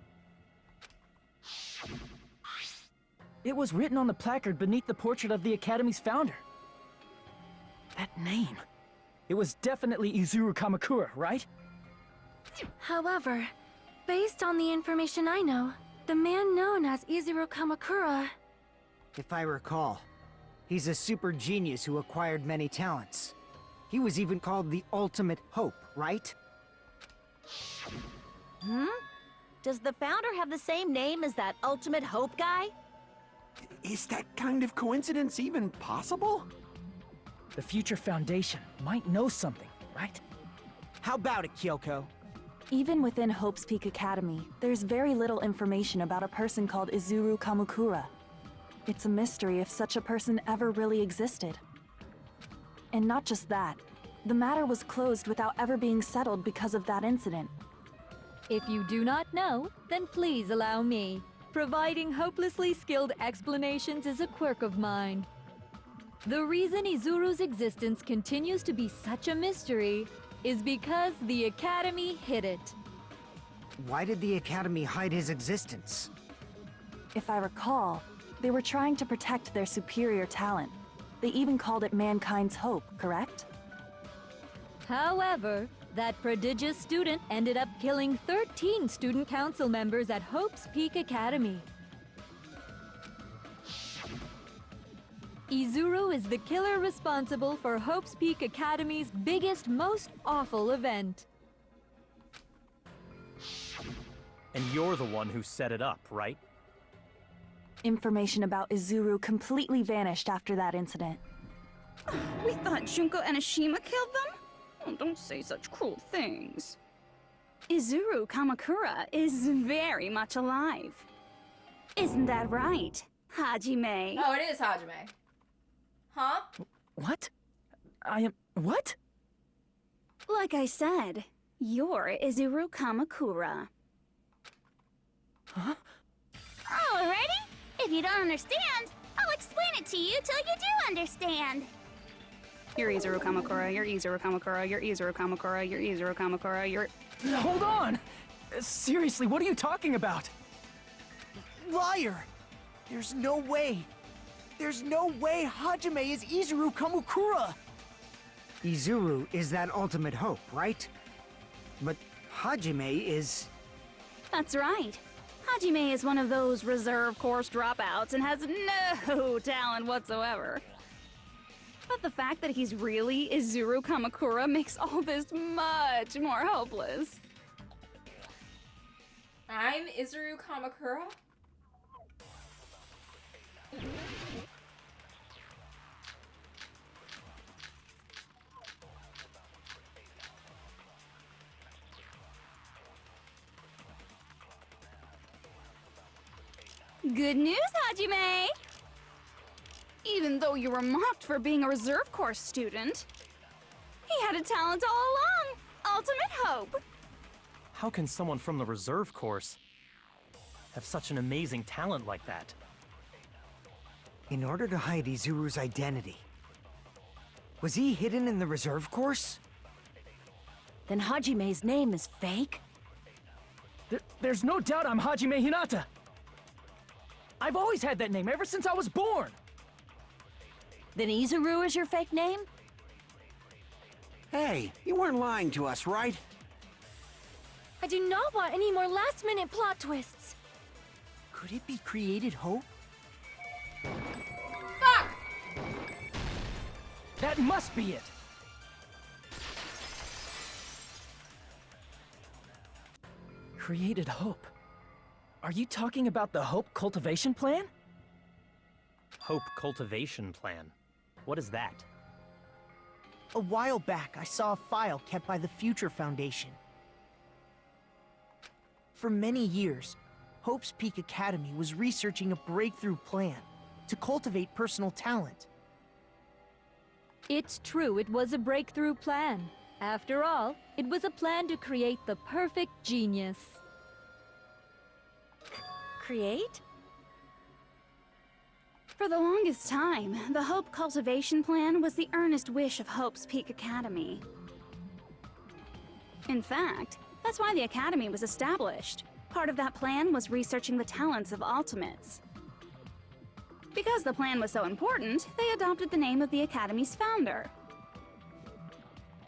It was written on the placard beneath the portrait of the Academy's founder. That name. It was definitely Izuru Kamakura, right? However, based on the information I know, the man known as Izuru Kamakura... If I recall, he's a super genius who acquired many talents. He was even called the Ultimate Hope, right? Hmm? Does the founder have the same name as that Ultimate Hope guy? Is that kind of coincidence even possible? The Future Foundation might know something, right? How about it, Kyoko? Even within Hope's Peak Academy, there's very little information about a person called Izuru Kamakura. It's a mystery if such a person ever really existed. And not just that, the matter was closed without ever being settled because of that incident. If you do not know, then please allow me. Providing hopelessly skilled explanations is a quirk of mine. The reason Izuru's existence continues to be such a mystery is because the Academy hid it. Why did the Academy hide his existence? If I recall, they were trying to protect their superior talent. They even called it mankind's hope, correct? However, that prodigious student ended up killing 13 student council members at Hope's Peak Academy. Izuru is the killer responsible for Hope's Peak Academy's biggest, most awful event. And you're the one who set it up, right? Information about Izuru completely vanished after that incident. We thought Junko and Ashima killed them? Oh, don't say such cruel things. Izuru Kamakura is very much alive. Isn't that right, Hajime? Oh, it is Hajime. Huh? What? What? Like I said, you're Izuru Kamakura. Huh? Alrighty. If you don't understand, I'll explain it to you till you do understand. You're Izuru Kamakura, you're Izuru Kamakura, you're Izuru Kamakura, you're Izuru Kamakura, you're... Hold on! Seriously, what are you talking about? Liar! There's no way! There's no way Hajime is Izuru Kamakura! Izuru is that Ultimate Hope, right? But Hajime is... That's right. Hajime is one of those reserve course dropouts and has no talent whatsoever. But the fact that he's really Izuru Kamakura makes all this much more hopeless. I'm Izuru Kamakura? Good news, Hajime! Even though you were mocked for being a reserve course student, he had a talent all along! Ultimate Hope! How can someone from the reserve course have such an amazing talent like that? In order to hide Izuru's identity, was he hidden in the reserve course? Then Hajime's name is fake? There's no doubt I'm Hajime Hinata! I've always had that name ever since I was born! Then Izuru is your fake name? Hey, you weren't lying to us, right? I do not want any more last-minute plot twists. Could it be created hope? Fuck! That must be it! Created hope. Are you talking about the Hope Cultivation Plan? Hope Cultivation Plan. What is that? A while back, I saw a file kept by the Future Foundation. For many years, Hope's Peak Academy was researching a breakthrough plan to cultivate personal talent. It's true, it was a breakthrough plan. After all, it was a plan to create the perfect genius. Create? For the longest time, the Hope Cultivation Plan was the earnest wish of Hope's Peak Academy. In fact, that's why the Academy was established. Part of that plan was researching the talents of Ultimates. Because the plan was so important, they adopted the name of the Academy's founder.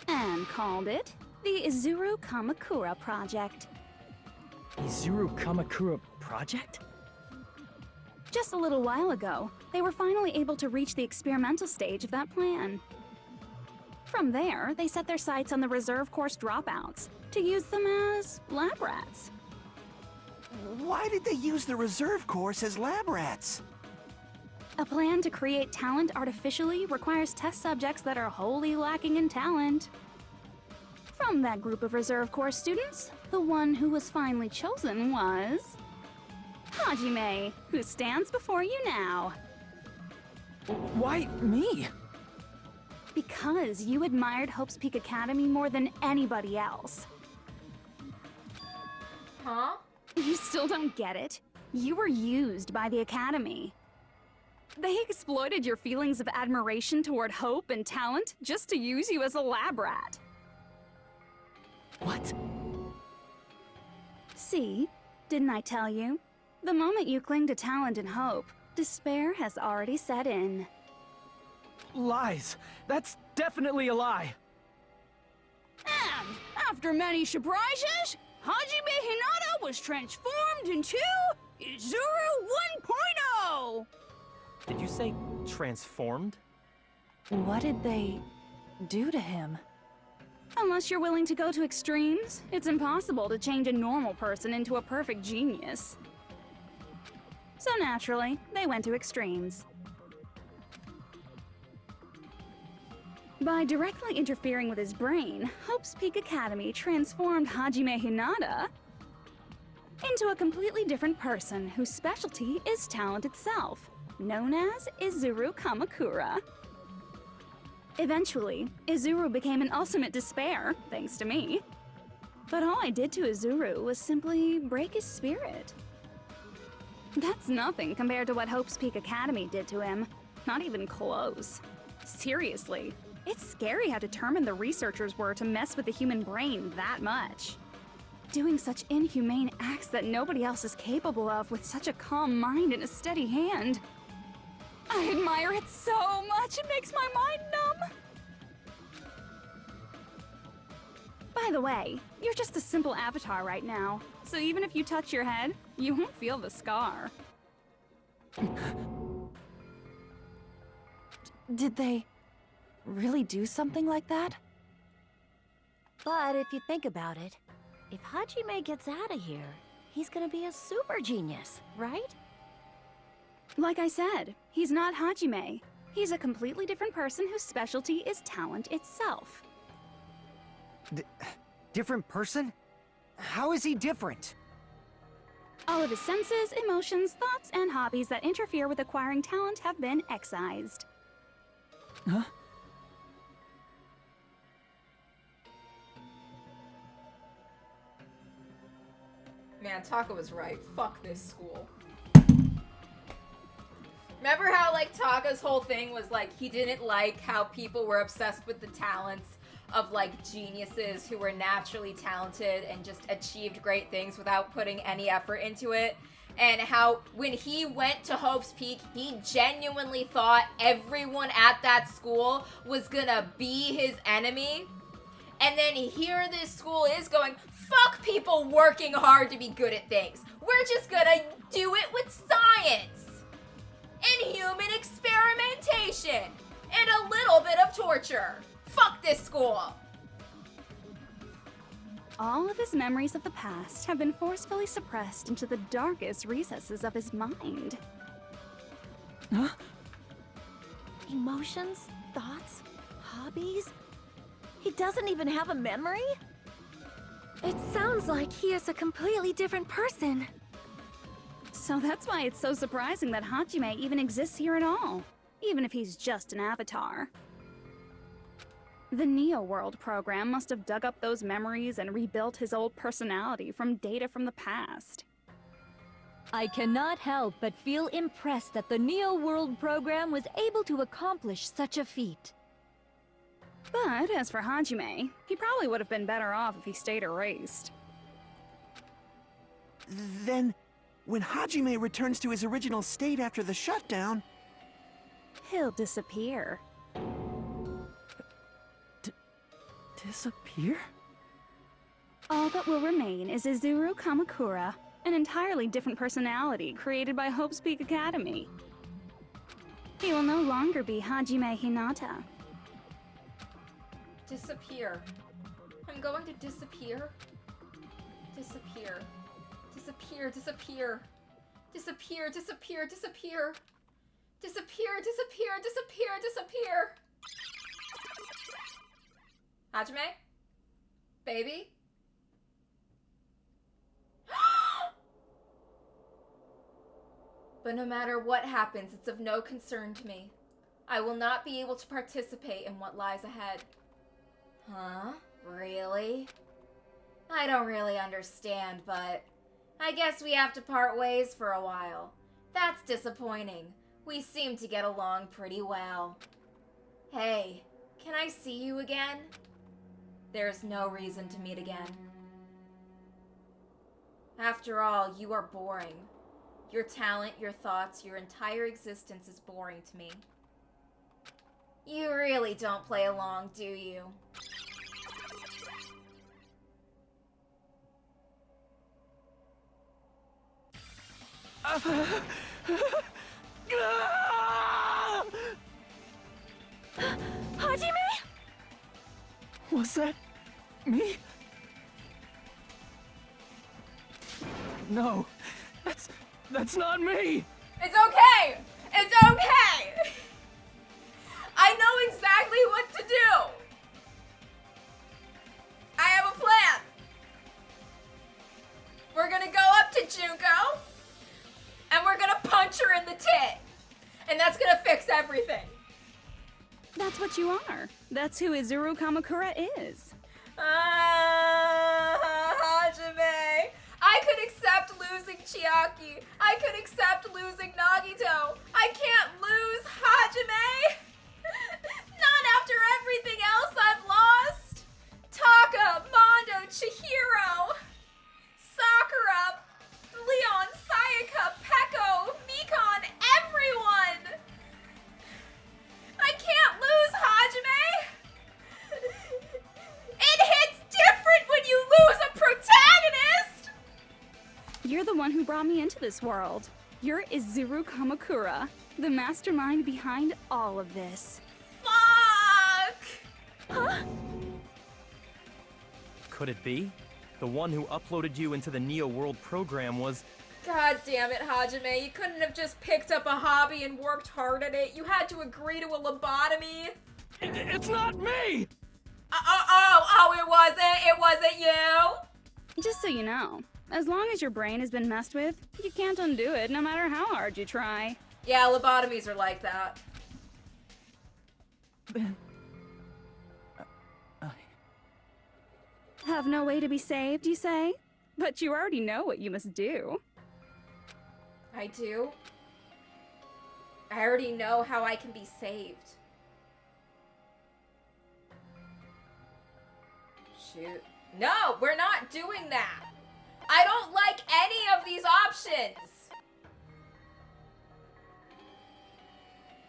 And called it the Izuru Kamakura Project. Izuru Kamakura Project? Just a little while ago, they were finally able to reach the experimental stage of that plan. From there, they set their sights on the reserve course dropouts to use them as lab rats. Why did they use the reserve course as lab rats? A plan to create talent artificially requires test subjects that are wholly lacking in talent. From that group of reserve course students, the one who was finally chosen was Hajime, who stands before you now. Why me? Because you admired Hope's Peak Academy more than anybody else. Huh? You still don't get it? You were used by the Academy. They exploited your feelings of admiration toward hope and talent just to use you as a lab rat. What? See? Didn't I tell you? The moment you cling to talent and hope, despair has already set in. Lies. That's definitely a lie. And after many surprises, Hajime Hinata was transformed into Izuru 1.0! Did you say transformed? What did they do to him? Unless you're willing to go to extremes, it's impossible to change a normal person into a perfect genius. So naturally, they went to extremes. By directly interfering with his brain, Hope's Peak Academy transformed Hajime Hinata into a completely different person whose specialty is talent itself, known as Izuru Kamakura. Eventually, Izuru became an ultimate despair, thanks to me. But all I did to Izuru was simply break his spirit. That's nothing compared to what Hope's Peak Academy did to him. Not even close. Seriously, it's scary how determined the researchers were to mess with the human brain that much. Doing such inhumane acts that nobody else is capable of with such a calm mind and a steady hand. I admire it so much, it makes my mind numb. By the way, you're just a simple avatar right now, so even if you touch your head, you won't feel the scar. Did they really do something like that? But if you think about it, if Hajime gets out of here, he's gonna be a super genius, right? Like I said, he's not Hajime. He's a completely different person whose specialty is talent itself. Different person? How is he different? All of his senses, emotions, thoughts, and hobbies that interfere with acquiring talent have been excised. Huh? Man, Taka was right. Fuck this school. Remember how, like, Taka's whole thing was, like, he didn't like how people were obsessed with the talents of, like, geniuses who were naturally talented and just achieved great things without putting any effort into it? And how, when he went to Hope's Peak, he genuinely thought everyone at that school was gonna be his enemy? And then here this school is going, fuck people working hard to be good at things. We're just gonna do it with science and human experimentation and a little bit of torture. Fuck this school. All of his memories of the past have been forcefully suppressed into the darkest recesses of his mind. Huh? Emotions, thoughts, hobbies? He doesn't even have a memory? It sounds like he is a completely different person. So that's why it's so surprising that Hajime even exists here at all, even if he's just an avatar. The Neo World program must have dug up those memories and rebuilt his old personality from data from the past. I cannot help but feel impressed that the Neo World program was able to accomplish such a feat. But as for Hajime, he probably would have been better off if he stayed erased. Then, when Hajime returns to his original state after the shutdown... He'll disappear. Disappear? All that will remain is Izuru Kamakura, an entirely different personality created by Hope's Peak Academy. He will no longer be Hajime Hinata. Disappear. I'm going to disappear. Disappear. Disappear, disappear. Disappear, disappear, disappear. Disappear, disappear, disappear, disappear. Hajime? Baby? But no matter what happens, it's of no concern to me. I will not be able to participate in what lies ahead. Huh? Really? I don't really understand, but I guess we have to part ways for a while. That's disappointing. We seem to get along pretty well. Hey, can I see you again? There's no reason to meet again. After all, you are boring. Your talent, your thoughts, your entire existence is boring to me. You really don't play along, do you? Hajime? Was that me? No, that's not me! It's okay! It's okay! I know exactly what to do! I have a plan! We're gonna go up to Junko, and we're gonna punch her in the tit! And that's gonna fix everything! That's what you are. That's who Izuru Kamakura is. Hajime! I could accept losing Chiaki. I could accept losing Nagito. I can't lose Hajime! Not after everything else I've lost! Taka, Mondo, Chihiro, Sakura, Leon, Sayaka, Peko, Mikon, everyone! I can't lose Hajime! It hits different when you lose a protagonist! You're the one who brought me into this world. You're Izuru Kamakura, the mastermind behind all of this. Fuck! Huh? Could it be? The one who uploaded you into the Neo World program was... God damn it, Hajime. You couldn't have just picked up a hobby and worked hard at it. You had to agree to a lobotomy. It's not me! It wasn't you? Just so you know, as long as your brain has been messed with, you can't undo it no matter how hard you try. Yeah, lobotomies are like that. Then... Have no way to be saved, you say? But you already know what you must do. I do? I already know how I can be saved. Shoot. No, we're not doing that. I don't like any of these options.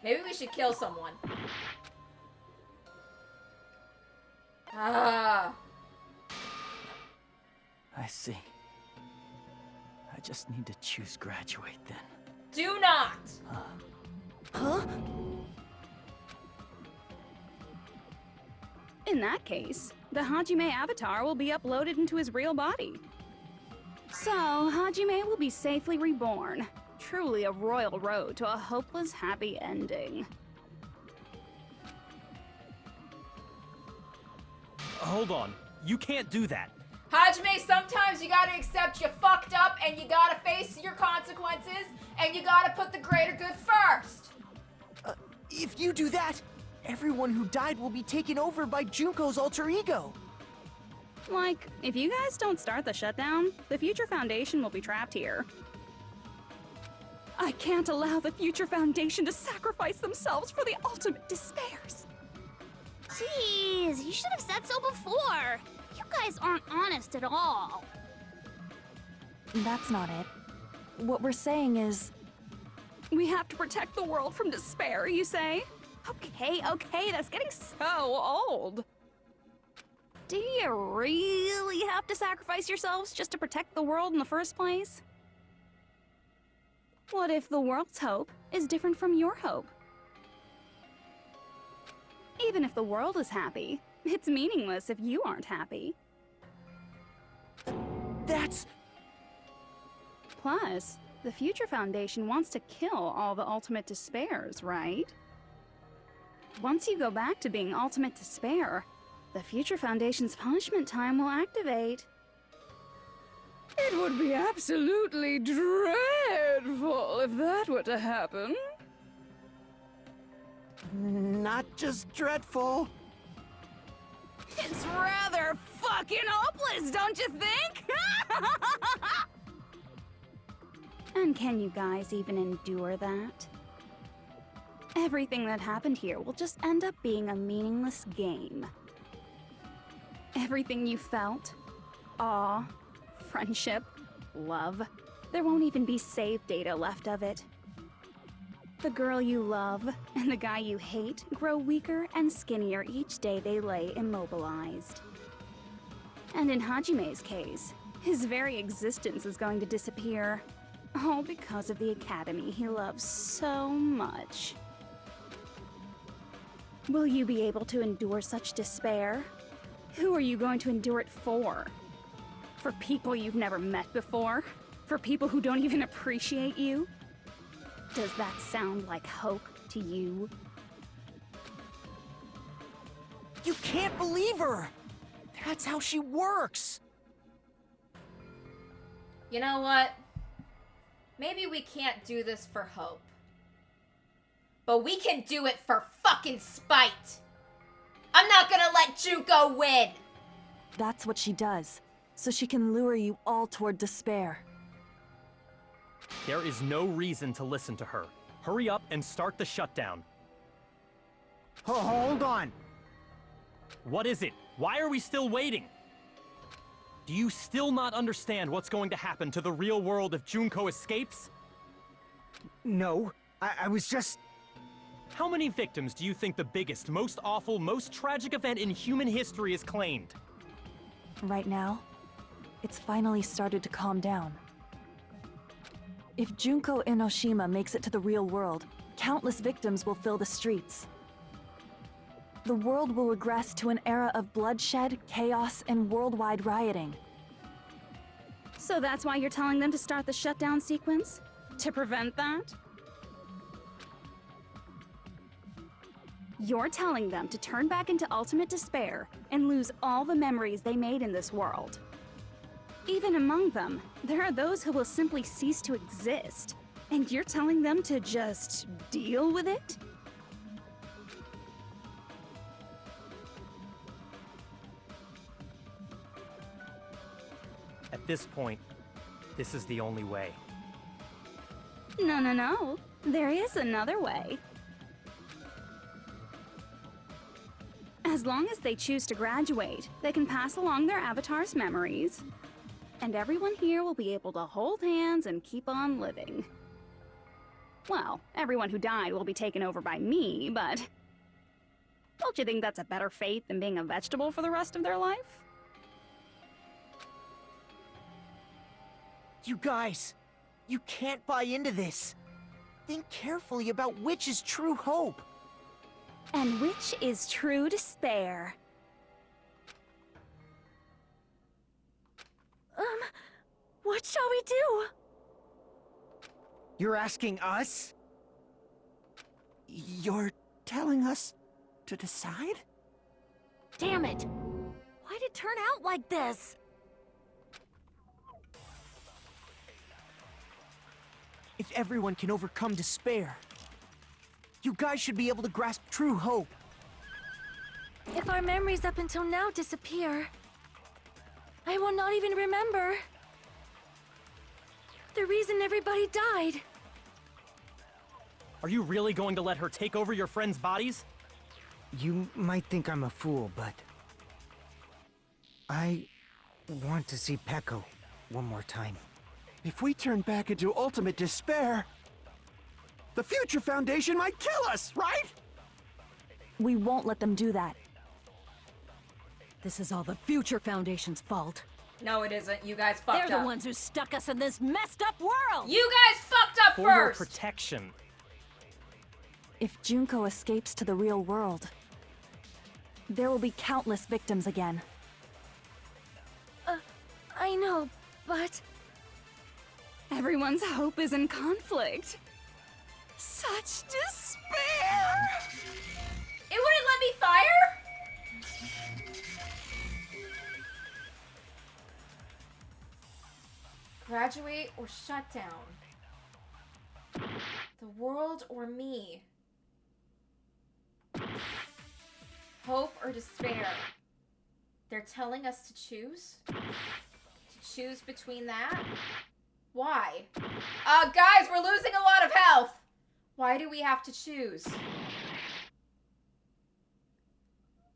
Maybe we should kill someone. Ah. I see. I just need to choose graduate then. Do not! Huh? In that case, the Hajime avatar will be uploaded into his real body. So, Hajime will be safely reborn. Truly a royal road to a hopeless happy ending. Hold on. You can't do that. Hajime, sometimes you gotta accept you fucked up and you gotta face your consequences and you gotta put the greater good first. If you do that, everyone who died will be taken over by Junko's alter ego. Like, if you guys don't start the shutdown, the Future Foundation will be trapped here. I can't allow the Future Foundation to sacrifice themselves for the ultimate despairs. Jeez, you should have said so before. You guys aren't honest at all. That's not it. What we're saying is... We have to protect the world from despair, you say? Okay, that's getting so old. Do you really have to sacrifice yourselves just to protect the world in the first place? What if the world's hope is different from your hope? Even if the world is happy, it's meaningless if you aren't happy. That's... Plus, the Future Foundation wants to kill all the ultimate despairs, right? Once you go back to being ultimate despair, the Future Foundation's punishment time will activate. It would be absolutely dreadful if that were to happen. Not just dreadful. It's rather fucking hopeless, don't you think? And can you guys even endure that? Everything that happened here will just end up being a meaningless game. Everything you felt, awe, friendship, love, there won't even be save data left of it. The girl you love and the guy you hate grow weaker and skinnier each day they lay immobilized. And in Hajime's case, his very existence is going to disappear, all because of the academy he loves so much. Will you be able to endure such despair? Who are you going to endure it for? For people you've never met before? For people who don't even appreciate you? Does that sound like hope to you? You can't believe her! That's how she works! You know what? Maybe we can't do this for hope. But we can do it for fucking spite! I'm not gonna let Junko win! That's what she does, so she can lure you all toward despair. There is no reason to listen to her. Hurry up and start the shutdown. Hold on. What is it? Why are we still waiting? Do you still not understand what's going to happen to the real world if Junko escapes? No, I was just... How many victims do you think the biggest, most awful, most tragic event in human history has claimed? Right now, it's finally started to calm down. If Junko Enoshima makes it to the real world, countless victims will fill the streets. The world will regress to an era of bloodshed, chaos, and worldwide rioting. So that's why you're telling them to start the shutdown sequence? To prevent that? You're telling them to turn back into ultimate despair and lose all the memories they made in this world. Even among them, there are those who will simply cease to exist. And you're telling them to just deal with it? At this point, this is the only way. No. There is another way. As long as they choose to graduate, they can pass along their avatar's memories. And everyone here will be able to hold hands and keep on living. Well, everyone who died will be taken over by me, but... Don't you think that's a better fate than being a vegetable for the rest of their life? You guys, you can't buy into this. Think carefully about which is true hope. And which is true despair. What shall we do? You're asking us? You're telling us to decide? Damn it! Why'd it turn out like this? If everyone can overcome despair, you guys should be able to grasp true hope. If our memories up until now disappear, I will not even remember the reason everybody died. Are you really going to let her take over your friends' bodies? You might think I'm a fool, but I want to see Peko one more time. If we turn back into ultimate despair, the Future Foundation might kill us, right? We won't let them do that. This is all the Future Foundation's fault. No, it isn't. You guys fucked up. They're the ones who stuck us in this messed up world! You guys fucked up For your first! protection. If Junko escapes to the real world, there will be countless victims again. I know, but everyone's hope is in conflict. Such despair! It wouldn't let me fire? Graduate or shut down? The world or me? Hope or despair? They're telling us to choose? To choose between that? Why? Guys, we're losing a lot of health! Why do we have to choose?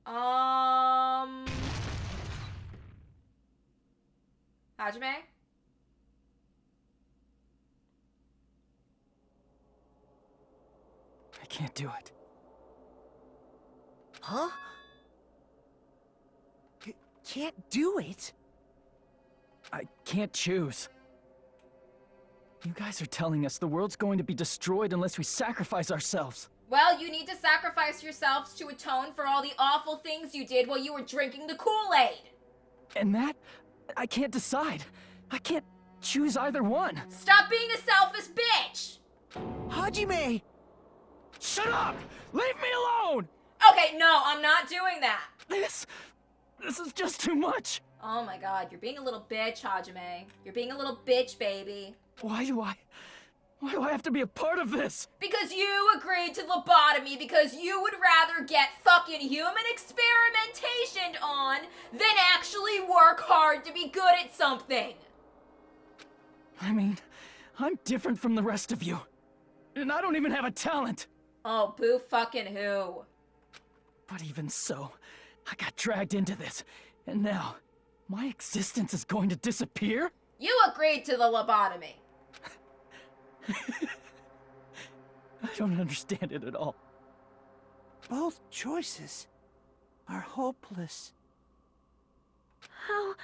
Hajime? I can't do it. Huh? Can't do it? I can't choose. You guys are telling us the world's going to be destroyed unless we sacrifice ourselves. Well, you need to sacrifice yourselves to atone for all the awful things you did while you were drinking the Kool-Aid. And that? I can't decide. I can't choose either one. Stop being a selfish bitch! Hajime! Shut up! Leave me alone! Okay, no, I'm not doing that. This is just too much. Oh my god, you're being a little bitch, Hajime. You're being a little bitch, baby. Why do I have to be a part of this? Because you agreed to lobotomy because you would rather get fucking human experimentation on than actually work hard to be good at something. I mean, I'm different from the rest of you. And I don't even have a talent. Oh, boo fucking who? But even so, I got dragged into this. And now, my existence is going to disappear? You agreed to the lobotomy. I don't understand it at all. Both choices are hopeless. How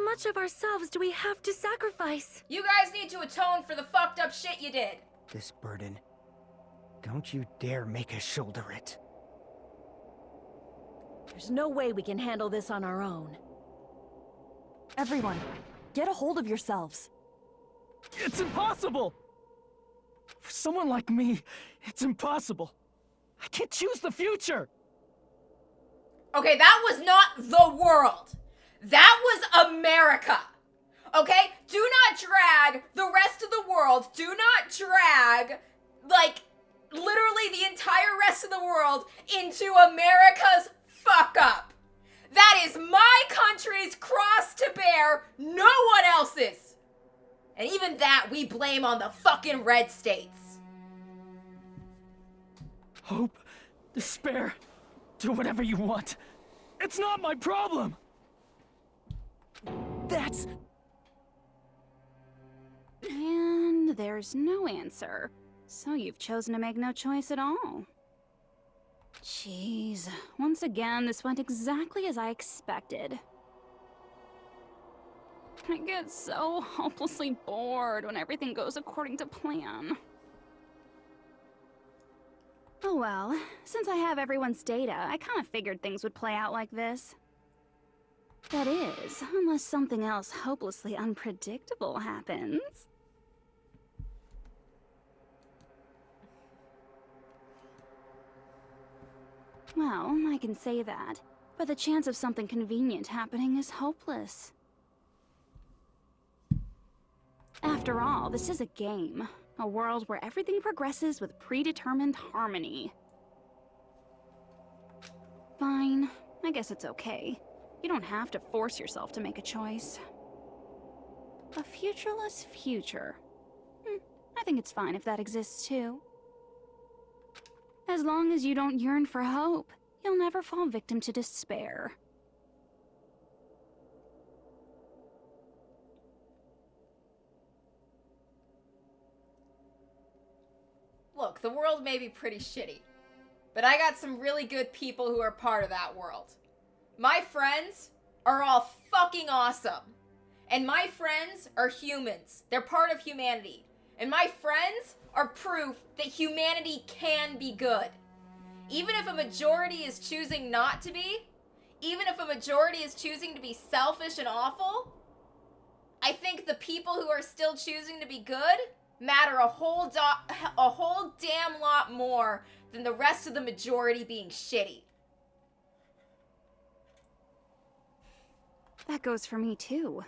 much of ourselves do we have to sacrifice? You guys need to atone for the fucked up shit you did. This burden, don't you dare make us shoulder it. There's no way we can handle this on our own. Everyone, get a hold of yourselves. It's impossible! For someone like me, it's impossible. I can't choose the future! Okay, that was not the world. That was America. Okay? Do not drag the rest of the world. Do not drag, like, literally the entire rest of the world into America's fuck up. That is my country's cross to bear, no one else's. And even that we blame on the fucking red states. Hope, despair, do whatever you want. It's not my problem! That's... And there's no answer. So you've chosen to make no choice at all. Jeez, once again, this went exactly as I expected. I get so hopelessly bored when everything goes according to plan. Oh well, since I have everyone's data, I kind of figured things would play out like this. That is, unless something else hopelessly unpredictable happens. Well, I can say that, but the chance of something convenient happening is hopeless. After all, this is a game. A world where everything progresses with predetermined harmony. Fine. I guess it's okay. You don't have to force yourself to make a choice. A futureless future. I think it's fine if that exists too. As long as you don't yearn for hope, you'll never fall victim to despair. Look, the world may be pretty shitty, but I got some really good people who are part of that world. My friends are all fucking awesome. And my friends are humans. They're part of humanity. And my friends are proof that humanity can be good. Even if a majority is choosing not to be, even if a majority is choosing to be selfish and awful, I think the people who are still choosing to be good matter a whole damn lot more than the rest of the majority being shitty. That goes for me too.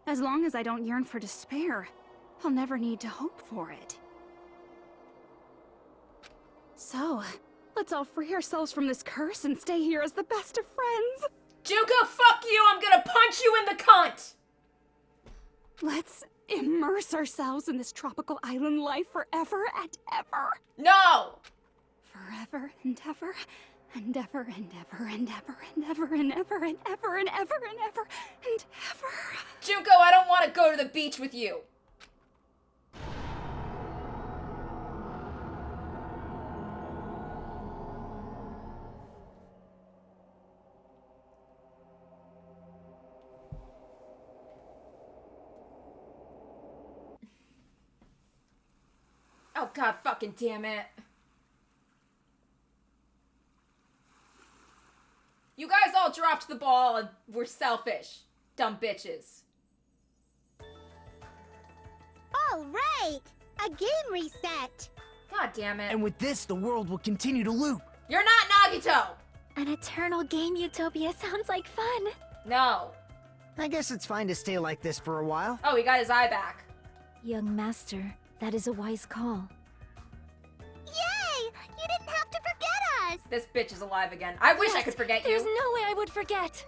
As long as I don't yearn for despair, I'll never need to hope for it. So, let's all free ourselves from this curse and stay here as the best of friends. Junko, fuck you! I'm gonna punch you in the cunt! Let's immerse ourselves in this tropical island life forever and ever. No! Forever and ever and ever and ever and ever and ever and ever and ever and ever and ever and ever. Junko, I don't want to go to the beach with you. Oh god fucking damn it. You guys all dropped the ball and were selfish. Dumb bitches. All right! A game reset! God damn it. And with this, the world will continue to loop. You're not Nagito! An eternal game utopia sounds like fun. No. I guess it's fine to stay like this for a while. Oh, he got his eye back. Young master, that is a wise call. Yay! You didn't have to forget us! This bitch is alive again. I wish I could forget you. There's no way I would forget.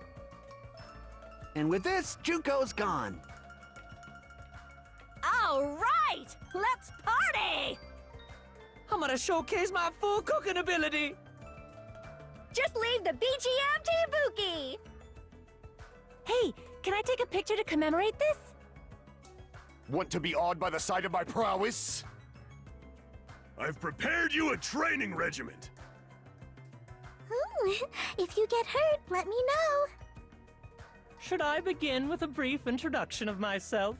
And with this, Junko's gone. All right! Let's party! I'm gonna showcase my full cooking ability. Just leave the BGM to Ibuki! Hey, can I take a picture to commemorate this? Want to be awed by the sight of my prowess? I've prepared you a training regiment. Ooh, if you get hurt, let me know. Should I begin with a brief introduction of myself?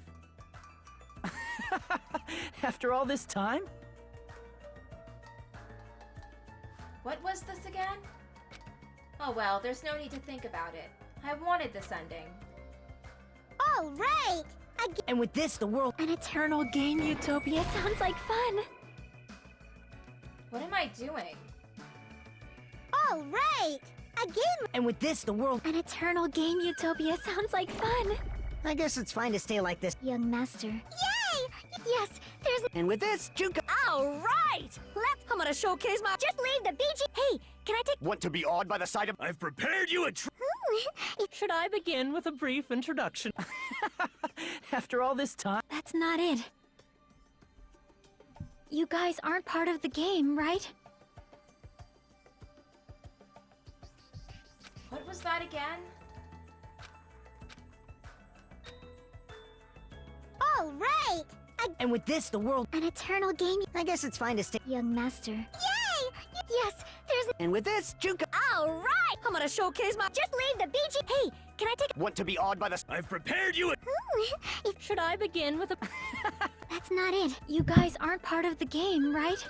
After all this time? What was this again? Oh well, there's no need to think about it. I wanted this ending. All right! And with this, the world... An eternal game utopia sounds like fun. What am I doing? All right! A game... And with this, the world... An eternal game utopia sounds like fun. I guess it's fine to stay like this. Young master. Yay! Yes, there's... And with this, Junko... All right! I'm gonna showcase my... Just leave the BG... Hey, can I take... Want to be awed by the sight of... I've prepared you a Should I begin with a brief introduction? After all this time? That's not it. You guys aren't part of the game, right? What was that again? All right! And with this, the world... An eternal game... I guess it's fine to stay... Young master. Yay! Yes, there's... And with this, Junko... All right! I'm gonna showcase my... Just leave the BG... Hey, can I take... Want to be awed by the... I've prepared you a... Ooh, Should I begin with a... That's not it. You guys aren't part of the game, right?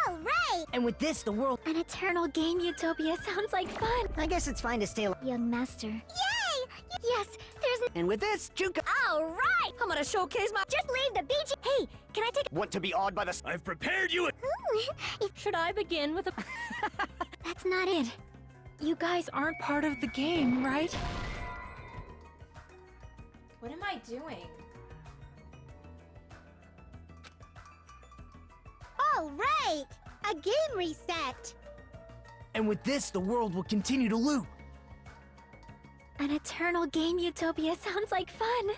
All right! And with this, the world... An eternal game utopia sounds like fun. I guess it's fine to stay like... Young master. Yay! Yes, there's... And with this, Junko... All right! I'm gonna showcase my... Just leave the BG... Hey, can I take... Want to be awed by the... I've prepared you a... Ooh, Should I begin with a... That's not it. You guys aren't part of the game, right? What am I doing? Oh, right! A game reset! And with this, the world will continue to loop. An eternal game utopia sounds like fun.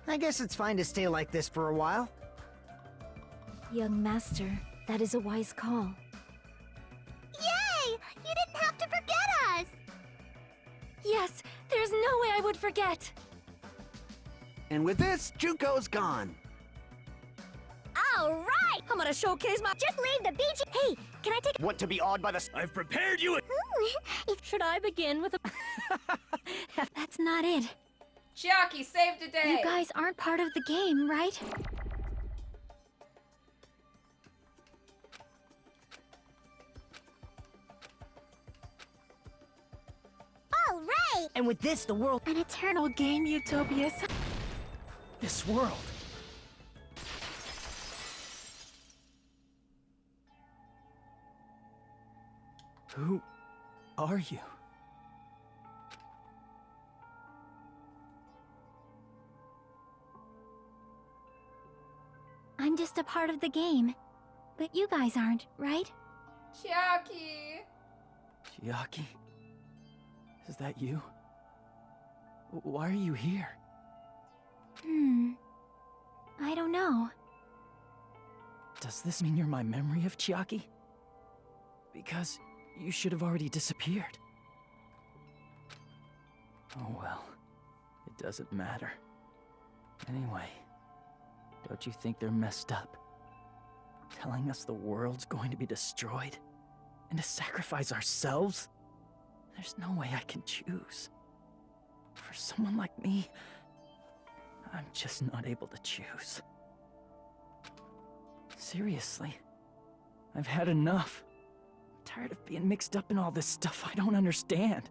I guess it's fine to stay like this for a while. Young master, that is a wise call. Yay! You didn't have to forget us! Yes, there's no way I would forget. And with this, Juko's gone. All right! I'm gonna showcase my... Just leave the beach. Hey, can I take... Want to be awed by the... I've prepared you a... Should I begin with a... That's not it. Chiaki saved the day. You guys aren't part of the game, right? All right! And with this, the world... An eternal game utopia. This world. Who are you? I'm just a part of the game. But you guys aren't, right? Chiaki. Chiaki? Is that you? Why are you here? I don't know. Does this mean you're my memory of Chiaki? Because you should have already disappeared. Oh well, it doesn't matter. Anyway, don't you think they're messed up? Telling us the world's going to be destroyed? And to sacrifice ourselves? There's no way I can choose. For someone like me, I'm just not able to choose. Seriously, I've had enough. I'm tired of being mixed up in all this stuff I don't understand.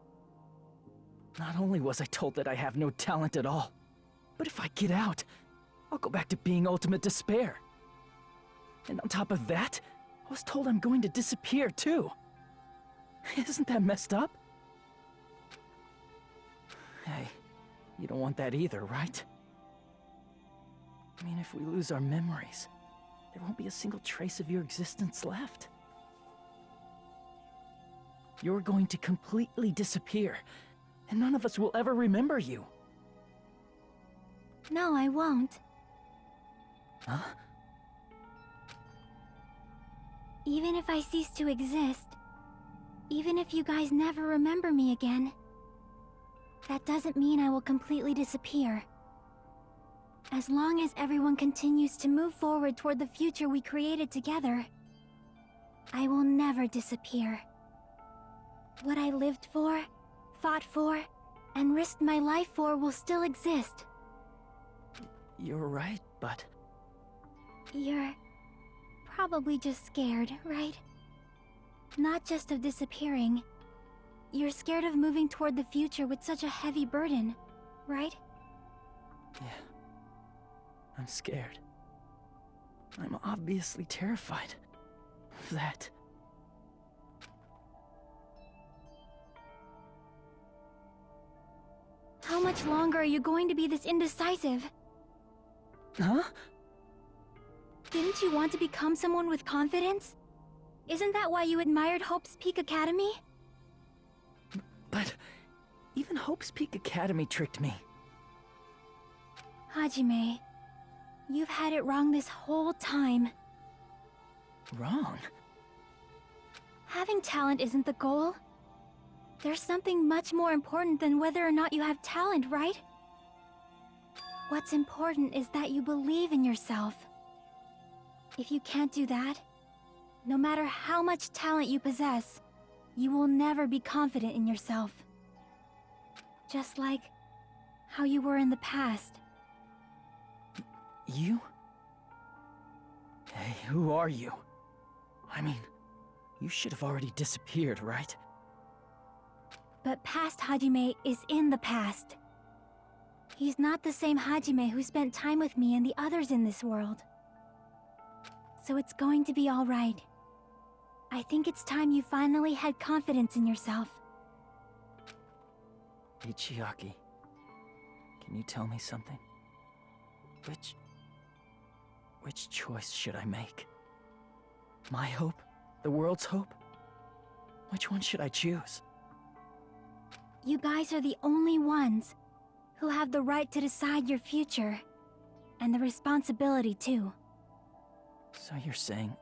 Not only was I told that I have no talent at all, but if I get out, I'll go back to being ultimate despair. And on top of that, I was told I'm going to disappear too. Isn't that messed up? Hey, you don't want that either, right? I mean, if we lose our memories, there won't be a single trace of your existence left. You're going to completely disappear, and none of us will ever remember you. No, I won't. Huh? Even if I cease to exist, even if you guys never remember me again, that doesn't mean I will completely disappear. As long as everyone continues to move forward toward the future we created together, I will never disappear. What I lived for, fought for, and risked my life for will still exist. You're right, but... You're probably just scared, right? Not just of disappearing. You're scared of moving toward the future with such a heavy burden, right? Yeah. I'm scared. I'm obviously terrified of that. How much longer are you going to be this indecisive? Huh? Didn't you want to become someone with confidence? Isn't that why you admired Hope's Peak Academy? But even Hope's Peak Academy tricked me. Hajime, you've had it wrong this whole time. Wrong? Having talent isn't the goal. There's something much more important than whether or not you have talent, right? What's important is that you believe in yourself. If you can't do that, no matter how much talent you possess, you will never be confident in yourself. Just like how you were in the past. You? Hey, who are you? I mean, you should have already disappeared, right? But past Hajime is in the past. He's not the same Hajime who spent time with me and the others in this world. So it's going to be all right. I think it's time you finally had confidence in yourself. Hey, Chiaki. Can you tell me something? Which choice should I make? My hope? The world's hope? Which one should I choose? You guys are the only ones who have the right to decide your future. And the responsibility, too. So you're saying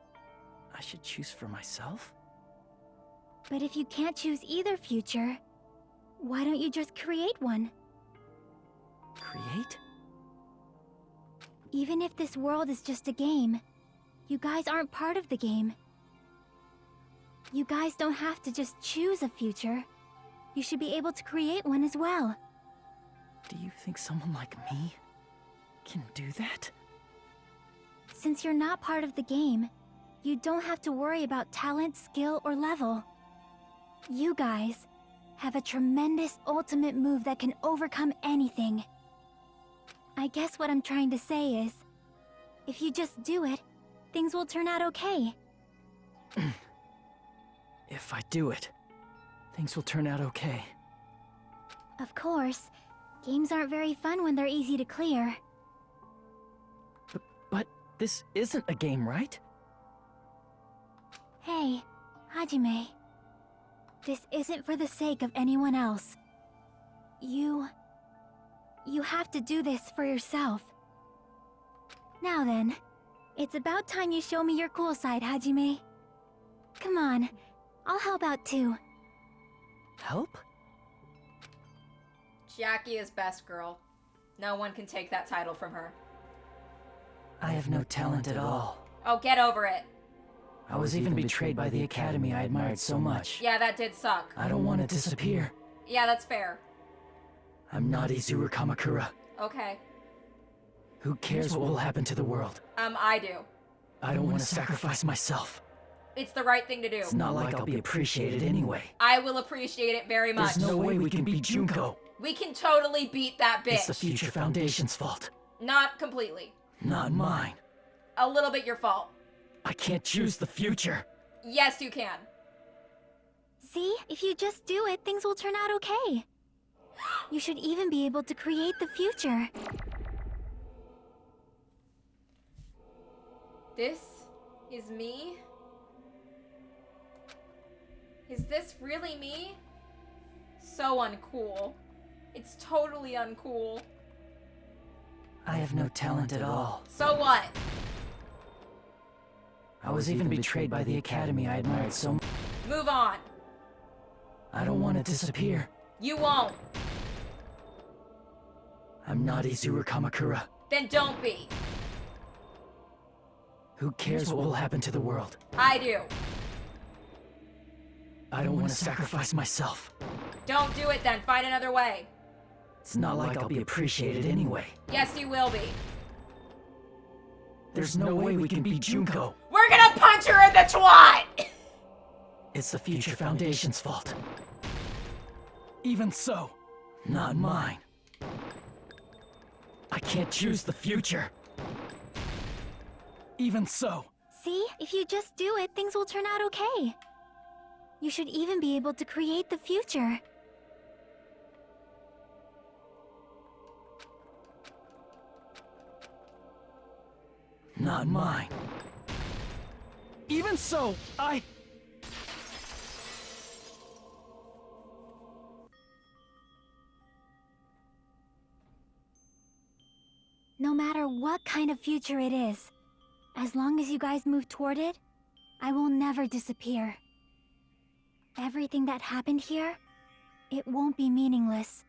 I should choose for myself? But if you can't choose either future, why don't you just create one? Create? Even if this world is just a game, you guys aren't part of the game. You guys don't have to just choose a future. You should be able to create one as well. Do you think someone like me can do that? Since you're not part of the game, you don't have to worry about talent, skill, or level. You guys have a tremendous ultimate move that can overcome anything. I guess what I'm trying to say is, if you just do it, things will turn out okay. If I do it, things will turn out okay. Of course, games aren't very fun when they're easy to clear. But this isn't a game, right? Hey, Hajime. This isn't for the sake of anyone else. You have to do this for yourself. Now then, it's about time you show me your cool side, Hajime. Come on, I'll help out too. Help? Jackie is best girl. No one can take that title from her. I have no talent at all. Oh, get over it. I was even betrayed by the academy I admired so much. Yeah, that did suck. I don't want to disappear. Yeah, that's fair. I'm not Izuru Kamakura. Okay. Who cares what will happen to the world? I do. I don't want to sacrifice myself. It's the right thing to do. It's not like I'll be appreciated anyway. I will appreciate it very much. There's no way we can beat Junko. We can totally beat that bitch. It's the Future Foundation's fault. Not completely. Not mine. A little bit your fault. I can't choose the future. Yes, you can. See, if you just do it, things will turn out okay. You should even be able to create the future. This is me? Is this really me? So uncool. It's totally uncool. I have no talent at all. So what? I was even betrayed by the academy I admired so much. Move on. I don't want to disappear. You won't. I'm not Izuru Kamakura. Then don't be. Who cares what will happen to the world? I do. I don't want to sacrifice myself. Don't do it then. Find another way. It's not like I'll be appreciated anyway. Yes, you will be. There's no way we can beat Junko. We're gonna punch her in the twat! It's the Future Foundation's fault. Even so, not mine. I can't choose the future. Even so. See, if you just do it, things will turn out okay. You should even be able to create the future. Not mine. Even so, No matter what kind of future it is, as long as you guys move toward it, I will never disappear. Everything that happened here, it won't be meaningless.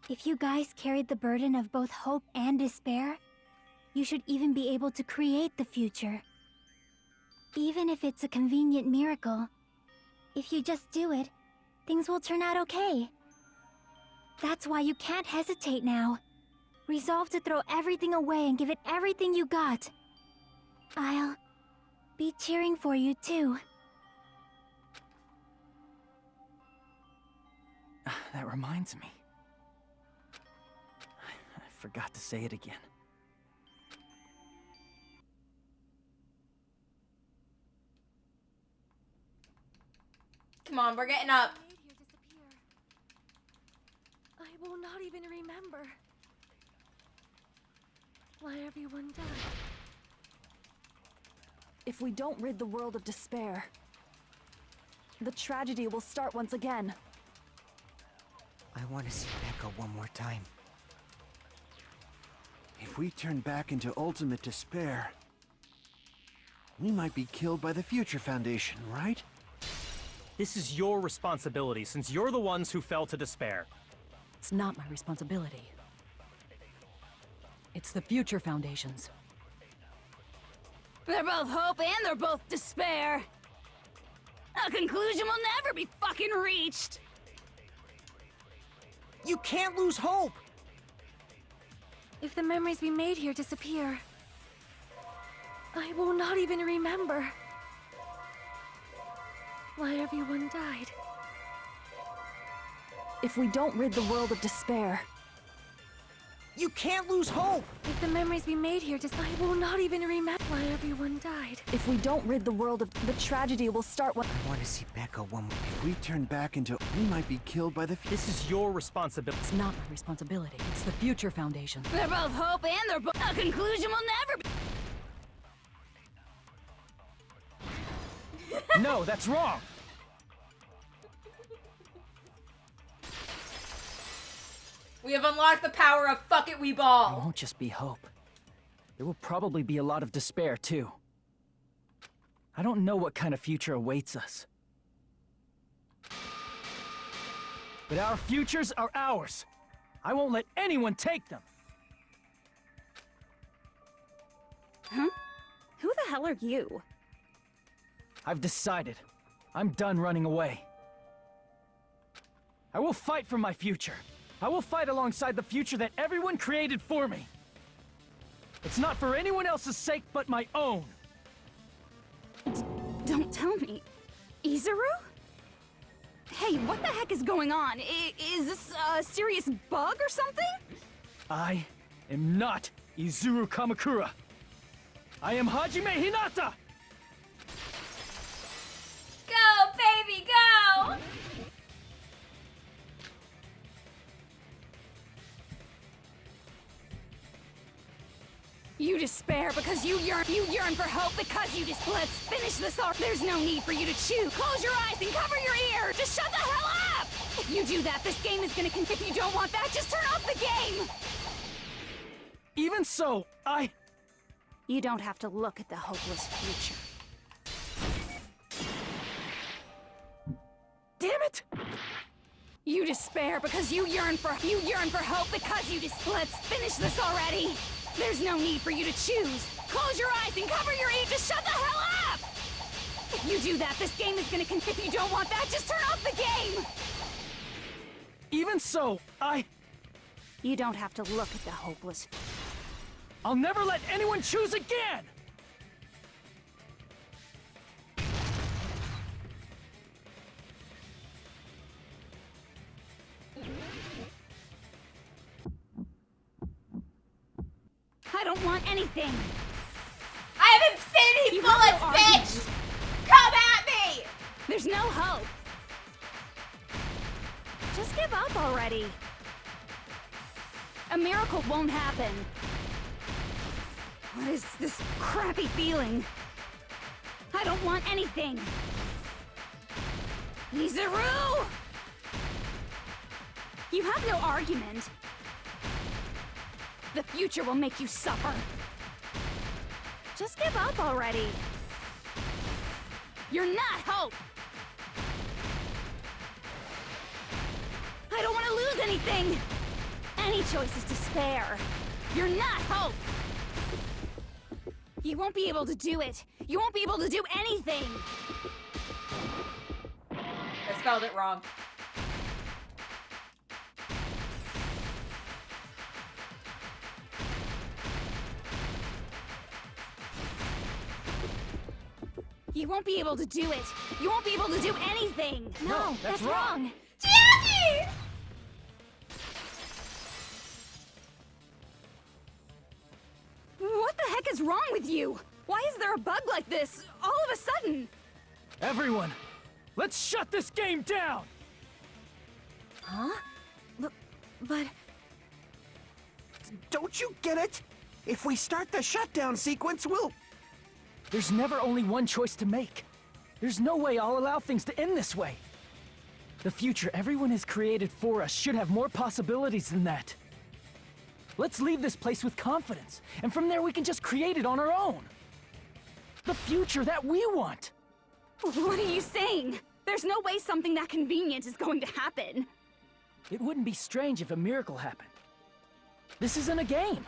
If you guys carried the burden of both hope and despair, you should even be able to create the future. Even if it's a convenient miracle, if you just do it, things will turn out okay. That's why you can't hesitate now. Resolve to throw everything away and give it everything you got. I'll be cheering for you too. That reminds me. I forgot to say it again. Come on, we're getting up. I will not even remember why everyone died. If we don't rid the world of despair, the tragedy will start once again. I want to see Becca one more time. If we turn back into ultimate despair, we might be killed by the Future Foundation, right? This is your responsibility, since you're the ones who fell to despair. It's not my responsibility. It's the Future Foundation's. They're both hope and they're both despair. A conclusion will never be fucking reached. You can't lose hope! If the memories we made here disappear, I will not even remember why everyone died. If we don't rid the world of despair, you can't lose hope! If the memories we made here I will not even remember why everyone died. If we don't rid the world of the tragedy will start when I want to see Becca one more. If we turn back into, we might be killed by the. This is your responsibility. It's not my responsibility. It's the Future Foundation. They're both hope and they're both. A conclusion will never be. No, that's wrong! We have unlocked the power of fuck it, we It ball. won't just be hope. There will probably be a lot of despair, too. I don't know what kind of future awaits us. But our futures are ours. I won't let anyone take them. Huh? Who the hell are you? I've decided. I'm done running away. I will fight for my future. I will fight alongside the future that everyone created for me. It's not for anyone else's sake but my own. Don't tell me. Izuru? Hey, what the heck is going on? Is this a serious bug or something? I am not Izuru Kamakura. I am Hajime Hinata! Go, baby, go! You despair because you yearn for hope because you just. Let's finish this off. There's no need for you to choose. Close your eyes and cover your ears. Just shut the hell up! If you do that, this game is gonna continue. If you don't want that, just turn off the game! Even so, You don't have to look at the hopeless future. Damn it! You despair because you yearn for hope because you just. Let's finish this already! There's no need for you to choose. Close your eyes and cover your ears. Just shut the hell up! If you do that, this game is gonna continue. If you don't want that, just turn off the game! Even so, You don't have to look at the hopeless. I'll never let anyone choose again! I don't want anything. I have infinity bullets, bitch! Come at me! There's no hope. Just give up already. A miracle won't happen. What is this crappy feeling? I don't want anything. Izuru! You have no argument. The future will make you suffer. Just give up already. You're not hope. I don't want to lose anything. Any choice is despair. You're not hope. You won't be able to do it. You won't be able to do anything. I spelled it wrong. You won't be able to do it. You won't be able to do anything. No, that's wrong. Jackie! What the heck is wrong with you? Why is there a bug like this all of a sudden? Everyone, let's shut this game down! Huh? But... Don't you get it? If we start the shutdown sequence, we'll... There's never only one choice to make. There's no way I'll allow things to end this way. The future everyone has created for us should have more possibilities than that. Let's leave this place with confidence, and from there we can just create it on our own. The future that we want. What are you saying? There's no way something that convenient is going to happen. It wouldn't be strange if a miracle happened. This isn't a game.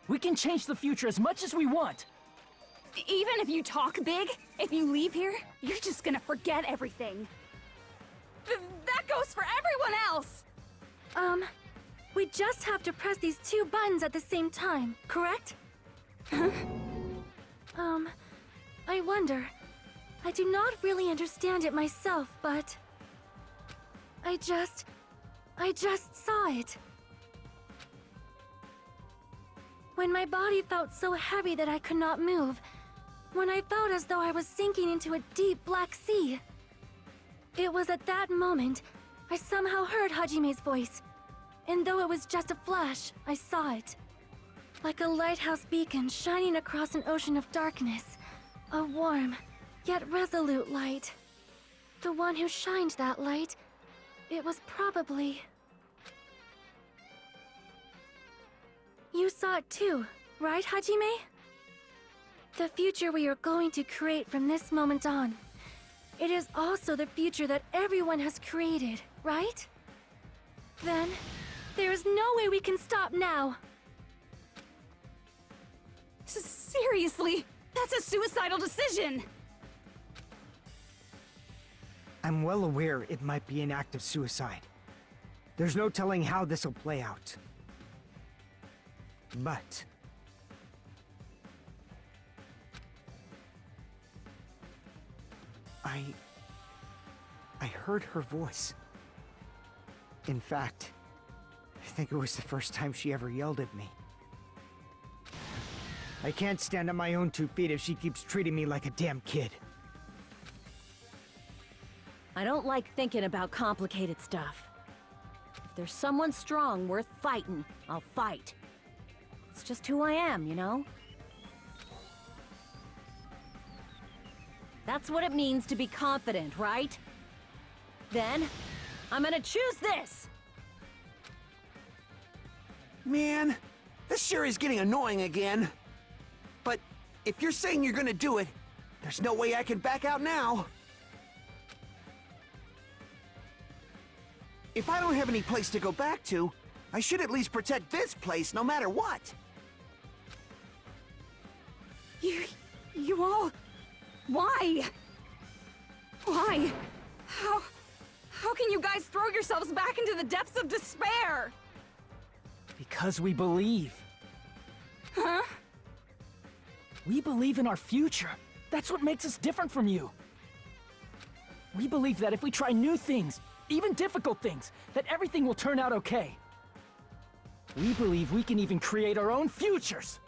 We can change the future as much as we want. Even if you talk big, if you leave here, you're just gonna forget everything. That goes for everyone else! We just have to press these 2 buttons at the same time, correct? Huh? I wonder. I do not really understand it myself, but... I just saw it. When my body felt so heavy that I could not move, when I felt as though I was sinking into a deep black sea. It was at that moment, I somehow heard Hajime's voice. And though it was just a flash, I saw it. Like a lighthouse beacon shining across an ocean of darkness. A warm, yet resolute light. The one who shined that light, it was probably... You saw it too, right, Hajime? The future we are going to create from this moment on. It is also the future that everyone has created, right? Then, there is no way we can stop now. Seriously, that's a suicidal decision! I'm well aware it might be an act of suicide. There's no telling how this will play out. But... I heard her voice. In fact, I think it was the first time she ever yelled at me. I can't stand on my own 2 feet if she keeps treating me like a damn kid. I don't like thinking about complicated stuff. If there's someone strong worth fighting, I'll fight. It's just who I am, you know? That's what it means to be confident, right? Then, I'm gonna choose this! Man, this sure is getting annoying again. But if you're saying you're gonna do it, there's no way I can back out now. If I don't have any place to go back to, I should at least protect this place no matter what. You all... Why? Why? How can you guys throw yourselves back into the depths of despair? Because we believe. Huh? We believe in our future. That's what makes us different from you. We believe that if we try new things, even difficult things, that everything will turn out okay. We believe we can even create our own futures.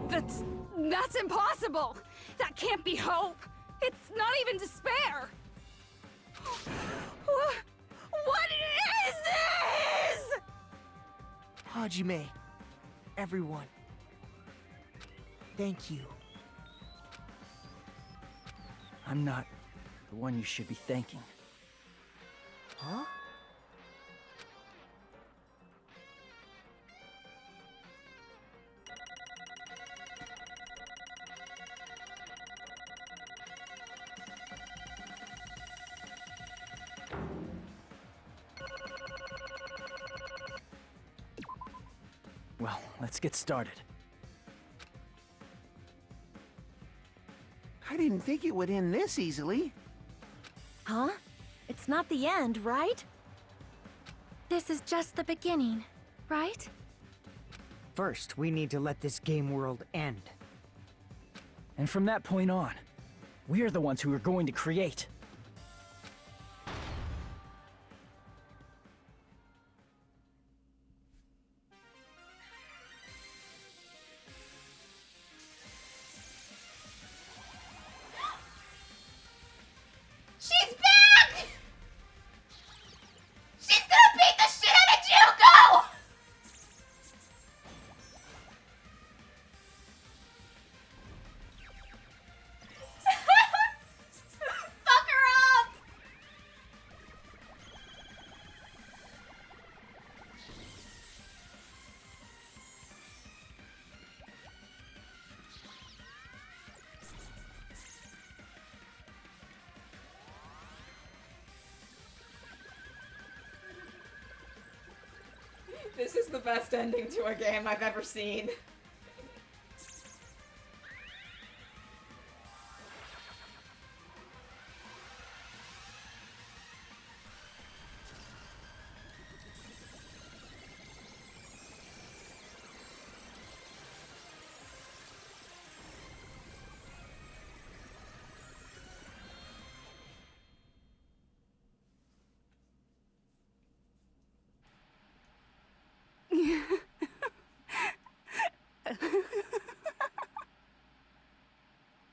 That's impossible! That can't be hope! It's not even despair! What is this?! Hajime, everyone, thank you. I'm not the one you should be thanking. Huh? Well, let's get started. I didn't think it would end this easily. Huh? It's not the end, right? This is just the beginning, right? First, we need to let this game world end. And from that point on, we're the ones who are going to create. She's back! She's gonna beat the shit out of Juko! This is the best ending to a game I've ever seen.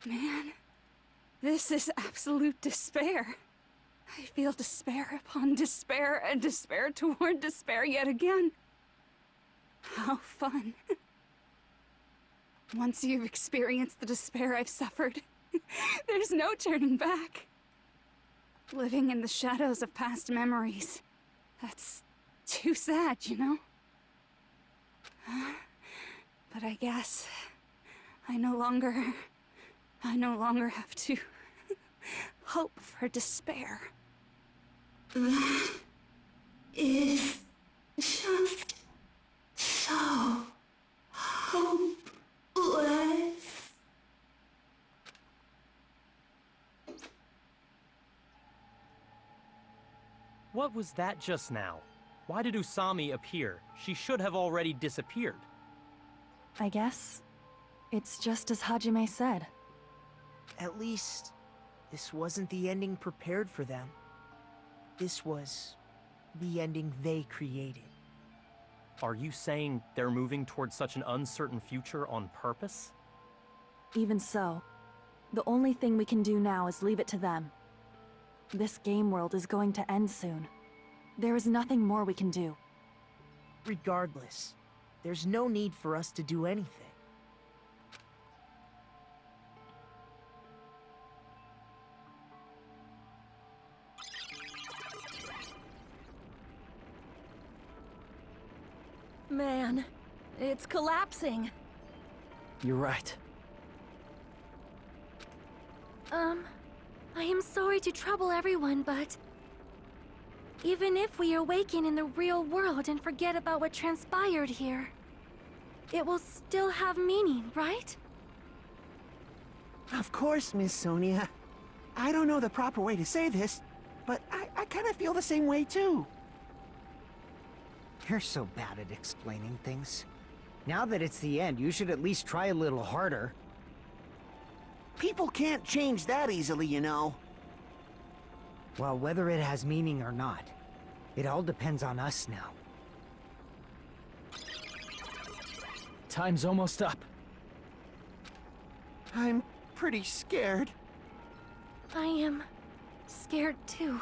Man, this is absolute despair. I feel despair upon despair and despair toward despair yet again. How fun. Once you've experienced the despair I've suffered, there's no turning back. Living in the shadows of past memories. That's too sad, you know? But I guess I no longer have to hope for despair. That is just so hopeless. What was that just now? Why did Usami appear? She should have already disappeared. I guess it's just as Hajime said. At least, this wasn't the ending prepared for them. This was the ending they created. Are you saying they're moving towards such an uncertain future on purpose? Even so, the only thing we can do now is leave it to them. This game world is going to end soon. There is nothing more we can do. Regardless, there's no need for us to do anything. Man, it's collapsing. You're right. I am sorry to trouble everyone, but even if we awaken in the real world and forget about what transpired here, it will still have meaning, right? Of course, Miss Sonia. I don't know the proper way to say this, but I kind of feel the same way too. You're so bad at explaining things. Now that it's the end, you should at least try a little harder. People can't change that easily, you know. Well, whether it has meaning or not, it all depends on us now. Time's almost up. I'm pretty scared. I am scared too.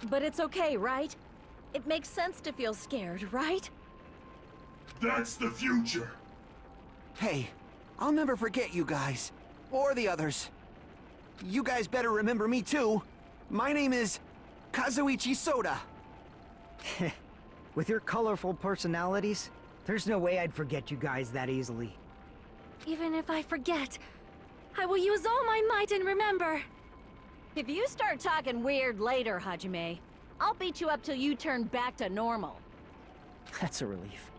But it's okay, right? It makes sense to feel scared, right? That's the future. Hey, I'll never forget you guys. Or the others. You guys better remember me too. My name is Kazuichi Soda. With your colorful personalities, there's no way I'd forget you guys that easily. Even if I forget, I will use all my might and remember. If you start talking weird later, Hajime, I'll beat you up till you turn back to normal. That's a relief.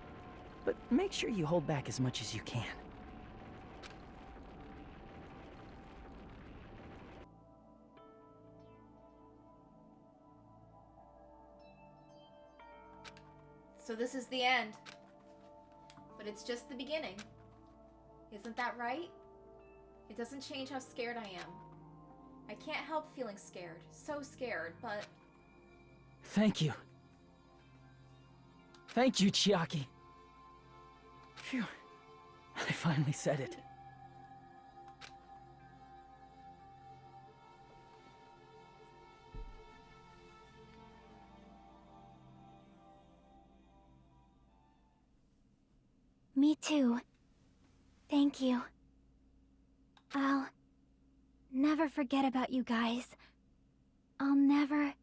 But make sure you hold back as much as you can. So this is the end. But it's just the beginning. Isn't that right? It doesn't change how scared I am. I can't help feeling scared. So scared, but... Thank you. Thank you, Chiaki. Phew. I finally said it. Me too. Thank you. I'll never forget about you guys. I'll never,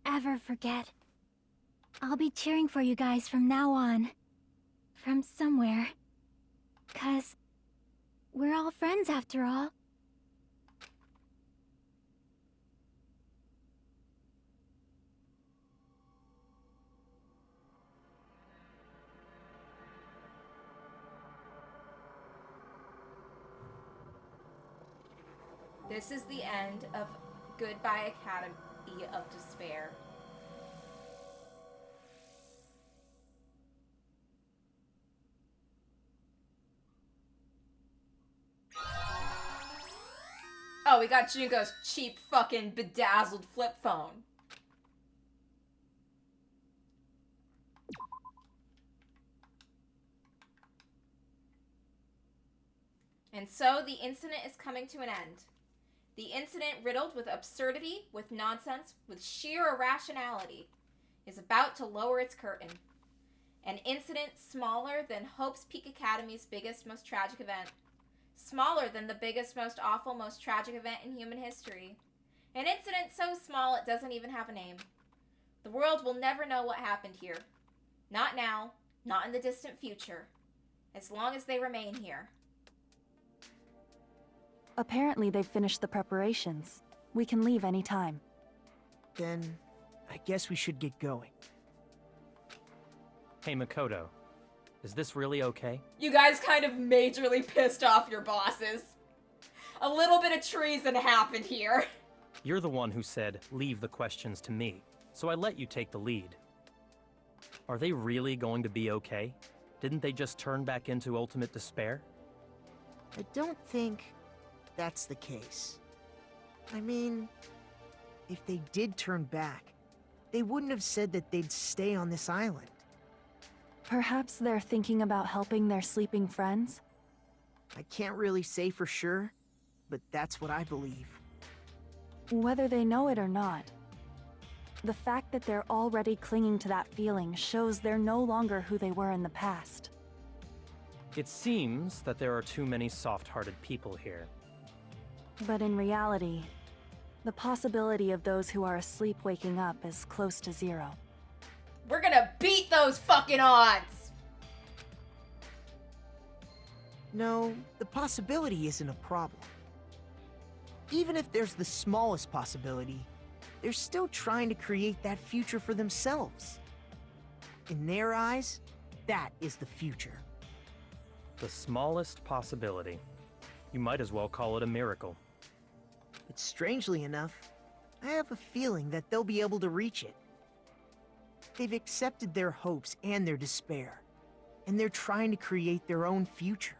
ever forget. I'll be cheering for you guys from now on. From somewhere. 'Cause we're all friends after all. This is the end of Goodbye Academy of Despair. Oh, we got Junko's cheap fucking bedazzled flip phone. And so the incident is coming to an end. The incident, riddled with absurdity, with nonsense, with sheer irrationality, is about to lower its curtain. An incident smaller than Hope's Peak Academy's biggest, most tragic event. Smaller than the biggest, most awful, most tragic event in human history. An incident so small it doesn't even have a name. The world will never know what happened here. Not now, not in the distant future. As long as they remain here. Apparently they've finished the preparations. We can leave any time. Then, I guess we should get going. Hey, Makoto. Is this really okay? You guys kind of majorly pissed off your bosses. A little bit of treason happened here. You're the one who said, leave the questions to me, so I let you take the lead. Are they really going to be okay? Didn't they just turn back into ultimate despair? I don't think that's the case. I mean, if they did turn back, they wouldn't have said that they'd stay on this island. Perhaps they're thinking about helping their sleeping friends? I can't really say for sure, but that's what I believe. Whether they know it or not, the fact that they're already clinging to that feeling shows they're no longer who they were in the past. It seems that there are too many soft-hearted people here. But in reality, the possibility of those who are asleep waking up is close to zero. We're gonna beat those fucking odds! No, the possibility isn't a problem. Even if there's the smallest possibility, they're still trying to create that future for themselves. In their eyes, that is the future. The smallest possibility. You might as well call it a miracle. But strangely enough, I have a feeling that they'll be able to reach it. They've accepted their hopes and their despair, and they're trying to create their own future.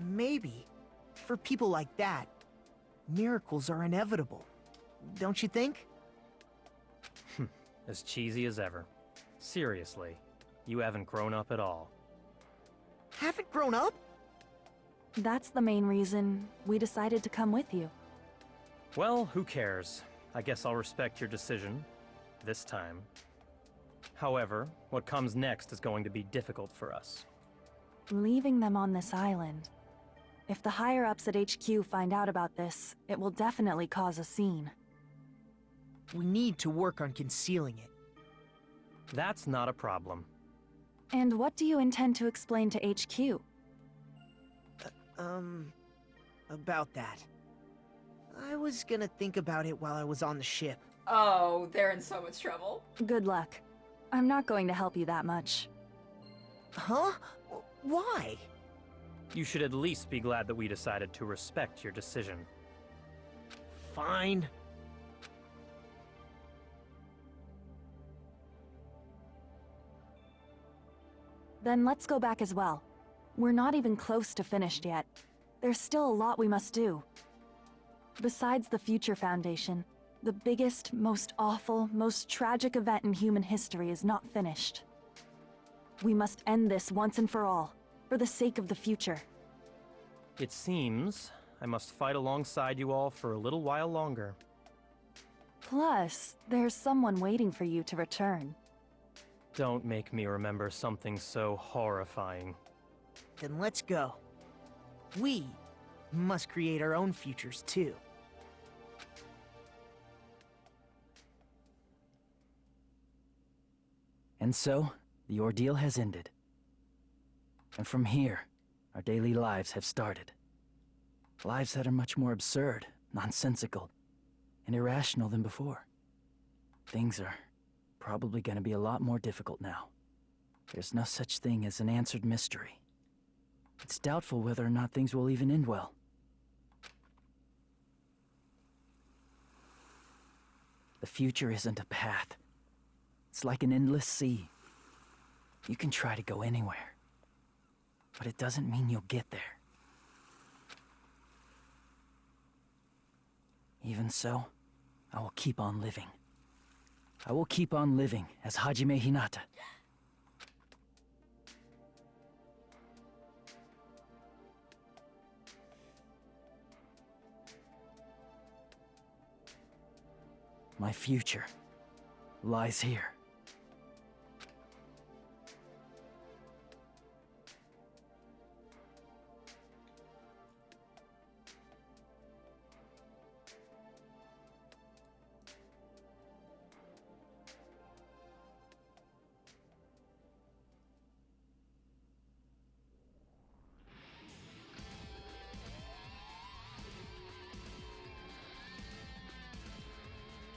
Maybe, for people like that, miracles are inevitable. Don't you think? As cheesy as ever. Seriously, you haven't grown up at all. Haven't grown up? That's the main reason we decided to come with you. Well, who cares? I guess I'll respect your decision. This time. However, what comes next is going to be difficult for us. Leaving them on this island. If the higher-ups at HQ find out about this, it will definitely cause a scene. We need to work on concealing it. That's not a problem. And what do you intend to explain to HQ? About that. I was gonna think about it while I was on the ship. Oh, they're in so much trouble. Good luck. I'm not going to help you that much. Huh? Why? You should at least be glad that we decided to respect your decision. Fine. Then let's go back as well. We're not even close to finished yet. There's still a lot we must do. Besides the Future Foundation, the biggest, most awful, most tragic event in human history is not finished. We must end this once and for all, for the sake of the future. It seems I must fight alongside you all for a little while longer. Plus, there's someone waiting for you to return. Don't make me remember something so horrifying. Then let's go. We must create our own futures too. And so, the ordeal has ended. And from here, our daily lives have started. Lives that are much more absurd, nonsensical, and irrational than before. Things are probably going to be a lot more difficult now. There's no such thing as an answered mystery. It's doubtful whether or not things will even end well. The future isn't a path. It's like an endless sea. You can try to go anywhere, but it doesn't mean you'll get there. Even so, I will keep on living. I will keep on living as Hajime Hinata. My future lies here.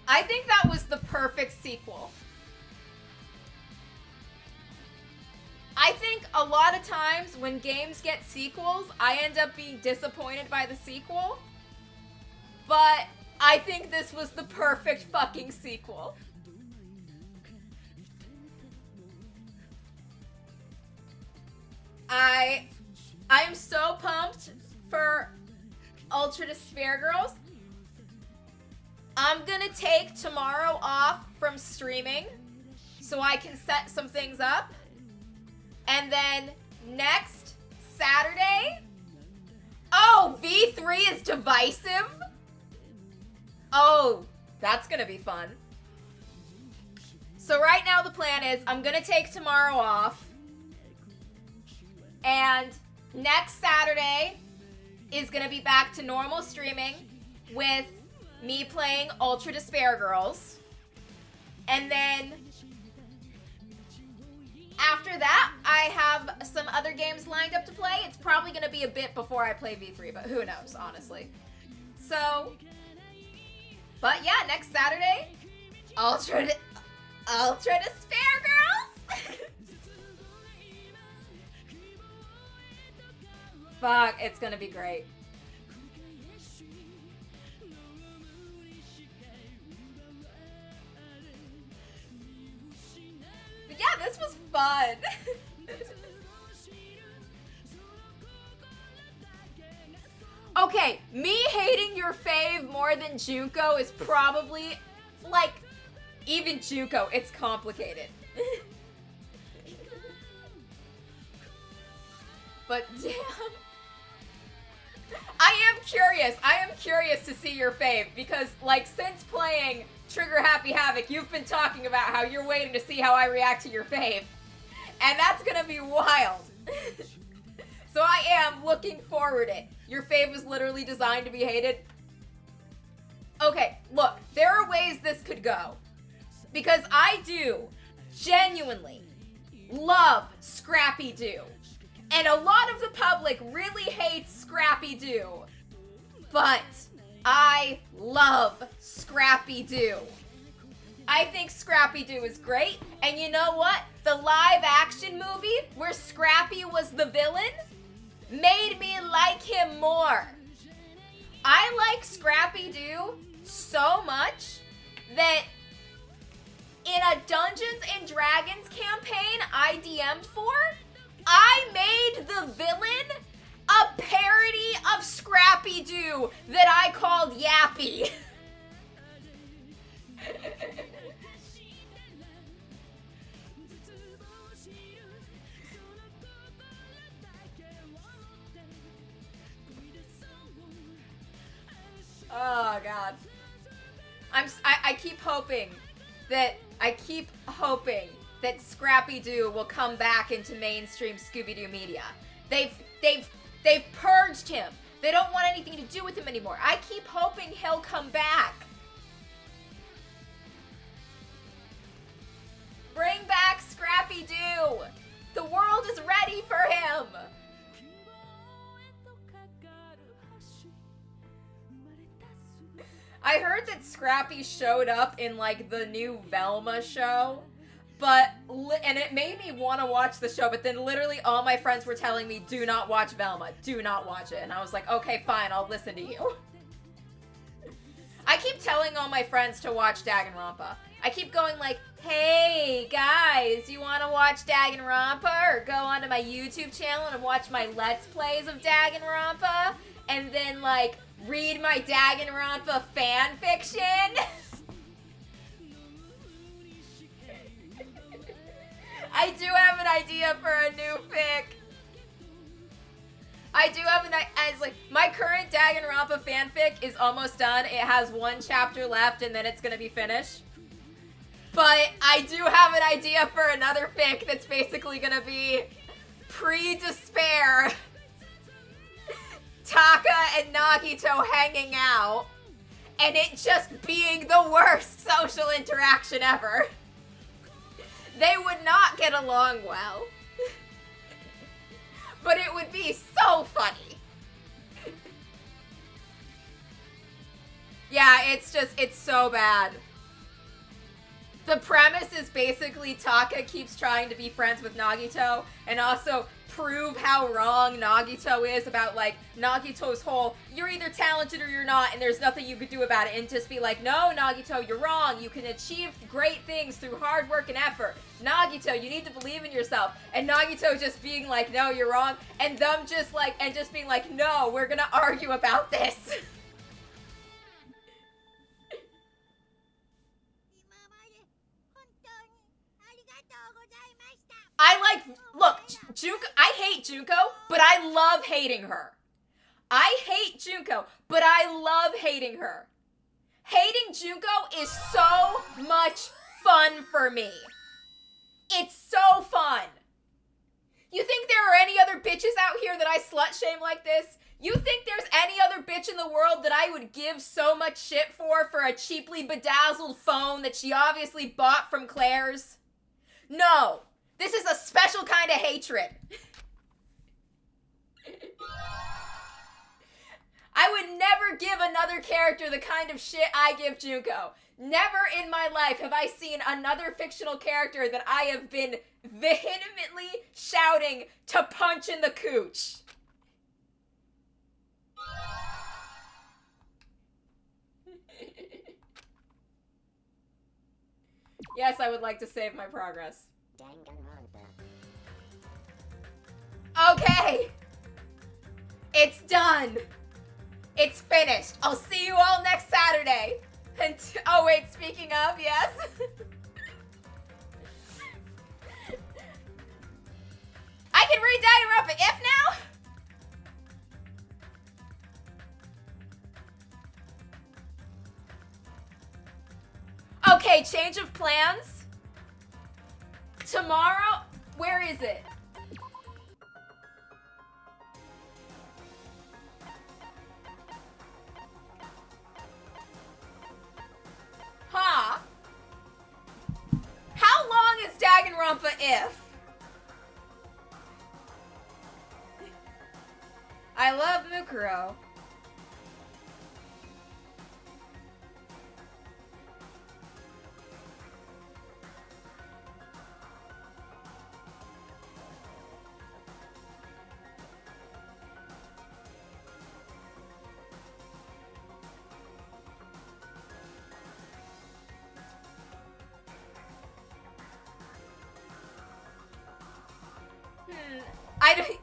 I think that was the perfect sequel. I think a lot of times when games get sequels, I end up being disappointed by the sequel. But I think this was the perfect fucking sequel. I'm so pumped for Ultra Despair Girls. I'm gonna take tomorrow off from streaming so I can set some things up. And then next Saturday... Oh, V3 is divisive? Oh, that's gonna be fun. So right now the plan is I'm gonna take tomorrow off. And next Saturday is gonna be back to normal streaming with me playing Ultra Despair Girls. And then after that, I have some other games lined up to play. It's probably going to be a bit before I play V3, but who knows, honestly. So, but yeah, next Saturday, Ultra Despair Girls. Fuck, it's going to be great. Yeah, this was fun. Okay, me hating your fave more than Junko is probably, like, even Junko, it's complicated. But damn. I am curious to see your fave because, like, since playing Trigger Happy Havoc, you've been talking about how you're waiting to see how I react to your fave. And that's gonna be wild. So I am looking forward to it. Your fave was literally designed to be hated. Okay, look, there are ways this could go. Because I do genuinely love Scrappy-Doo. And a lot of the public really hates Scrappy-Doo. But I love Scrappy-Doo. I think Scrappy-Doo is great. And you know what? The live action movie where Scrappy was the villain made me like him more. I like Scrappy-Doo so much that in a Dungeons and Dragons campaign I DM'd for, I made the villain a parody of Scrappy-Doo that I called Yappy. Oh god. I keep hoping that Scrappy-Doo will come back into mainstream Scooby-Doo media. They've purged him. They don't want anything to do with him anymore. I keep hoping he'll come back. Bring back Scrappy-Doo. The world is ready for him. I heard that Scrappy showed up in, like, the new Velma show, and it made me want to watch the show, but then literally all my friends were telling me, do not watch Velma, do not watch it, and I was like, okay, fine, I'll listen to you. I keep telling all my friends to watch Danganronpa. I keep going like, hey guys, you want to watch Danganronpa? Or go onto my YouTube channel and watch my Let's Plays of Danganronpa? And then like, read my Danganronpa fan fiction? I do have an idea for a new fic. I do have my current Danganronpa fanfic is almost done. It has 1 chapter left and then it's gonna be finished. But I do have an idea for another fic that's basically gonna be pre-despair. Taka and Nagito hanging out. And it just being the worst social interaction ever. They would not get along well. But it would be so funny. Yeah, it's so bad. The premise is basically Taka keeps trying to be friends with Nagito and also prove how wrong Nagito is about, like, Nagito's whole, you're either talented or you're not and there's nothing you could do about it, and just be like, no, Nagito, you're wrong. You can achieve great things through hard work and effort. Nagito, you need to believe in yourself. And Nagito just being like, no, you're wrong. And them just like, and just being like, no, we're gonna argue about this. Look, Junko, I hate Junko, but I love hating her. I hate Junko, but I love hating her. Hating Junko is so much fun for me. It's so fun. You think there are any other bitches out here that I slut shame like this? You think there's any other bitch in the world that I would give so much shit for a cheaply bedazzled phone that she obviously bought from Claire's? No. This is a special kind of hatred. I would never give another character the kind of shit I give Junko. Never in my life have I seen another fictional character that I have been vehemently shouting to punch in the cooch. Yes, I would like to save my progress. Okay. It's done. It's finished. I'll see you all next Saturday. And oh wait, speaking of, yes. I can read Danganronpa if now? Okay, change of plans. Tomorrow, where is it? Huh? How long is Danganronpa if? I love Mukuro. I don't...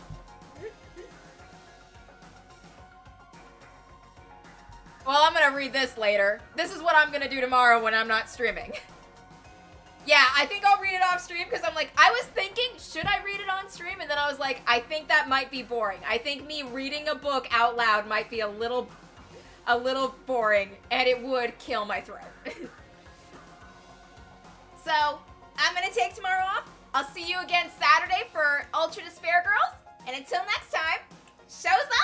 Well, I'm gonna read this later. This is what I'm gonna do tomorrow when I'm not streaming. Yeah, I think I'll read it off stream because I'm like, I was thinking, should I read it on stream? And then I was like, I think that might be boring. I think me reading a book out loud might be a little boring, and it would kill my throat. So, I'm gonna take tomorrow off. I'll see you again Saturday for Ultra Despair Girls. And until next time, show's up!